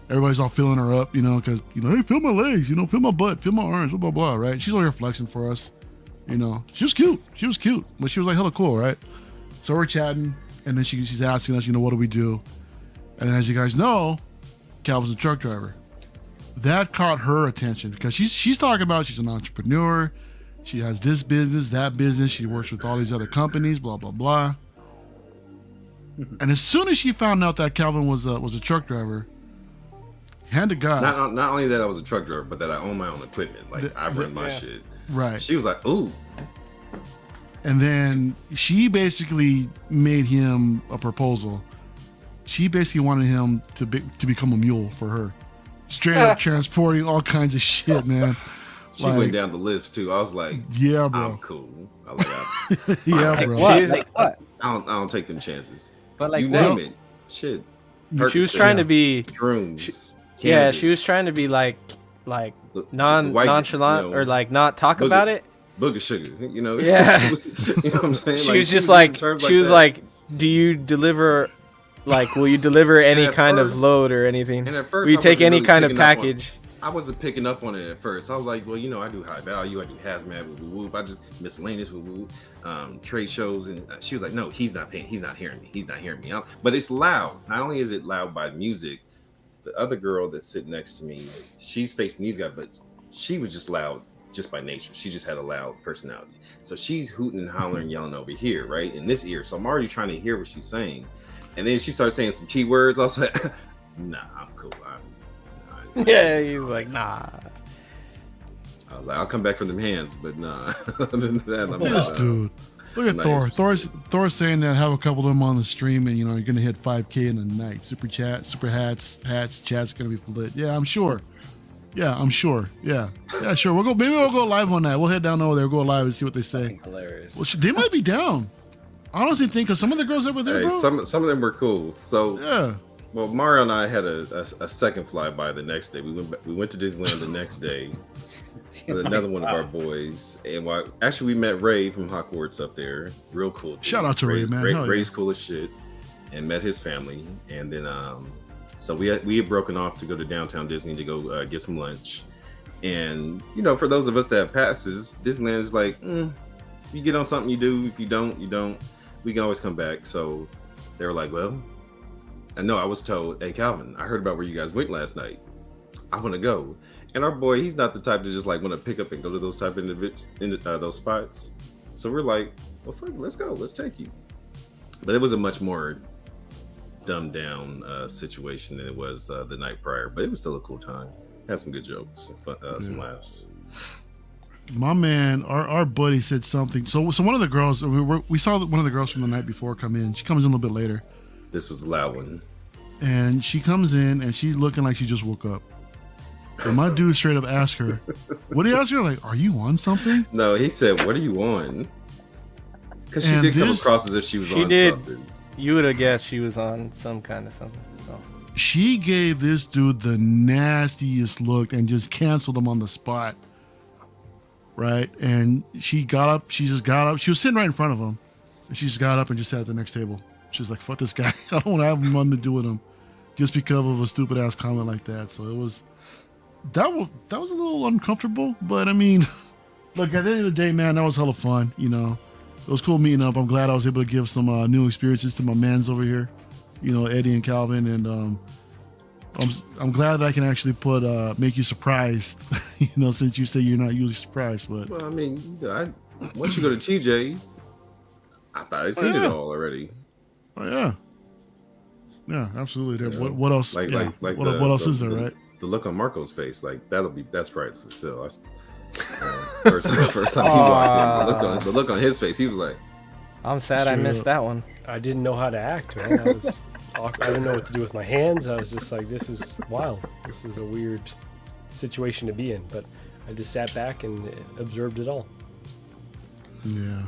Everybody's all filling her up, because hey, feel my legs, feel my butt, feel my arms, blah blah blah, right? She's over here flexing for us, She was cute, but she was like hella cool, right? So we're chatting, and then she's asking us, what do we do? And then as you guys know, Calvin's a truck driver. That caught her attention because she's talking about she's an entrepreneur. She has this business, that business. She works with all these other companies, blah, blah, blah. And as soon as she found out that Calvin was a truck driver, hand to God. Not only that I was a truck driver, but that I own my own equipment. Like, I run my shit. Right. She was like, ooh. And then she basically made him a proposal. She basically wanted him to become a mule for her. Straight up transporting all kinds of shit, man. She went down the list too. I was like, yeah, bro. I'm cool. I like, yeah, bro. What? I don't take them chances. But like, you name it. Shit. She was trying to be shrooms. Yeah, she was trying to be like nonchalant, or like not talk about it. Booger sugar, you know. Yeah. You know what I'm saying? She was just like, she was like, do you deliver? Like, will you deliver any kind of load or anything? And at first, will you take any kind of package? I wasn't picking up on it at first. I was like, well, you know, I do high value, I do hazmat, whoop. I just miscellaneous, whoop, trade shows, and she was like, no, he's not paying, he's not hearing me. But it's loud. Not only is it loud by music, the other girl that's sitting next to me, she's facing these guys, but she was just loud just by nature. She just had a loud personality. So she's hooting and hollering, yelling over here, right in this ear. So I'm already trying to hear what she's saying. And then she started saying some key words. I was like, nah, I'm cool. Yeah, he's like, nah. I was like, I'll come back from them hands, but nah. Other than that, I'm this dude. Look at Thor. Thor's saying that have a couple of them on the stream, and you know you're gonna hit 5K in a night. Super hats, chat's gonna be lit. Yeah, I'm sure. Yeah, I'm sure. Yeah, sure. Maybe we'll go live on that. We'll head down over there, go live, and see what they say. Hilarious. Well, they might be down. I honestly think because some of the girls that were there, bro. Some of them were cool. So yeah. Well, Mario and I had a second flyby the next day. We went to Disneyland the next day with another one of our boys, and actually we met Ray from Hogwarts up there. Real cool dude. Shout out to Ray, man. Ray's cool as shit, and met his family. And then so we had broken off to go to downtown Disney to go get some lunch. And you know, for those of us that have passes, Disneyland is like, you get on something, you do. If you don't, you don't. We can always come back. So they were like, well. And no, I was told, hey, Calvin, I heard about where you guys went last night. I want to go. And our boy, he's not the type to just like want to pick up and go to those type of those spots. So we're like, well, fuck, let's go. Let's take you. But it was a much more dumbed down situation than it was the night prior. But it was still a cool time. Had some good jokes, some laughs. My man, our buddy said something. So one of the girls, we saw one of the girls from the night before come in. She comes in a little bit later. This was the loud one. And she comes in and she's looking like she just woke up. And my dude straight up asked her, what do you ask her? Like, are you on something? No, he said, what are you on? Because she did come across as if she was on something. You would have guessed she was on some kind of something. So she gave this dude the nastiest look and just canceled him on the spot. Right? And she just got up. She was sitting right in front of him. And she just got up and just sat at the next table. She was like, fuck this guy. I don't want to have nothing to do with him. Just because of a stupid ass comment like that. So that was a little uncomfortable. But I mean, look, at the end of the day, man, that was hella fun. You know, it was cool meeting up. I'm glad I was able to give some new experiences to my mans over here. You know, Eddie and Calvin. And I'm glad that I can actually make you surprised. You know, since you say you're not usually surprised. But well, I mean, once you go to TJ, I thought I'd seen it all already. Oh yeah, absolutely. Yeah. What else? Like what else is there, right? The look on Marco's face, like that's priceless. Still, first time he walked in, the look on his face, he was like, "I'm sad I missed that one." I didn't know how to act, man. I didn't know what to do with my hands. I was just like, "This is wild. This is a weird situation to be in." But I just sat back and observed it all. Yeah.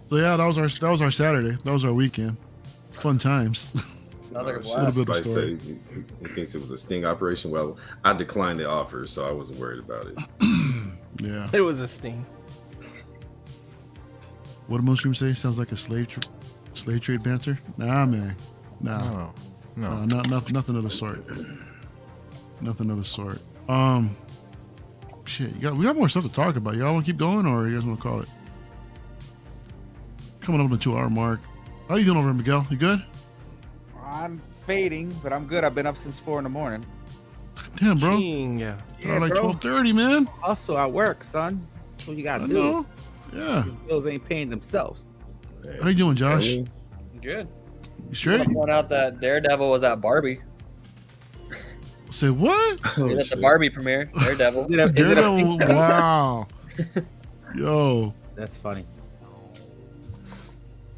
So yeah, that was our Saturday. That was our weekend. Fun times. Somebody say he thinks it was a sting operation. Well, I declined the offer, so I wasn't worried about it. Yeah, it was a sting. What did most streams say? Sounds like a slave trade banter. Nah, man. Nah, no, nothing of the sort. Nothing of the sort. Shit, we got more stuff to talk about. Y'all want to keep going, or you guys want to call it? Coming up on the 2 hour mark. How you doing over there, Miguel? You good? I'm fading, but I'm good. I've been up since 4 a.m. Damn, bro. Yeah, like 12:30, man. Also at work, son. That's what you gotta I do. know. Yeah. These bills ain't paying themselves. How you doing, Josh? Good. You straight? I point out that Daredevil was at Barbie. Say what? At the Barbie premiere. Daredevil. Daredevil. Wow. Yo. That's funny.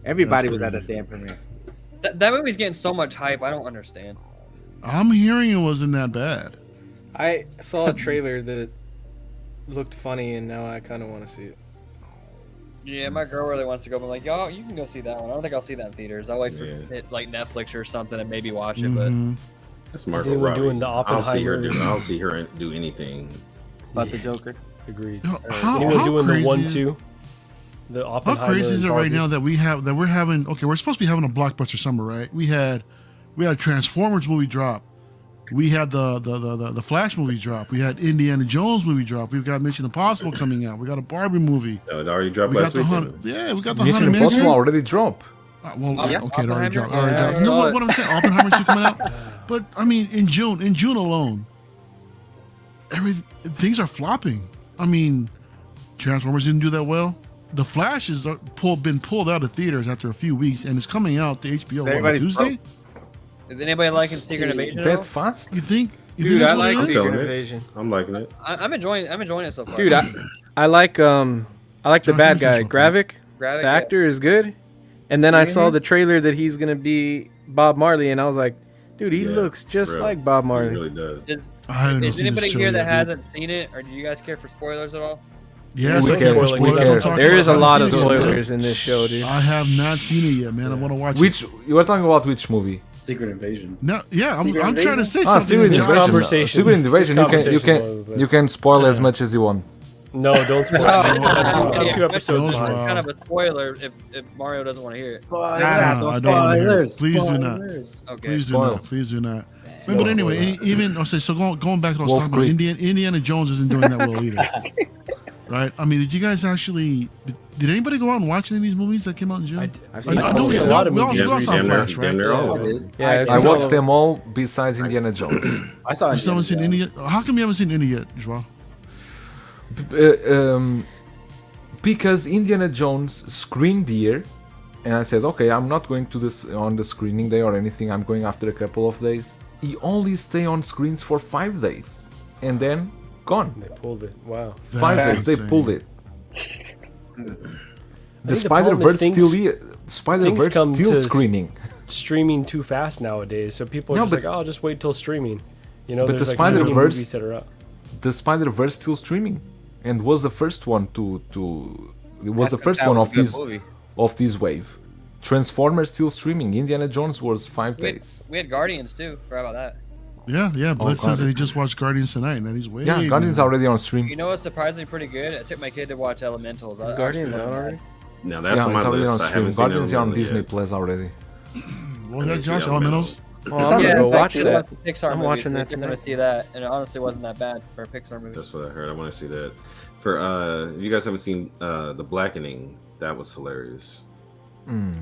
Everybody was at the damn premiere. That movie's getting so much hype. I don't understand. I'm hearing it wasn't that bad. I saw a trailer that looked funny, and now I kind of want to see it. Yeah, my girl really wants to go. But I'm like, y'all, you can go see that one. I don't think I'll see that in theaters. I'll wait for it like Netflix or something and maybe watch it. But that's Margot anyone Robbie. doing the I'll see her Oppenheimer? do. I'll see her do anything. About the Joker. Agreed. How Anyone doing the crazy 1-2? The How Oppenheimer. crazy is it and right Barbie? now that we're having? Okay, we're supposed to be having a blockbuster summer, right? We had Transformers movie drop. We had the Flash movie drop. We had Indiana Jones movie drop. We've got Mission Impossible coming out. We got a Barbie movie. Oh, it already dropped we last got the week. Yeah, we got the Mission 100 Impossible minutes. already dropped. Well, Yeah, okay, it already dropped. Oppenheimer? Already dropped. You know what I'm saying? Oppenheimer's still coming out. But I mean, in June alone, things are flopping. I mean, Transformers didn't do that well. The Flash has been pulled out of theaters after a few weeks, and it's coming out to HBO on Tuesday. is anybody liking Secret Invasion? That fast? You think? Dude, I like Secret Secret Invasion. I'm liking it. I'm enjoying it so far. Dude, I like the bad guy, Gravik. Gravik, The actor is good. And then I saw the trailer that he's gonna be Bob Marley, and I was like, dude, he looks just like Bob Marley. He really does. Is anybody here that hasn't seen it, or do you guys care for spoilers at all? Yeah, we care. There is a lot of spoilers in this show, dude. I have not seen it yet, man. I want to watch Which it. you were talking about? Which movie? Secret Invasion. No, yeah, I'm trying to say Ah, something. Secret Invasion. Secret Invasion. You can spoil as much as you want. No, don't spoil it. I'm 2 episodes behind. Kind of a spoiler if Mario doesn't want to hear it. I don't want to hear it. Please do not. Okay. Please do not. Please do not. But anyway, going back to what I was talking about, Indiana Jones isn't doing that well either. Right? I mean, did you guys actually? Did anybody go out and watch any of these movies that came out in June? I've seen a lot of movies. Flash, right? Yeah, I watched them all besides Indiana Jones. I saw. You still haven't seen any yet? How come you haven't seen any yet, Joao? Because Indiana Jones screened here, and I said, okay, I'm not going to this on the screening day or anything. I'm going after a couple of days. He only stay on screens for 5 days, and then gone. They pulled it. Wow. 5 days, they pulled it. The Spider-Verse still screening. Streaming too fast nowadays, so people are just like, "Oh, I'll just wait till streaming." You know, but there's the like many Spider-Verse movies that are up. The Spider-Verse still streaming, and was the first one it was the first one of this wave. Transformers still streaming. Indiana Jones was 5 days. We had Guardians too. Forgot about that. Yeah. Blitz says that he just watched Guardians tonight, and that he's way. Yeah, Guardians already on stream. You know what's surprisingly pretty good? I took my kid to watch Elementals. Is Guardians out already? No, that's on my list. I haven't seen Guardians it on Disney Plus already. What was that, Josh? Elementals? Oh, I'm gonna go watch that. Pixar I'm watching that tonight. tonight. To see that, and it honestly wasn't that bad for a Pixar movie. That's what I heard. I want to see that. For if you guys haven't seen The Blackening, that was hilarious.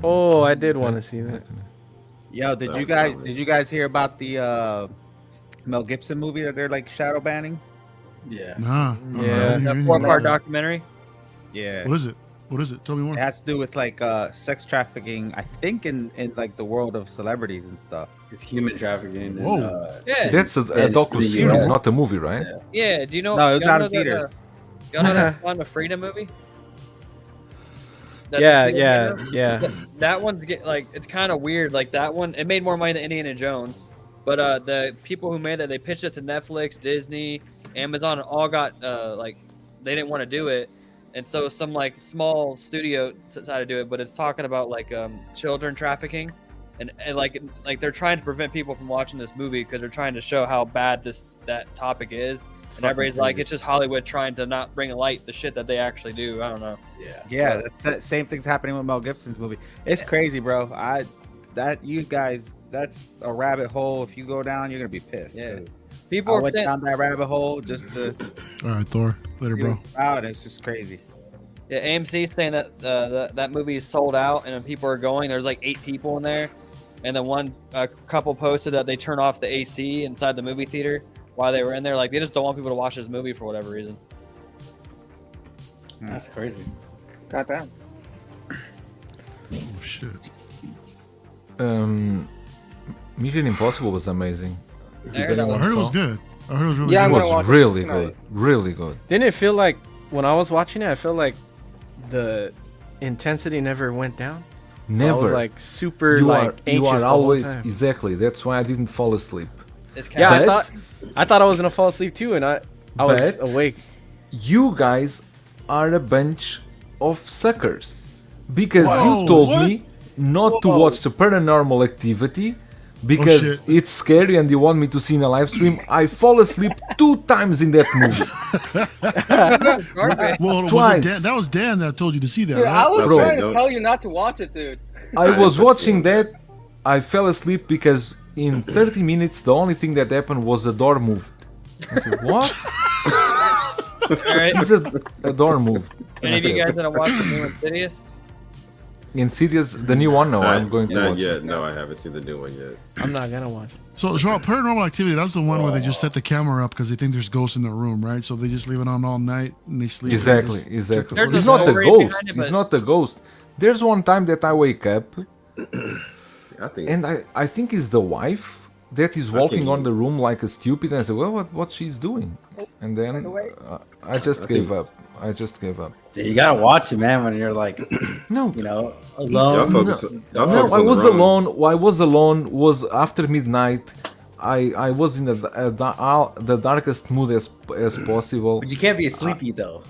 Oh, I did want to see that. Yo, did you guys hear about the Mel Gibson movie that they're like shadow banning? Yeah. Nah. Yeah. That 4-part documentary. Yeah. What is it? What is it? Tell me more. It has to do with like sex trafficking, I think in like the world of celebrities and stuff. It's human trafficking. Whoa. Yeah. That's a docu-series, not a movie, right? Yeah. Do you know? No, it was y'all out know of theaters. Y'all know that Son of Freedom movie? Yeah. That one's it's kind of weird. Like that one, it made more money than Indiana Jones, but the people who made that, they pitched it to Netflix, Disney, Amazon, and all got they didn't want to do it, and so some small studio decided to do it. But it's talking about children trafficking, and like they're trying to prevent people from watching this movie because they're trying to show how bad that topic is. And everybody's like, it's just Hollywood trying to not bring to light the shit that they actually do. I don't know. Yeah, that's same thing's happening with Mel Gibson's movie. It's crazy, bro. That's a rabbit hole. If you go down, you're gonna be pissed. Yeah. People went down that rabbit hole just to. All right, Thor. Later, bro. Out, it's just crazy. Yeah, AMC's saying that that movie is sold out, and when people are going, there's 8 people in there, and then one couple posted that they turn off the AC inside the movie theater while they were in there. Like they just don't want people to watch this movie for whatever reason. That's crazy. Goddamn. Oh shit. Mission Impossible was amazing. I heard it was good. I heard it was really Yeah, good. It was really good. Really good. Didn't it feel like when I was watching it, I felt like the intensity never went down? So Never. I was like super You like are anxious the always whole time. exactly. That's why I didn't fall asleep. Yeah, But I thought I was gonna fall asleep too, and I was But awake. you guys are a bunch of suckers because Whoa, you told what? me not to watch the Paranormal Activity because shit. it's scary and you want me to see in a live stream. I fall asleep 2 times in that movie. Well, was Twice. it Dan? That was Dan that told you to see that, Dude, right? I was Bro. trying to tell you not to watch it, dude. I was watching that. I fell asleep because in 30 minutes the only thing that happened was the door moved. I said, what? Alright. It's a door moved. And Any I of you said, guys that watch the new Insidious? Insidious, the new one? No, I'm going to Not watch yet. it. No, I haven't seen the new one yet. I'm not gonna watch it. So, Joel, Paranormal Activity, that's the one where they just set the camera up because they think there's ghosts in the room, right? So they just leave it on all night and they sleep. Exactly, They exactly. There's It's a not a story ghost. behind it, It's but- not a ghost. There's one time that I wake up I think. and I think it's the wife that is walking think- on the room like a stupid, and I said, well, what she's doing? And then I just gave up. I just gave up. Dude, you gotta watch it, man, when you're like, No, you know, Y'all alone. focus, y'all no, focus I on the was wrong- alone. I was alone. Was after midnight. I was in the darkest mood as possible. But you can't be sleepy though.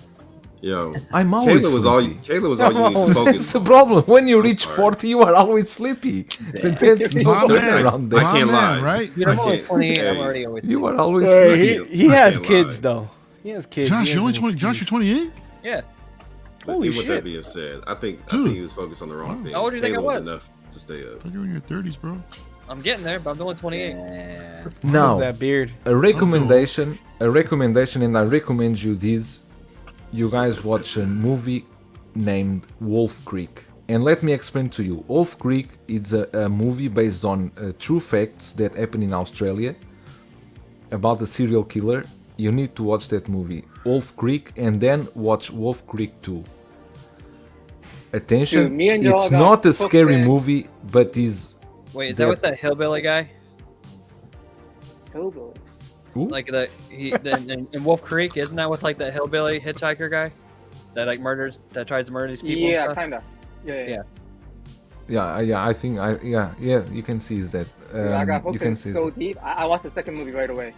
Yo, I'm always Kayla was all you. sleepy. Kayla was all you need to That's focus. the problem. When you I'm reach sorry. 40, you are always sleepy. That's My no man, around I there. can't my man, lie. right? Dude, I'm I only can't- 28. I'm hey. already always. You are always Hey, sleepy. He has can't kids lie. though. He has kids. Josh, He you has only an 20. Josh, you're excuse. 28? Yeah. But Holy with that shit. being said, I think Dude. he was focused on the wrong thing. How old do you think I Kayla was? enough to stay up. You're in your 30s, bro. I'm getting there, but I'm only 28. Now, that beard. a recommendation, and I recommend you this. You guys watch a movie named Wolf Creek. And let me explain to you. Wolf Creek is a movie based on true facts that happen in Australia about the serial killer. You need to watch that movie, Wolf Creek, and then watch Wolf Creek 2. Attention, Dude, me and y'all it's got not a hooked scary in. movie, but is Wait, is that with that hillbilly guy? Hillbilly. Like in Wolf Creek, isn't that with like the hillbilly hitchhiker guy that like murders, that tries to murder these people? and Yeah, stuff? kinda. Yeah. yeah, I think you can see is that Dude, I got you hooked can in see so that. deep. I watched the second movie right away.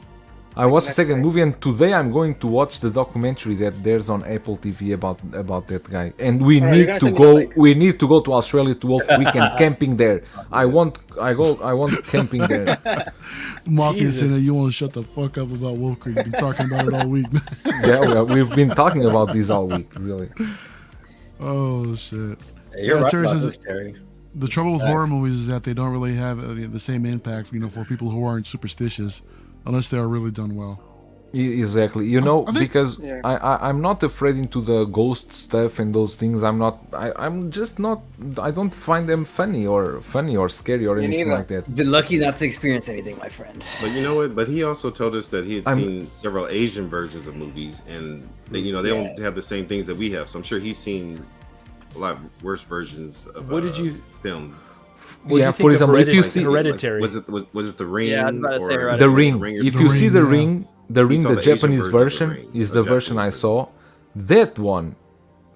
I watched the next second day. movie, and today I'm going to watch the documentary that there's on Apple TV about that guy. And we Alright, you're need gonna to send me the go. link. We need to go to Australia to Wolf Creek and camping there. I want camping there. Mafia Jesus. saying that you want to shut the fuck up about Wolf Creek. You've been talking about it all week. Yeah, we've been talking about this all week, really. Oh shit. Hey, you're Yeah, right Terry about says this, Terry. The trouble with Thanks. horror movies is that they don't really have the same impact, for people who aren't superstitious, unless they are really done well. Exactly. You know, I think- because Yeah. I'm not afraid into the ghost stuff and those things. I'm just not. I don't find them funny or scary or Me anything neither. like that. You've been lucky not to experience anything, my friend. But you know what? But he also told us that he had I'm- seen several Asian versions of movies, and they don't have the same things that we have. So I'm sure he's seen a lot worse versions of What did you- film. What do Yeah, you for think of example, if you Hereditary? see- Hereditary? Was it the Ring? Yeah, I was about to say or Hereditary. The was it Ring. or If something? you see the Ring, Ring, the Ring, saw the the Asian Japanese version of The version Ring, is the the version I Japanese saw.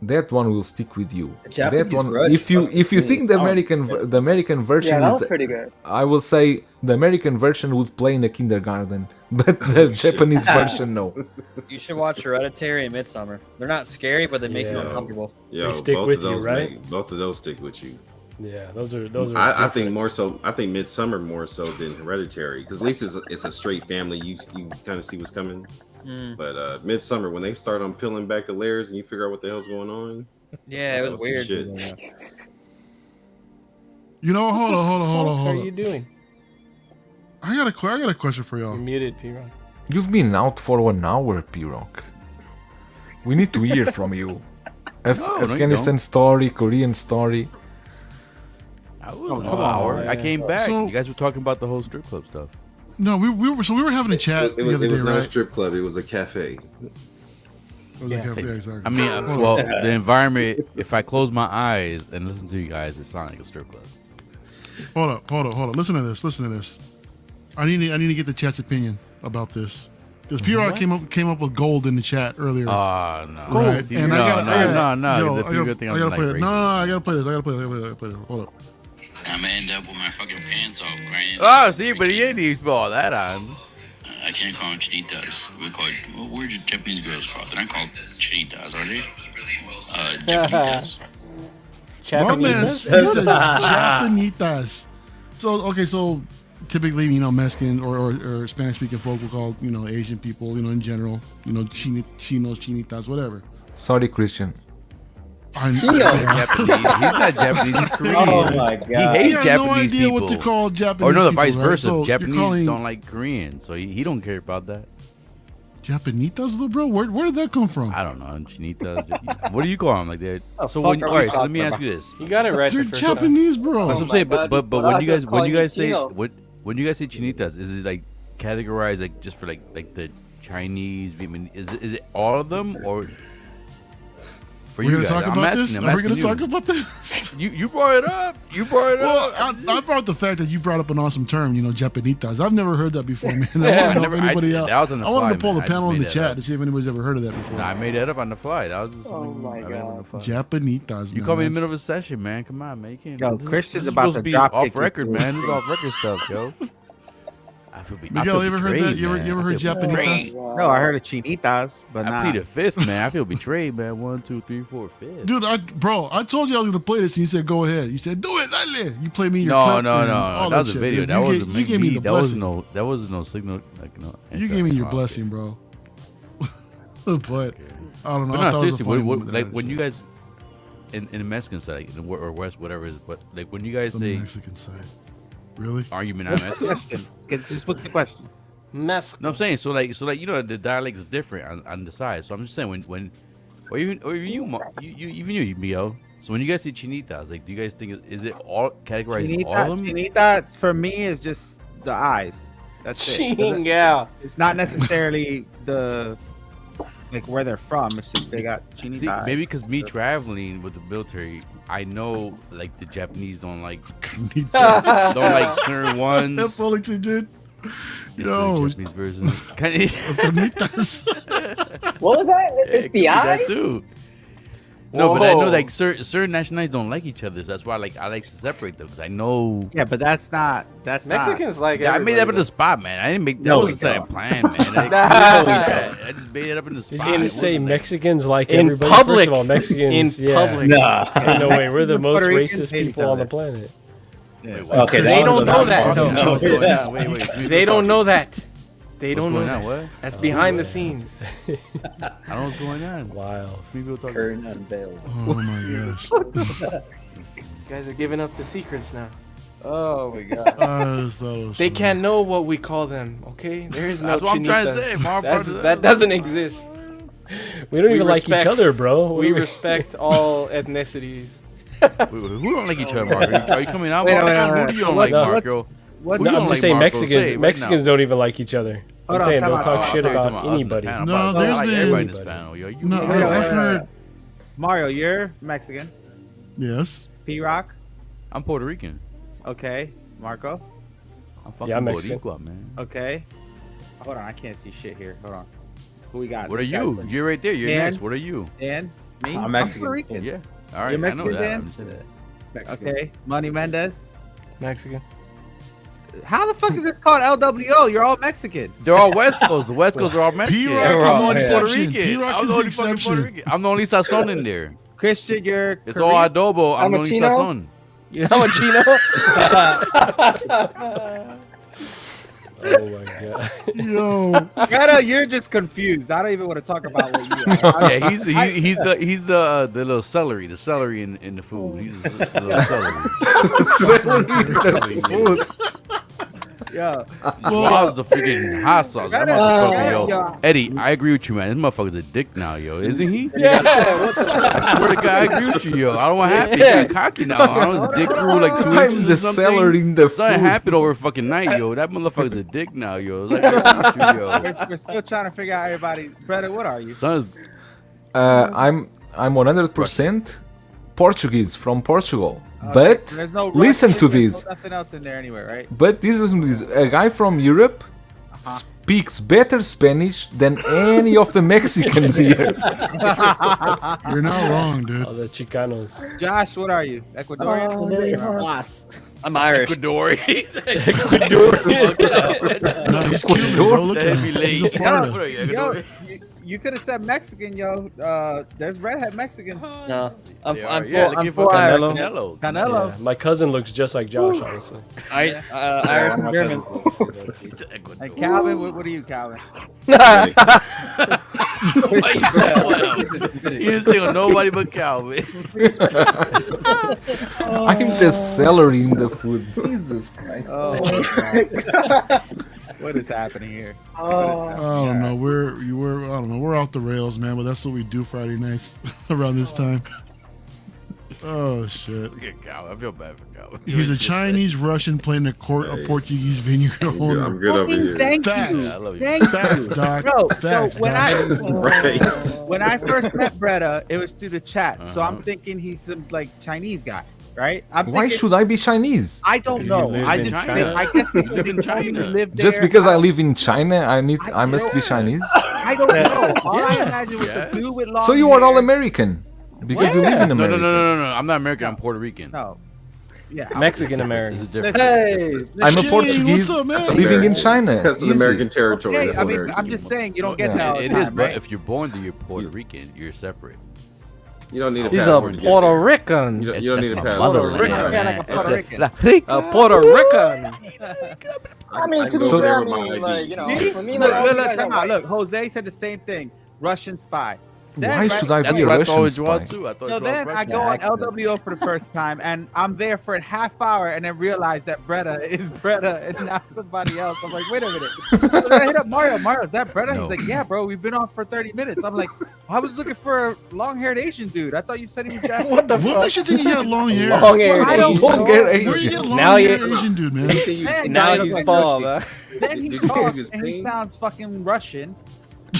That one will stick with you. The Japanese That one, Grudge if you fucking think the oh, American version Yeah, that is was the, pretty good. I will say the American version would play in a kindergarten, but the Japanese version no. You should watch Hereditary and Midsummer. They're not scary, but they make you Yeah. uncomfortable. Yo, They stick both with of you, those right? both of those stick with you. Yeah, those are. I different. think more so. I think Midsummer more so than Hereditary, because at least it's a straight family. You kind of see what's coming. Mm. But Midsummer, when they start on peeling back the layers and you figure out what the hell's going on, Yeah, it that was some weird. shit. Hold on. What are you doing? I got a question for You're y'all. muted, P-Ron. You've been out for 1 hour, P-Rock. We need to hear from you. No, you Afghanistan story, Korean story. I was an hour. I came back. So- You guys were talking about the whole strip club stuff. No, we were having a chat It the was, other it was day, not right? a strip club. It was a cafe. It was a cafe, exactly. I mean, well, the environment. If I close my eyes and listen to you guys, it sounds like a strip club. Hold up. Listen to this. I need to get the chat's opinion about this. Because PRock came up with gold in the chat earlier. Oh, no. Right? See, and no. I gotta play it. No, I gotta play this. Hold up. I'm gonna end up with my fucking pants off crying. Oh, see, but he ain't even put all that on. I can't call them chinitas. Where'd your Japanese girls called? They're not called chinitas, are they? Japanitas. My man, he said Japanitas. So typically, Mexican or Spanish speaking folk will call, Asian people, in general, chinos, chinitas, whatever. Sorry, Christian. He's not Japanese. He's Korean. Oh my god. He hates Japanese no idea people. what to call Japanese or no, the people, vice right? versa. So Japanese don't like Korean, so he don't care about that. Japanitas, little bro? Where did that come from? I don't know. Chinitas. What do you call them? Like that? Oh, So fuck when, are all we right. So let talking me ask about? you this. You got it right They're the first Japanese, bro. That's what I'm saying. But when you guys say Chino. when you guys say chinitas, is it like categorized like just for like the Chinese? Vietnamese? Is it all of them or? For We're you gonna guys, talk I'm about asking. this. I'm Are we asking gonna you. talk about this? You brought it up. Well, I brought the fact that you brought up an awesome term, Japanitas. I've never heard that before, man. I want to know if anybody else. That was on the I wanted to fly, pull man. the I panel just in the made that chat up. to see if anybody's ever heard of that before. Nah, I made that up on the fly. That was just Oh my I made it on the god. fly. Japanitas, You man. call me in the middle of a session, man. Come on, man. You can't. Yo, this Christian's is about supposed to be drop off kick you record, too. man. This is off record stuff, yo. I feel Miguel, you ever heard that? You ever heard Japanitas? Japanitas? No, I heard of chinitas, but I not. plead the fifth, man. I feel betrayed, man. 1, 2, 3, 4, 5. Dude, I told you I was gonna play this, and you said go ahead. You said do it, dale. You played me your No, clip no, and no. all That was a shit, video. dude. That wasn't you gave me the that was blessing. no signal. Like no. You gave me your blessing, bro. But I don't know. But I no, thought it was a seriously, funny moment that I like had when to you say. guys in the Mexican side or West, whatever it is, but like when you guys The say Mexican side, really? argument on Mexican. Question. Just what's the question? Mess. No, I'm saying so like the dialect is different on the side. So I'm just saying when or even you BO. So when you guys say chinitas, like do you guys think is it all categorized all of them? Chinita for me is just the eyes. That's it. Yeah. It's not necessarily the like where they're from. It's just they got chinita. See, eyes. maybe because me traveling with the military, I know like the Japanese don't like certain ones. That's all he did. It's Yo, the Japanese version. What was that? It's the eye? That too. No, but I know like certain nationalities don't like each other. So that's why I like to separate them because I know. Yeah, but that's Mexicans like Yeah, I made that up in the everybody, spot, man. I didn't make that. No, was we a second don't. plan, man. I just made it up in the though. spot. Did you It just say wasn't Mexicans like In everybody? public. First of all, Mexicans In yeah. public. Nah. Ain't no way. We're the most Puerto Ricans racist hate each people on the other. planet. Yeah. Wait, what? Okay, They that don't was know what that. I'm talking What's about. going on? Wait. They don't know that. They What's don't know going on? that. What? That's behind the yeah. scenes. I don't know what's going on. Wow. People talking. Curtain unveiled. oh my gosh. You guys are giving up the secrets now. Oh my god. They can't know what we call them, okay? There is no That's what I'm trying to chinitas. say. Mar brought it up. That doesn't exist. We don't We even like respect- each other, bro. We respect all ethnicities. Wait, who don't like each other, Marco? Are you coming out, Wait, Marco? wait, Who do you don't like, what- Marco? What? Who No, you I'm don't just like, saying Marco? Mexicans. Say it right Mexicans now. don't even like each other. Hold I'm on, saying time they'll out. talk I shit thought you were about talking us on the anybody. panel. No, I there's like been- everybody in this panel, yo. You No, know Wait, that. wait, I've heard. Mario, you're Mexican. Yes. P-Rock. I'm Puerto Rican. Okay. Marco. I'm fucking Yeah, I'm Mexican. Boricua, man. Okay. Hold on, I can't see shit here. Hold on. Who we got? What are This you? guy's- You're right there. You're Dan? next. What are you? Dan? Me? I'm Mexican. Puerto Rican. Yeah. All right. You're I know Mexican, that. Dan? I'm saying that. Mexican. Okay. Money Mendez. Mexican. How the fuck is this called LWO? You're all Mexican. They're all West Coast. The West Coast are all Mexican. P-Rock I'm is the the only Puerto exception. Rican. P-Rock I'm is the the only fucking Puerto exception. Rican. I'm the only sazon in there. Christian, you're It's all Korean? adobo. I'm I'm the a only Chino? sazon. You know a Chino? Oh my god. Yo. Greta, you're just confused. I don't even want to talk about what you are. Yeah, he's the little celery, the celery in the food. He's the little celery. Yo, Joao's the freaking hot sauce. That motherfucker, yo. Eddie, I agree with you, man. This motherfucker's a dick now, yo. Isn't he? Yeah. I swear to God, I agree with you, yo. I don't want to happen. He's getting cocky now. I don't know, his dick grew like 2 inches I'm the or something. celery in the Something food. happened over a fucking night, yo. That motherfucker's a dick now, yo. Like, I agree with you, yo. we're still trying to figure out everybody. Breda, what are you? Son's I'm 100% Portuguese from Portugal. But There's no listen Russian, to there's this. Nothing else in there anyway, right? But this is a guy from Europe speaks better Spanish than any of the Mexicans here. You're not wrong, dude. All the Chicanos. Josh, what are you? Ecuadorian? I'm Irish. Ecuadorian. No, he's Cuban, bro. Look at him. That'd be He's late. a Florida. What are you, Yo, Ecuadorian? you could have said Mexican, yo. There's redhead Mexicans. No, I'm Yeah, full, looking I'm for full Irish. Canelo. Canelo. Yeah, my cousin looks just like Josh, honestly. Irish and German. And Calvin, what are you, Calvin? You didn't say nobody but Calvin. I'm the celery in the food. Jesus Christ. Oh my God. What is happening here? I don't know. I don't know. We're off the rails, man. But that's what we do Friday nights around this time. Oh shit! Look at Calvin. I feel bad for Calvin. He's a Chinese Russian playing the court of Portuguese vineyard owner. I'm good over here. Thank Facts. you. Yeah, I love you. Thank Facts, you. Doc. Bro, Facts, so when Doc. when I first met Breda, it was through the chat. So I'm thinking he's some like Chinese guy, right? Why should I be Chinese? I don't know. live I in just China. think, I guess because live in they told me China. you live there. Just because I live in China, I must be Chinese. I don't know. All I imagine was a dude with long So you are all hair. American because you live in No, America. no. I'm not American. I'm Puerto Rican. No. Yeah. Mexican There's American. a difference. Hey, I'm a Shit, Portuguese what's up, man? living in China. That's an Easy. American territory. Okay, That's I mean, American. I'm just saying you don't get Yeah. that all the It time, is, but right? if you're born there, you're Puerto Rican. You're separate. You don't need a He's a passport to get Puerto there. Rican. You don't need a my passport. motherland, Yeah, man. like a Puerto Rican. A Puerto Rican. I mean, to be go fair, there I with my mean, ID. like, you know, See? for me, Look, like, look, you look, guys time are out. Look, Jose said the same thing. Russian spy. Then, Why right- should I That's be a what I Russian thought was Joao spy? too. I thought So Joao then was I Russian. go on LWO for the first time, and I'm there for a half hour, and then realize that Breda is Breda and not somebody else. I'm like, wait a minute. So then I hit up Mario. Mario, is that Breda? No. He's like, yeah, bro. We've been on for 30 minutes. I'm like, I was looking for a long-haired Asian dude. I thought you said he was Japanese. What the What fuck? makes you think he had long hair? Long hair. I don't Long know. hair Where you Asian. get long Now hair you- Asian dude, man? Man, Now he he's looks bald. like Huh? Then he Did you think talks he was and he pink? sounds fucking Russian.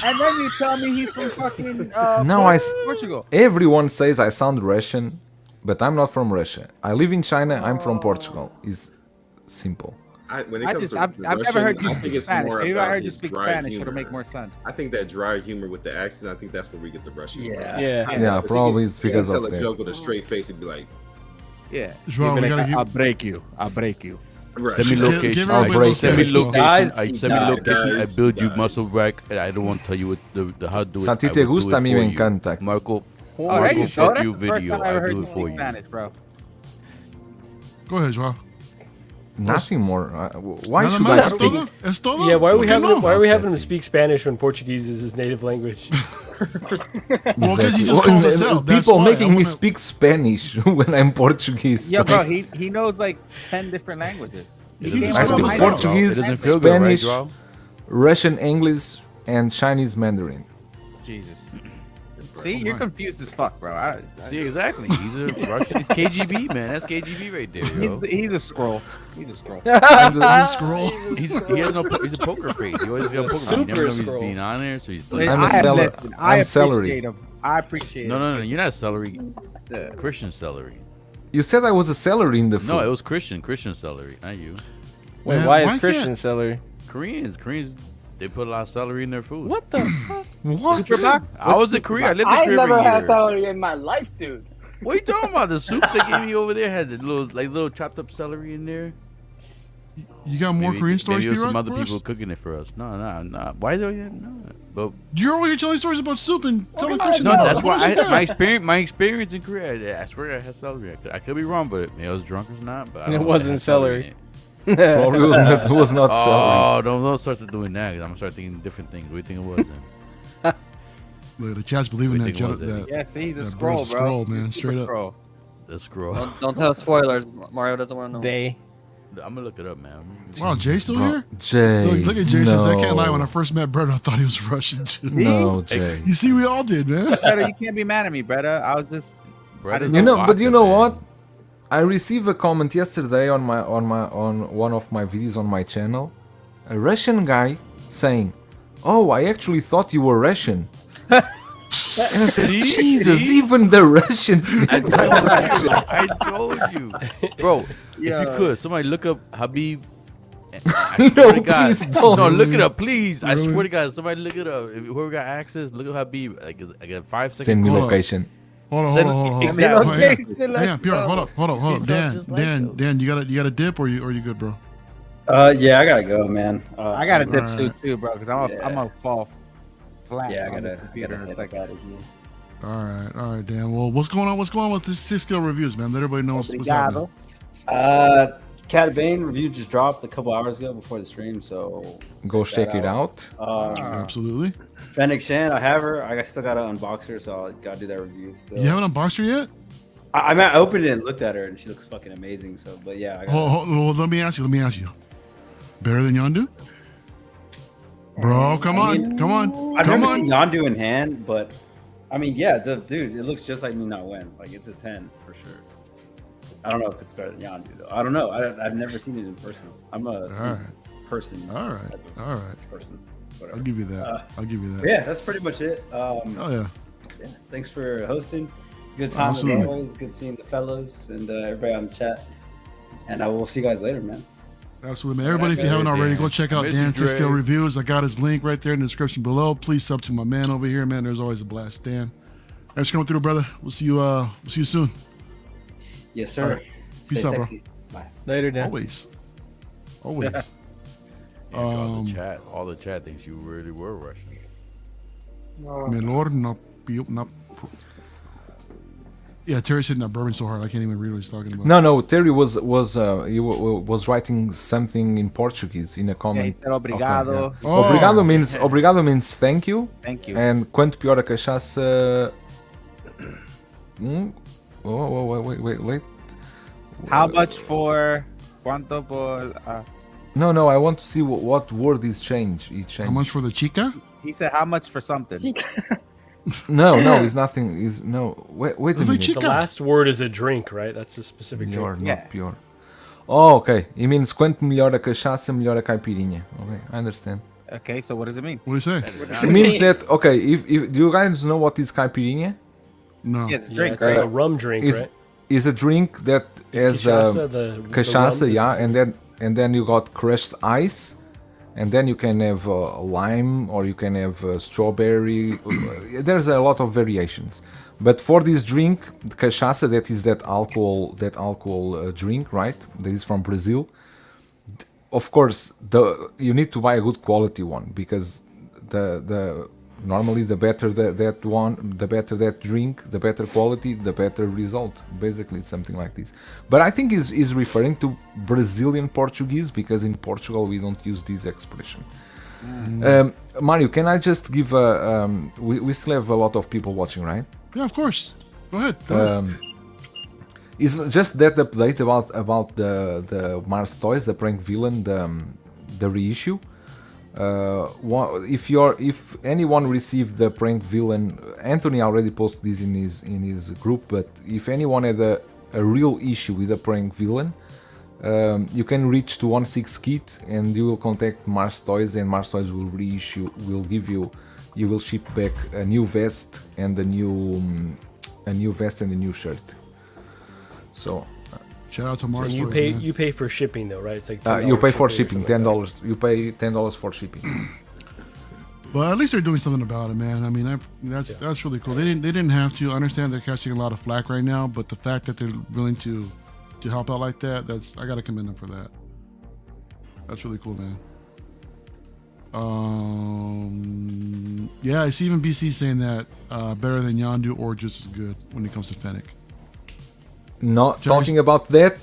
And then you tell me he's from fucking Now Portugal. Everyone says I sound Russian, but I'm not from Russia. I live in China. I'm from Portugal. It's simple. When it comes to I've never Russian, heard you I think speak it's Spanish. more Maybe I about heard you his speak dry Spanish. humor. It'll make more sense. I think that dry humor with the accent, I think that's where we get the Russian. Yeah. Yeah, probably it's because tell of a that. joke with a straight face and be like, Yeah. Joao, we gotta give- I'll break you. I'll break you. right. Send me Give location. everybody I'll break those Send me guys, Joao. location. Guys, I send me location. I guys, build you guys. muscle rack. And I don't want to tell you what the how to do it. Se a ti I te will do gusta, it a mí for me you. encanta. Marco, Oh, there Marco, you go. fuck That's you the first video. time I ever I heard do you it for speak you. Spanish, bro. Go ahead, Joao. Nothing more. Why Nada should más, I es speak? todo? Es todo? Yeah, why are we Okay, having no. him, why are we having him Sexy. speak Spanish when Portuguese is his native language? Well, 'cause he just Well, called us out, that's people why. making I me wanna- speak Spanish when I'm Portuguese. Yeah, bro. He knows like 10 different languages. It He doesn't came I up feel speak with good, my- bro. Portuguese, It doesn't feel good, right, Spanish, Joao? Russian, English, and Chinese Mandarin. Jesus. See, you're confused as fuck, bro. See, exactly. He's a Russian. He's KGB, man. That's KGB right there, yo. He's a scroll. He's a scroll. Scroll. He has no. He's a poker face. He always got a poker face. You never know if he's scroll. being on there, so he's. I'm a celery. I'm celery. appreciate him. I appreciate No, him. you're not celery. Christian celery. You said I was a celery in the food. No, it was Christian celery, not you. Wait, Man, why why is Christian can't- celery? Koreans, they put a lot of celery in their food. What the fuck? What? I was in Korea. I lived in I Korea never every had year. celery in my life, dude. What are you talking about? The soup they gave me over there had the little chopped up celery in there. You got more Korean stories, Maybe it was some P-Rock, other for us? people cooking it for us. No. Why do you? No. But You're over here telling stories about soup and telling might Christian. no, No, that's what why is that? my experience in Korea. I swear I had celery. I could be wrong, but maybe I was drunk or not. But I It don't know, wasn't I had celery in celery. it. Probably was not celery. Oh, don't start doing that. 'Cause I'm gonna start thinking different things. What do you think it was? Then? Look at the chat's believing What do that. you think it was, that Yeah, see, he's a that scroll, bro's bro. scroll, man, He's a straight up. scroll. The scroll. Don't tell spoilers. Mario doesn't want to know. They. I'm gonna look it up, man. Wow, Jay's still here? Jay. Look at Jay says, I can't lie. When I first met Breda, I thought he was Russian too. No, Jay. You see, we all did, man. Breda, you can't be mad at me, Breda. I was just. You know, but you know what? I received a comment yesterday on one of my videos on my channel. A Russian guy saying, "Oh, I actually thought you were Russian." And I said, Jesus, even the Russian. I told you, bro. Yeah. If you could, somebody look up Habib. No, please don't. No, look it up, please. I swear to God, somebody look it up. If whoever got access, look up Habib. Like a 5 second. Send me location. Hold on. Exactly. Yeah, PR, hold up. Dan, you got a dip or you good, bro? Yeah, I gotta go, man. I got a dip suit too, bro, because I'm gonna fall flat. Yeah, I on the gotta computer in a head second. out of here. All right, Dan. Well, what's going on with the 6-scale reviews, man? Let everybody know what's happening. Cat Bane review just dropped a couple hours ago before the stream, so go check it out. Absolutely. Fennec Shan, I have her. I still gotta unbox her, so I gotta do that review still. You haven't unboxed her yet? I opened it and looked at her, and she looks fucking amazing. So, but yeah. Let me ask you. Better than Yondu? Bro, come on. I've never seen Yondu in hand, but I mean, yeah, dude, it looks just like Me Not When. Like, it's a 10 for sure. I don't know if it's better than Yondu though. I don't know. I've never seen it in person. I'm a person. All right. Person. Whatever. I'll give you that. Yeah, that's pretty much it. Oh yeah. Yeah. Thanks for hosting. Good time as always. Good seeing the fellas and everybody on the chat. And I will see you guys later, man. Absolutely, man. Everybody, if you haven't already, go check out Dan's 6-scale reviews. I got his link right there in the description below. Please sub to my man over here, man. There's always a blast, Dan. Thanks for coming through, brother. We'll see you soon. Yes, sir. Right. Peace out, bro. Bye. Later, Dan. Always. All the chat thinks you really were Russian. Menor no. Yeah, Terry said that bourbon so hard I can't even read what he's talking about. No, Terry was writing something in Portuguese in a comment. Yeah, he said obrigado. Okay, yeah. Obrigado means thank you. Thank you. And quanto pior a cachaça. Wait. How much for quanto por? No, I want to see what word is changed. How much for the chica? He said how much for something. No, it's nothing. Wait a minute. The last word is a drink, right? That's a specific Melhor, drink. not pure. Oh, okay. It means quanto melhor a cachaça, melhor a caipirinha. Okay, I understand. Okay, so what does it mean? What do you say? It means that, okay, if do you guys know what is caipirinha? No. Yeah, it's a drink, it's like a rum drink, right? Is a drink that has cachaça, and then you got crushed ice. And then you can have lime, or you can have strawberry. There's a lot of variations. But for this drink, the cachaça, that is that alcohol drink, right? That is from Brazil. Of course, you need to buy a good quality one, because normally the better the better that drink, the better quality, the better result. Basically, it's something like this. But I think is referring to Brazilian Portuguese, because in Portugal we don't use this expression. Mario, can I just give we still have a lot of people watching, right? Yeah, of course. Go ahead. It's just that update about the Mars Toys, the prank villain, the reissue. If anyone received the prank villain, Anthony already posted this in his group, but if anyone had a real issue with a prank villain, you can reach to 16kit and you will contact Mars Toys, and Mars Toys will reissue, you will ship back a new vest and a new shirt. So shout out to Mars and Toys. You pay for shipping though, right? It's like you pay for shipping, $10. You pay $10 for shipping. But at least they're doing something about it, man. I mean, that's really cool. They didn't have to. I understand they're catching a lot of flack right now, but the fact that they're willing to help out like that, I gotta commend them for that. That's really cool, man. Yeah, I see even BC saying that better than Yondu or just as good when it comes to Fennec. Talking about that,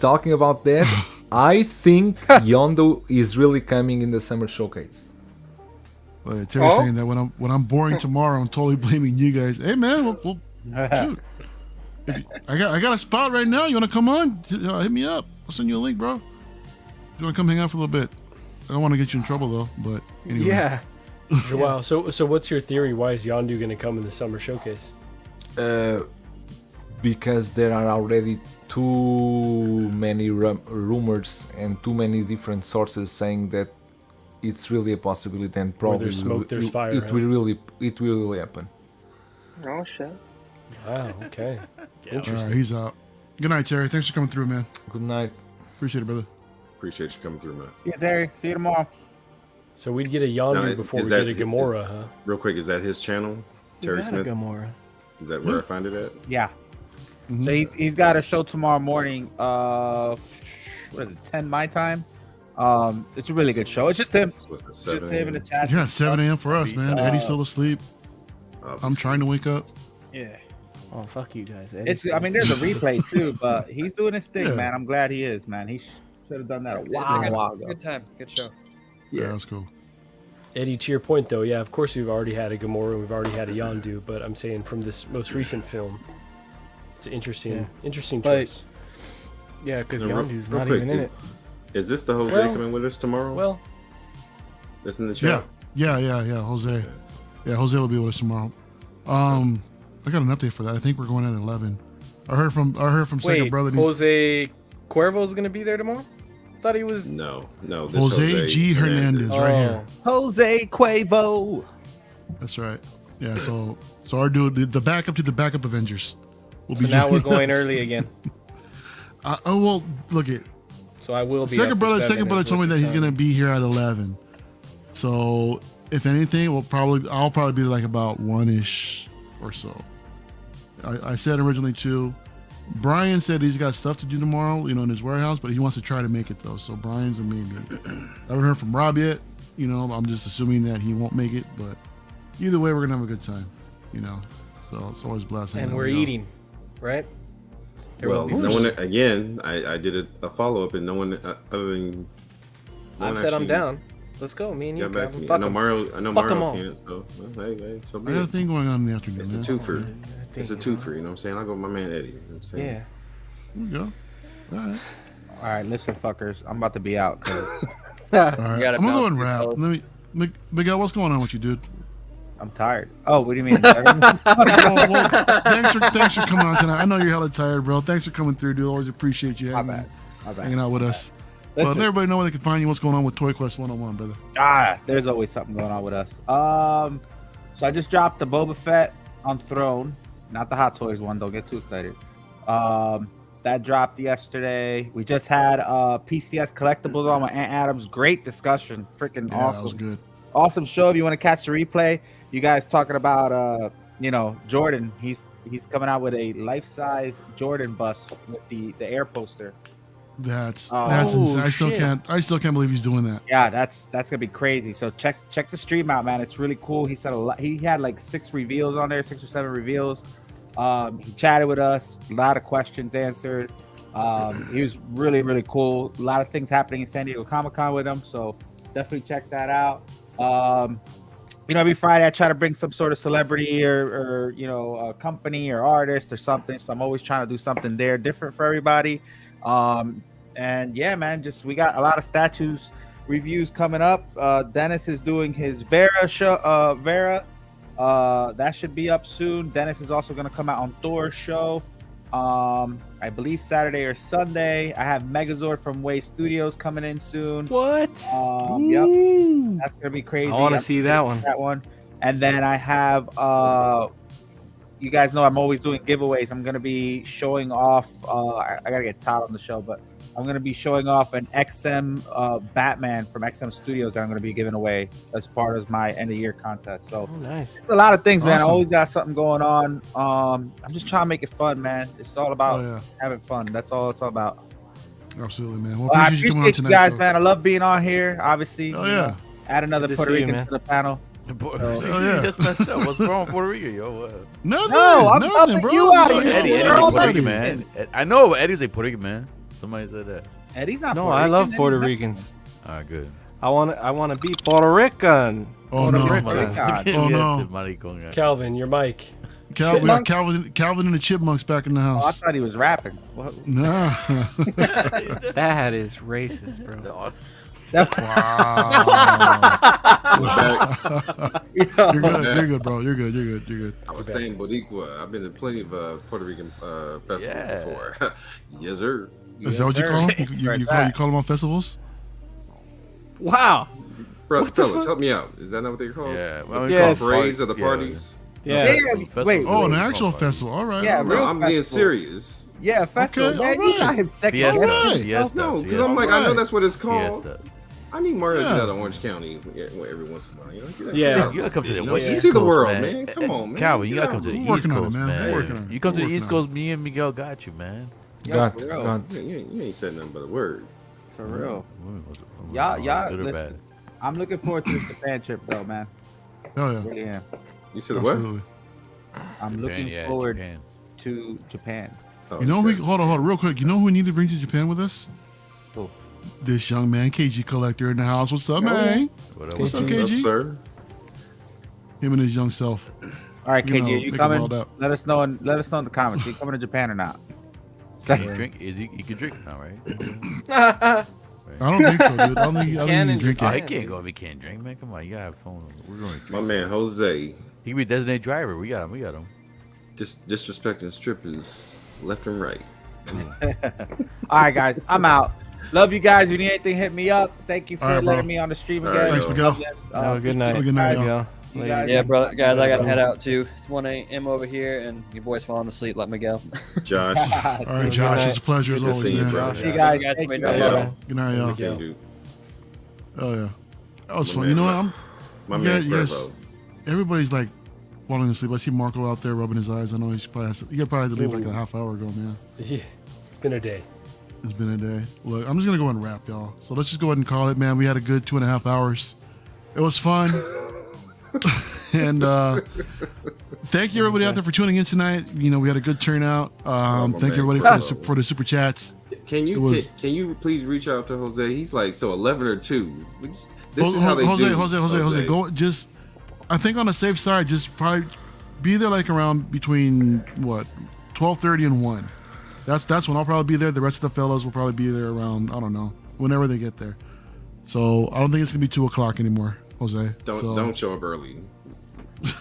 I think Yondu is really coming in the summer showcase. Terry's saying that when I'm boring tomorrow, I'm totally blaming you guys. Hey man, we'll shoot. I got a spot right now. You want to come on? Hit me up. I'll send you a link, bro. you want to come hang out for a little bit? I don't want to get you in trouble though, but anyway. Yeah. Wow. So what's your theory? Why is Yondu going to come in the summer showcase? Because there are already too many rumors and too many different sources saying that it's really a possibility, and probably where there's smoke, there's fire. It will really happen. Oh shit! Wow. Okay. Interesting. All right, he's out. Good night, Terry. Thanks for coming through, man. Good night. Appreciate it, brother. Appreciate you coming through, man. See you, Terry. See you tomorrow. So we'd get a Yondu before we get a Gamora, huh? Real quick, is that his channel, Terry Smith? Gamora. Is that where I find it at? Yeah. Mm-hmm. So he's got a show tomorrow morning. What is it? 10 my time. It's a really good show. It's just him. What's the Just him in the chat. Yeah, 7 a.m. for us, man. Eddie's still asleep. I'm trying to wake up. Yeah. Oh, fuck you guys. I mean, there's a replay too, but he's doing his thing, man. I'm glad he is, man. He should have done that a while ago. Good time. Good show. Yeah, that's cool. Eddie, to your point though, yeah, of course we've already had a Gamora, we've already had a Yondu, but I'm saying from this most recent film, it's an interesting choice. Yeah, because Yondu's not even in it. Is this the Jose coming with us tomorrow? Well, that's in the chat. Yeah. Jose. Yeah, Jose will be with us tomorrow. I got an update for that. I think we're going at 11. I heard from Second Brother. Jose Cuervo's gonna be there tomorrow? I thought he was. No. This Jose G. Hernandez right here. Jose Cuervo. That's right. Yeah. So our dude, the backup to the backup Avengers, will be. So now we're going early again. Well, look it. So I will be. Second brother told me that he's gonna be here at 11. So if anything, I'll probably be like about 1-ish or so. I said originally 2. Brian said he's got stuff to do tomorrow, in his warehouse, but he wants to try to make it though. So Brian's a maybe. I haven't heard from Rob yet. I'm just assuming that he won't make it, but either way, we're gonna have a good time. So it's always a blast. And we're eating, right? Well, no one again. I did a follow up, and no one other than. I've said I'm down. Let's go, me and you. Back to me. I know Mario can't. So hey, so I got a thing going on in the afternoon. It's a twofer. It's a twofer. You know what I'm saying? I'll go with my man Eddie. You know what I'm saying? Yeah. There we go. All right, listen, fuckers. I'm about to be out. All right, I'm gonna go and wrap. Miguel, what's going on with you, dude? I'm tired. Oh, what do you mean? Thanks for coming on tonight. I know you're hella tired, bro. Thanks for coming through, dude. Always appreciate you hanging out with us. Well, let everybody know where they can find you. What's going on with Toy Quest 101, brother? There's always something going on with us. So I just dropped the Boba Fett on Throne, not the Hot Toys one. Don't get too excited. That dropped yesterday. We just had PCS Collectibles on with Aunt Adams. Great discussion. Freaking awesome. That was good. Awesome show. If you want to catch the replay, you guys talking about Jordan. He's coming out with a life-size Jordan bust with the air poster. That's insane. I still can't believe he's doing that. Yeah, that's gonna be crazy. So check the stream out, man. It's really cool. He said he had like 6 reveals on there, 6 or 7 reveals. He chatted with us, a lot of questions answered. He was really, really cool. A lot of things happening in San Diego Comic-Con with him, so definitely check that out. Every Friday I try to bring some sort of celebrity or a company or artist or something. So I'm always trying to do something there different for everybody. And yeah, man, we got a lot of statues reviews coming up. Dennis is doing his Vera show. That should be up soon. Dennis is also going to come out on Thor's show. I believe Saturday or Sunday. I have Megazord from WWO Studios coming in soon. What? Yep. That's going to be crazy. I want to see that one. That one. And then I have, you guys know I'm always doing giveaways. I'm going to be showing off, I got to get Todd on the show, but I'm going to be showing off an XM Batman from XM Studios that I'm going to be giving away as part of my end of year contest. So nice. A lot of things, man. I always got something going on. I'm just trying to make it fun, man. It's all about having fun. That's all it's all about. Absolutely, man. Well, I appreciate you guys, man. I love being on here. Obviously, add another Good Puerto Rican to the panel. That's messed up. What's wrong with Puerto Rico, yo? I'm helping you out. Eddie's a Puerto Rican man. I know, but Eddie's a Puerto Rican man. Somebody said that. Eddie's not. No, Puerto I Rican. love Puerto Ricans. All right, good. I want to be Puerto Rican. Oh no! Calvin, your mic. Calvin and the Chipmunks back in the house. Oh, I thought he was rapping. What? Nah. That is racist, bro. Wow. You're good, bro. You're good. I was saying Boricua. I've been to plenty of Puerto Rican festivals before. Yes, sir. Is that what you call them? You call them on festivals? Wow. Bro, fellas, help me out. Is that not what they call? Yeah. Parades or the parties? Yeah. Wait. Oh, an actual festival. All right. Yeah, no, I'm being serious. Yeah, festival. Okay, man, you got him second. Fiesta. No, because I'm like, I know that's what it's called. I need Mario to get out of Orange County every once in a while. You gotta come to the West. You see the world, man. Come on, man. Calvin, you gotta come to the East Coast, man. You come to the East Coast, me and Miguel got you, man. Got. You ain't said nothing but a word. For real. Y'all, listen. I'm looking forward to this Japan trip, though, man. Oh, yeah. Really am. You said what? I'm looking forward to Japan. You know who? Hold on, real quick. You know who we need to bring to Japan with us? Who? This young man, KG Collector, in the house. What's up, man? What's up, KG? Sir? Him and his young self. All right, KG, are you coming? Let us know in the comments. Are you coming to Japan or not? Can he drink? He can drink now, right? I don't think so, dude. I don't think he can drink it. He can't go if he can't drink, man. Come on, you gotta have fun. We're going to drink. My man Jose. He can be a designated driver. We got him. Just disrespecting strippers left and right. All right, guys, I'm out. Love you guys. If you need anything, hit me up. Thank you for letting me on the stream again. Thanks, Miguel. Have a good night. Good night, y'all. Yeah, brother, guys, I gotta head out too. It's 1 a.m. over here, and your boy's falling asleep like Miguel. Josh. All right, Josh. It's a pleasure as always, man. See you guys. Good night, y'all. Oh yeah, that was fun. You know what? Yes. Everybody's like falling asleep. I see Marco out there rubbing his eyes. I know he probably had to leave like a half hour ago, man. Yeah, it's been a day. It's been a day. Look, I'm just gonna go ahead and wrap, y'all. So let's just go ahead and call it, man. We had a good 2.5 hours. It was fun. And thank you everybody out there for tuning in tonight. You know, we had a good turnout. Thank you everybody for the super chats. Can you please reach out to Jose? He's like 11 or 2. This is how they do. Jose, go just. I think on the safe side, just probably be there like around between 12:30 and 1. That's when I'll probably be there. The rest of the fellows will probably be there around, I don't know, whenever they get there. So I don't think it's gonna be 2 o'clock anymore, Jose. Don't show up early.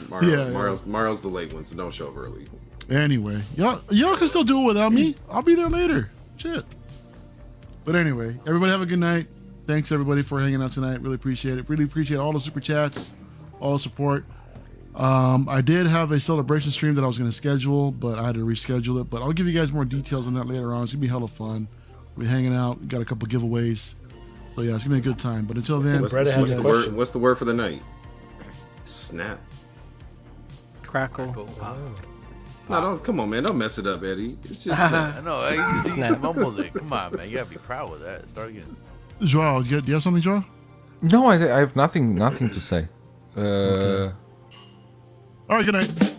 Mario's the late one, so don't show up early. Anyway, y'all can still do it without me. I'll be there later. Shit. But anyway, everybody have a good night. Thanks everybody for hanging out tonight. Really appreciate it. Really appreciate all the super chats, all the support. I did have a celebration stream that I was going to schedule, but I had to reschedule it. But I'll give you guys more details on that later on. It's going to be hella fun. We'll be hanging out. We got a couple giveaways. So yeah, it's going to be a good time. But until then, what's the word for the night? Snap. Crackle. No, come on, man. Don't mess it up, Eddie. It's just I know. You mumbled it. Come on, man. You got to be proud with that. Start again. Joao, do you have something, Joao? No, I have nothing to say. Okay. All right, good night.